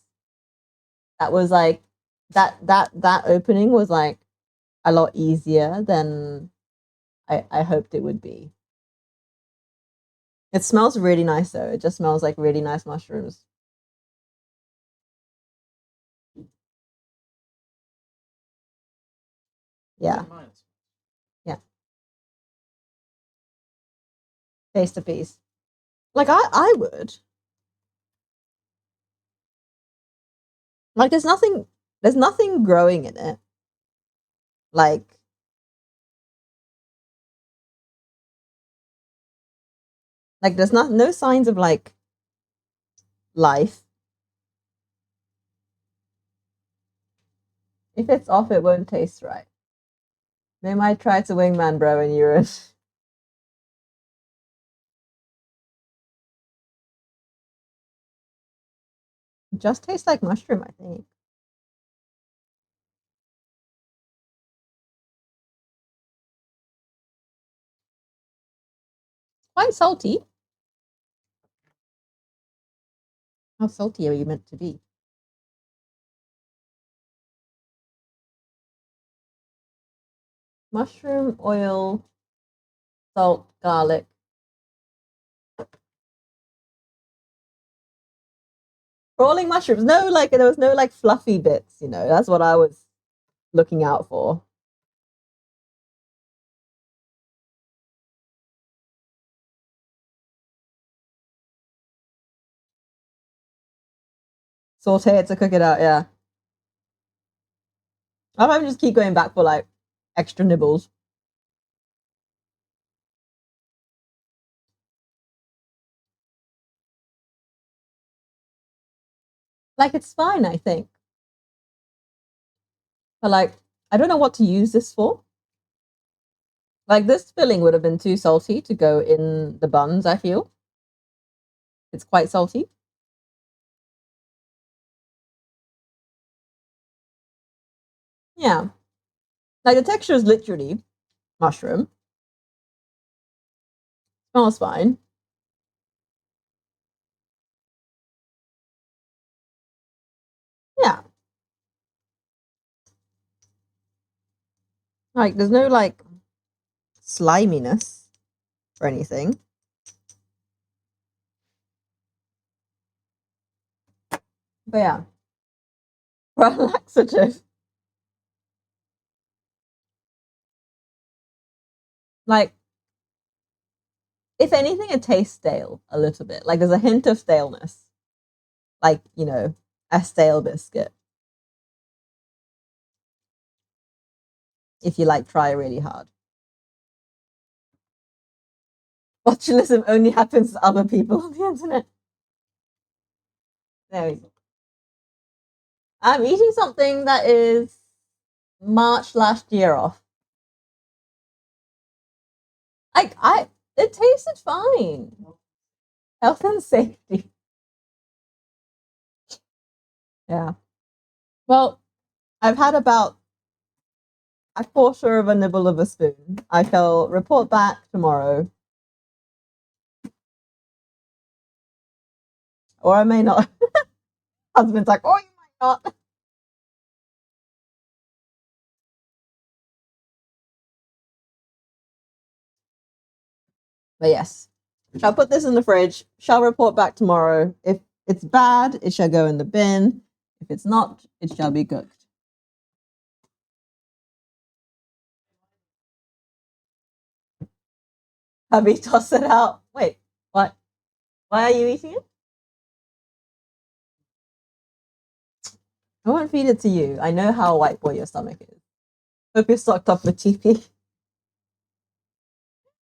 That was like that opening was like a lot easier than I hoped it would be. It smells really nice though. It just smells like really nice mushrooms. Yeah. Yeah. Taste a piece. Like I would. Like there's nothing growing in it. Like there's no signs of like life. If it's off, it won't taste right. They might try to wingman bro in urine. It just tastes like mushroom, I think. Quite salty. How salty are you meant to be? Mushroom, oil, salt, garlic. Crawling mushrooms. No, like there was no like fluffy bits, you know. That's what I was looking out for. Saute it to cook it out, yeah. I might just keep going back for like extra nibbles. Like it's fine, I think. But like I don't know what to use this for. Like this filling would have been too salty to go in the buns, I feel. It's quite salty. Yeah. Like the texture is literally mushroom. Smells fine. Yeah. Like there's no like sliminess or anything. But yeah. Relaxative. Like if anything, it tastes stale a little bit. Like there's a hint of staleness. Like, you know, a stale biscuit. If you like try really hard. Botulism only happens to other people on the internet. There we go. I'm eating something that is March last year off. It tasted fine. Health and safety. Yeah. Well, I've had about a quarter of a nibble of a spoon. I shall report back tomorrow. Or I may not. Husband's like, oh, you might not. But yes, shall put this in the fridge. Shall report back tomorrow. If it's bad, it shall go in the bin. If it's not, it shall be cooked. Hubby, toss it out. Wait, what? Why are you eating it? I won't feed it to you. I know how white boy your stomach is. Hope you're stocked up with TP.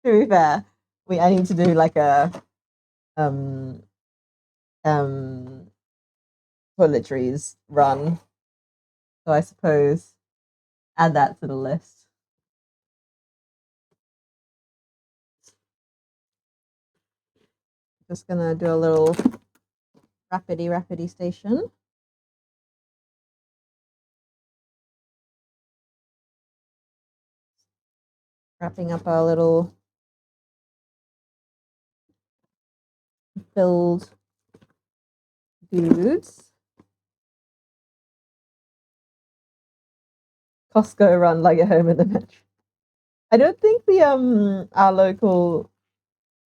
To be fair, I need to do like a um toiletries run. So I suppose add that to the list. Just gonna do a little rapidy station. Wrapping up our little filled goods. Costco run like a home in the metro. I don't think the our local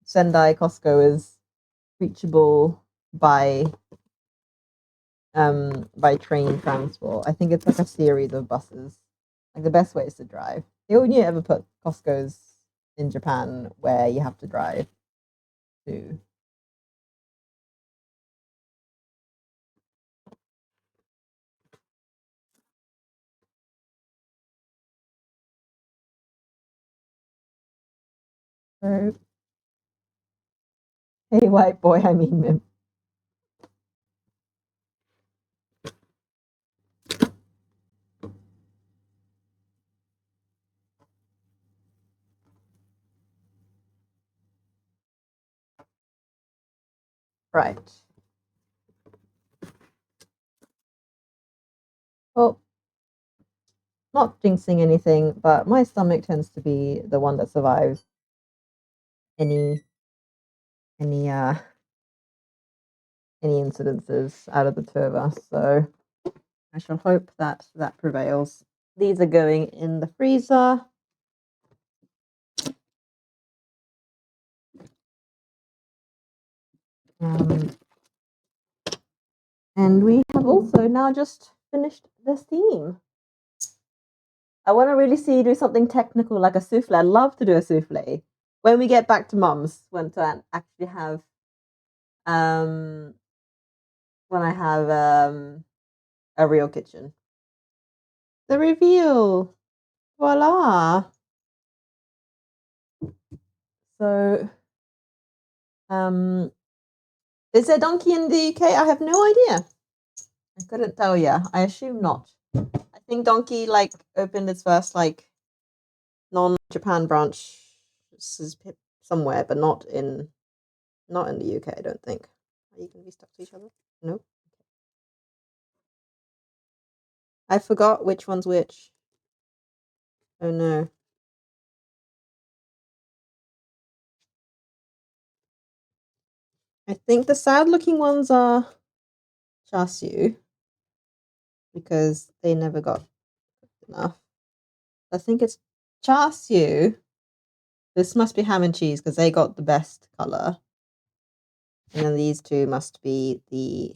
Sendai Costco is reachable by train transport. I think it's like a series of buses. Like the best way is to drive. They only ever put Costco's in Japan where you have to drive to. So, hey, white boy, I mean Mim. Right. Well, not jinxing anything, but my stomach tends to be the one that survives any any uh any incidences out of the two of us. So I shall hope that that prevails. These are going in the freezer. And we have also now just finished the theme. I want to really see you do something technical like a souffle. I'd love to do a souffle when we get back to mum's. Actually have um when I have a real kitchen. The reveal, voila. So is there donkey in the UK? I have no idea. I couldn't tell you. I assume not. I think Donkey like opened its first like non-Japan branch somewhere, but not in the UK. I don't think. Are you going to be stuck to each other? No. I forgot which one's which. Oh no. I think the sad-looking ones are char because they never got enough. I think it's char This must be ham and cheese because they got the best color. And then these two must be the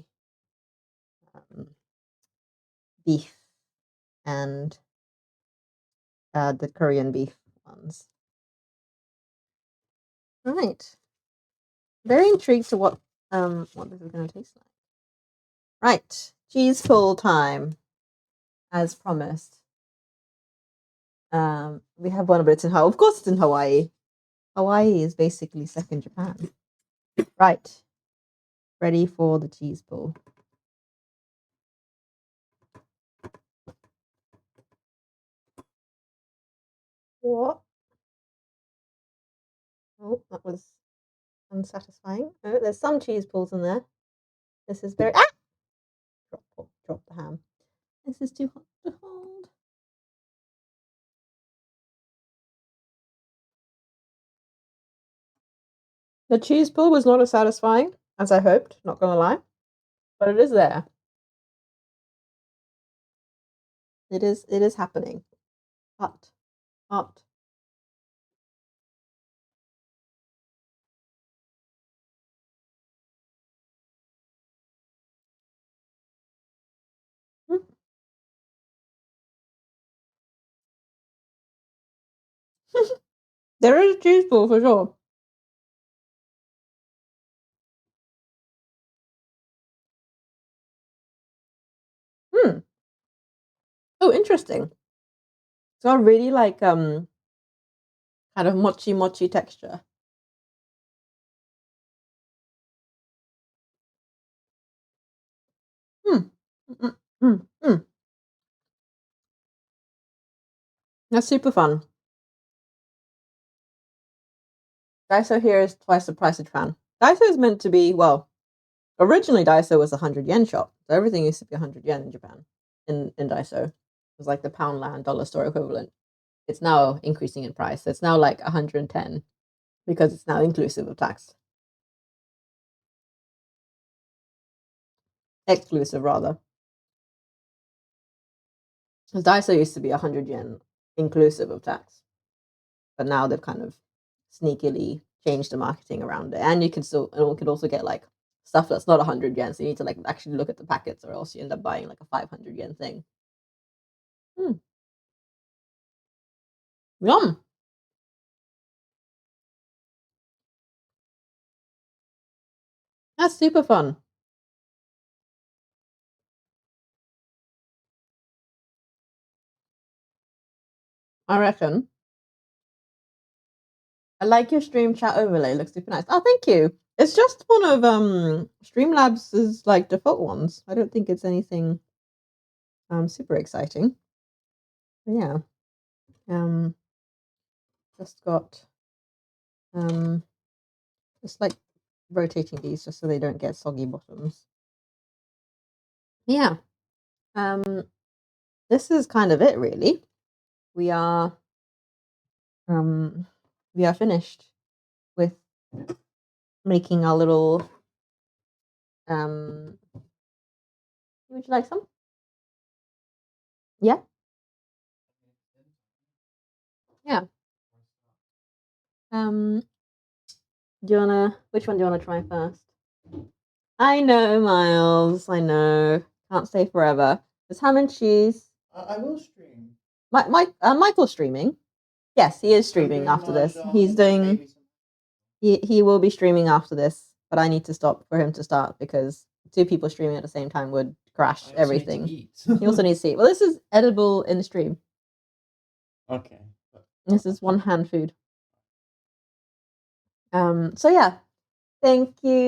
beef and the Korean beef ones. Right. Very intrigued to what this is going to taste like. Right, cheese pull time, as promised. We have one, but it's in Hawaii. Of course, it's in Hawaii. Hawaii is basically second Japan. Right, ready for the cheese pull. What? Oh, that was unsatisfying. Oh, there's some cheese pulls in there. This is very drop the ham. This is too hot to hold. The cheese pull was not as satisfying as I hoped, not gonna lie. But it is there. It is happening. Hot. Hot. Mm. There is a cheese pull for sure. Hmm. Oh, interesting. So I really like kind of mochi texture. Hmm. Mm, mm, mm. That's super fun. Daiso here is twice the price of Japan. Daiso is meant to be, well, originally Daiso was a 100 yen shop. So everything used to be 100 yen in Japan, in Daiso. It was like the Poundland dollar store equivalent. It's now increasing in price. So it's now like 110 because it's now inclusive of tax. Exclusive, rather. Because Daiso used to be 100 yen inclusive of tax. But now they've kind of sneakily changed the marketing around it. And you can still, and you can also get like stuff that's not 100 yen. So you need to like actually look at the packets or else you end up buying like a 500 yen thing. Yum. That's super fun. I reckon. I like your stream chat overlay. Looks super nice. Oh, thank you. It's just one of Streamlabs' like default ones. I don't think it's anything super exciting. But yeah. Just got just like rotating these just so they don't get soggy bottoms. Yeah. This is kind of it really. We are finished with making our little would you like some? Yeah. Yeah. Do you wanna which one do you wanna try first? I know, Miles. I know. Can't stay forever. It's ham and cheese. I will stream. Michael's streaming. Yes, he is streaming after this. He's doing. He will be streaming after this, but I need to stop for him to start because two people streaming at the same time would crash everything. He also needs to eat. Well, this is edible in the stream. Okay. This is one hand food. So yeah, thank you.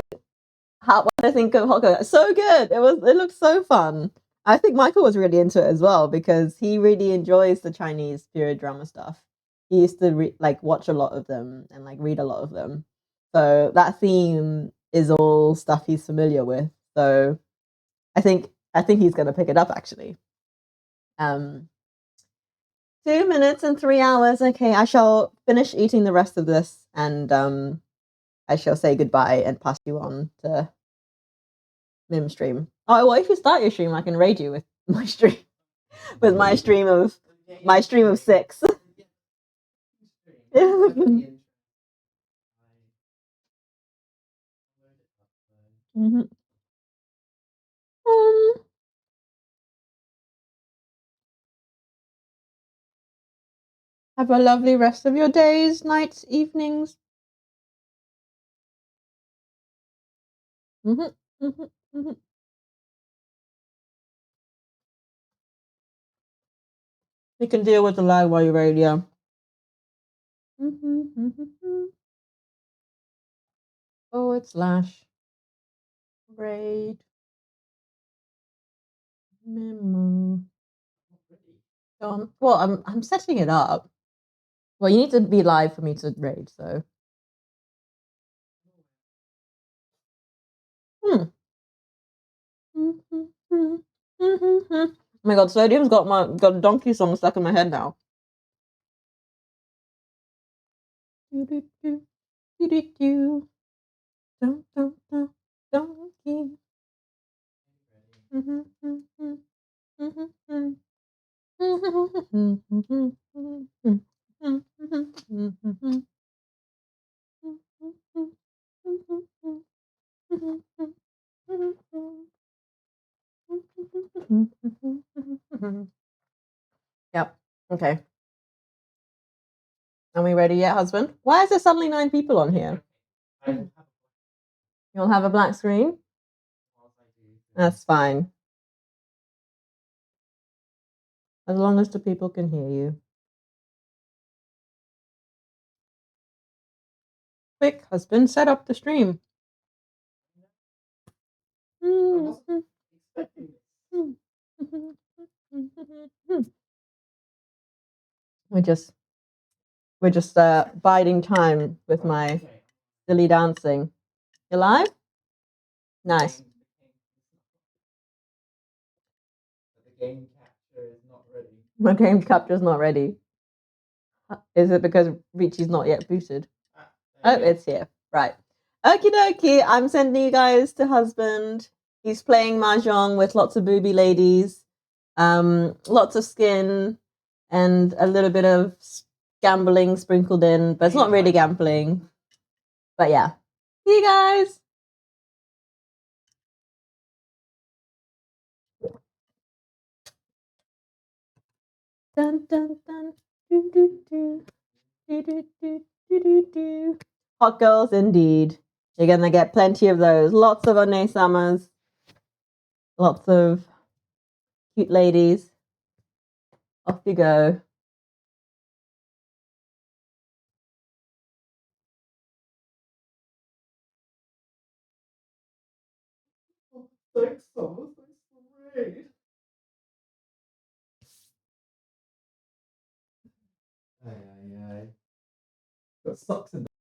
What do I think of hot cocoa? So good. It looked so fun. I think Michael was really into it as well because he really enjoys the Chinese period drama stuff. He used to like watch a lot of them and like read a lot of them. So that theme is all stuff he's familiar with. So I think he's gonna pick it up actually. 2 minutes and 3 hours. Okay, I shall finish eating the rest of this and I shall say goodbye and pass you on to Mim stream. Oh well, if you start your stream, I can raid you with my stream, with my stream of 6. Mhm. Um, have a lovely rest of your days, nights, evenings. Mhm, mhm, mhm. You can deal with the lag while you raid, yeah. / raid memo. Well, I'm setting it up. Well, you need to be live for me to raid, so. Hmm. Oh my god, Sodium's got a donkey song stuck in my head now. Donkey. Yep. Okay. Are we ready yet, husband? Why is there suddenly 9 people on here? You'll have a black screen? That's fine. As long as the people can hear you. Quick, husband, set up the stream. We're just biding time with my Okay. silly dancing. You live? Nice. The game capture is not ready. My game capture's not ready. Is it because Richie's not yet booted? Oh, it's here. Right. Okie dokie. I'm sending you guys to husband. He's playing mahjong with lots of booby ladies, lots of skin, and a little bit of gambling sprinkled in, but it's not really gambling. But yeah. See you guys. Dun dun dun. Do, do, do. Do, do, do, do, do, do. Hot girls indeed. You're gonna get plenty of those. Lots of One Summers. Lots of cute ladies. Off you go. Thanks, Thomas. Thanks for the raid. Aye. Got socks in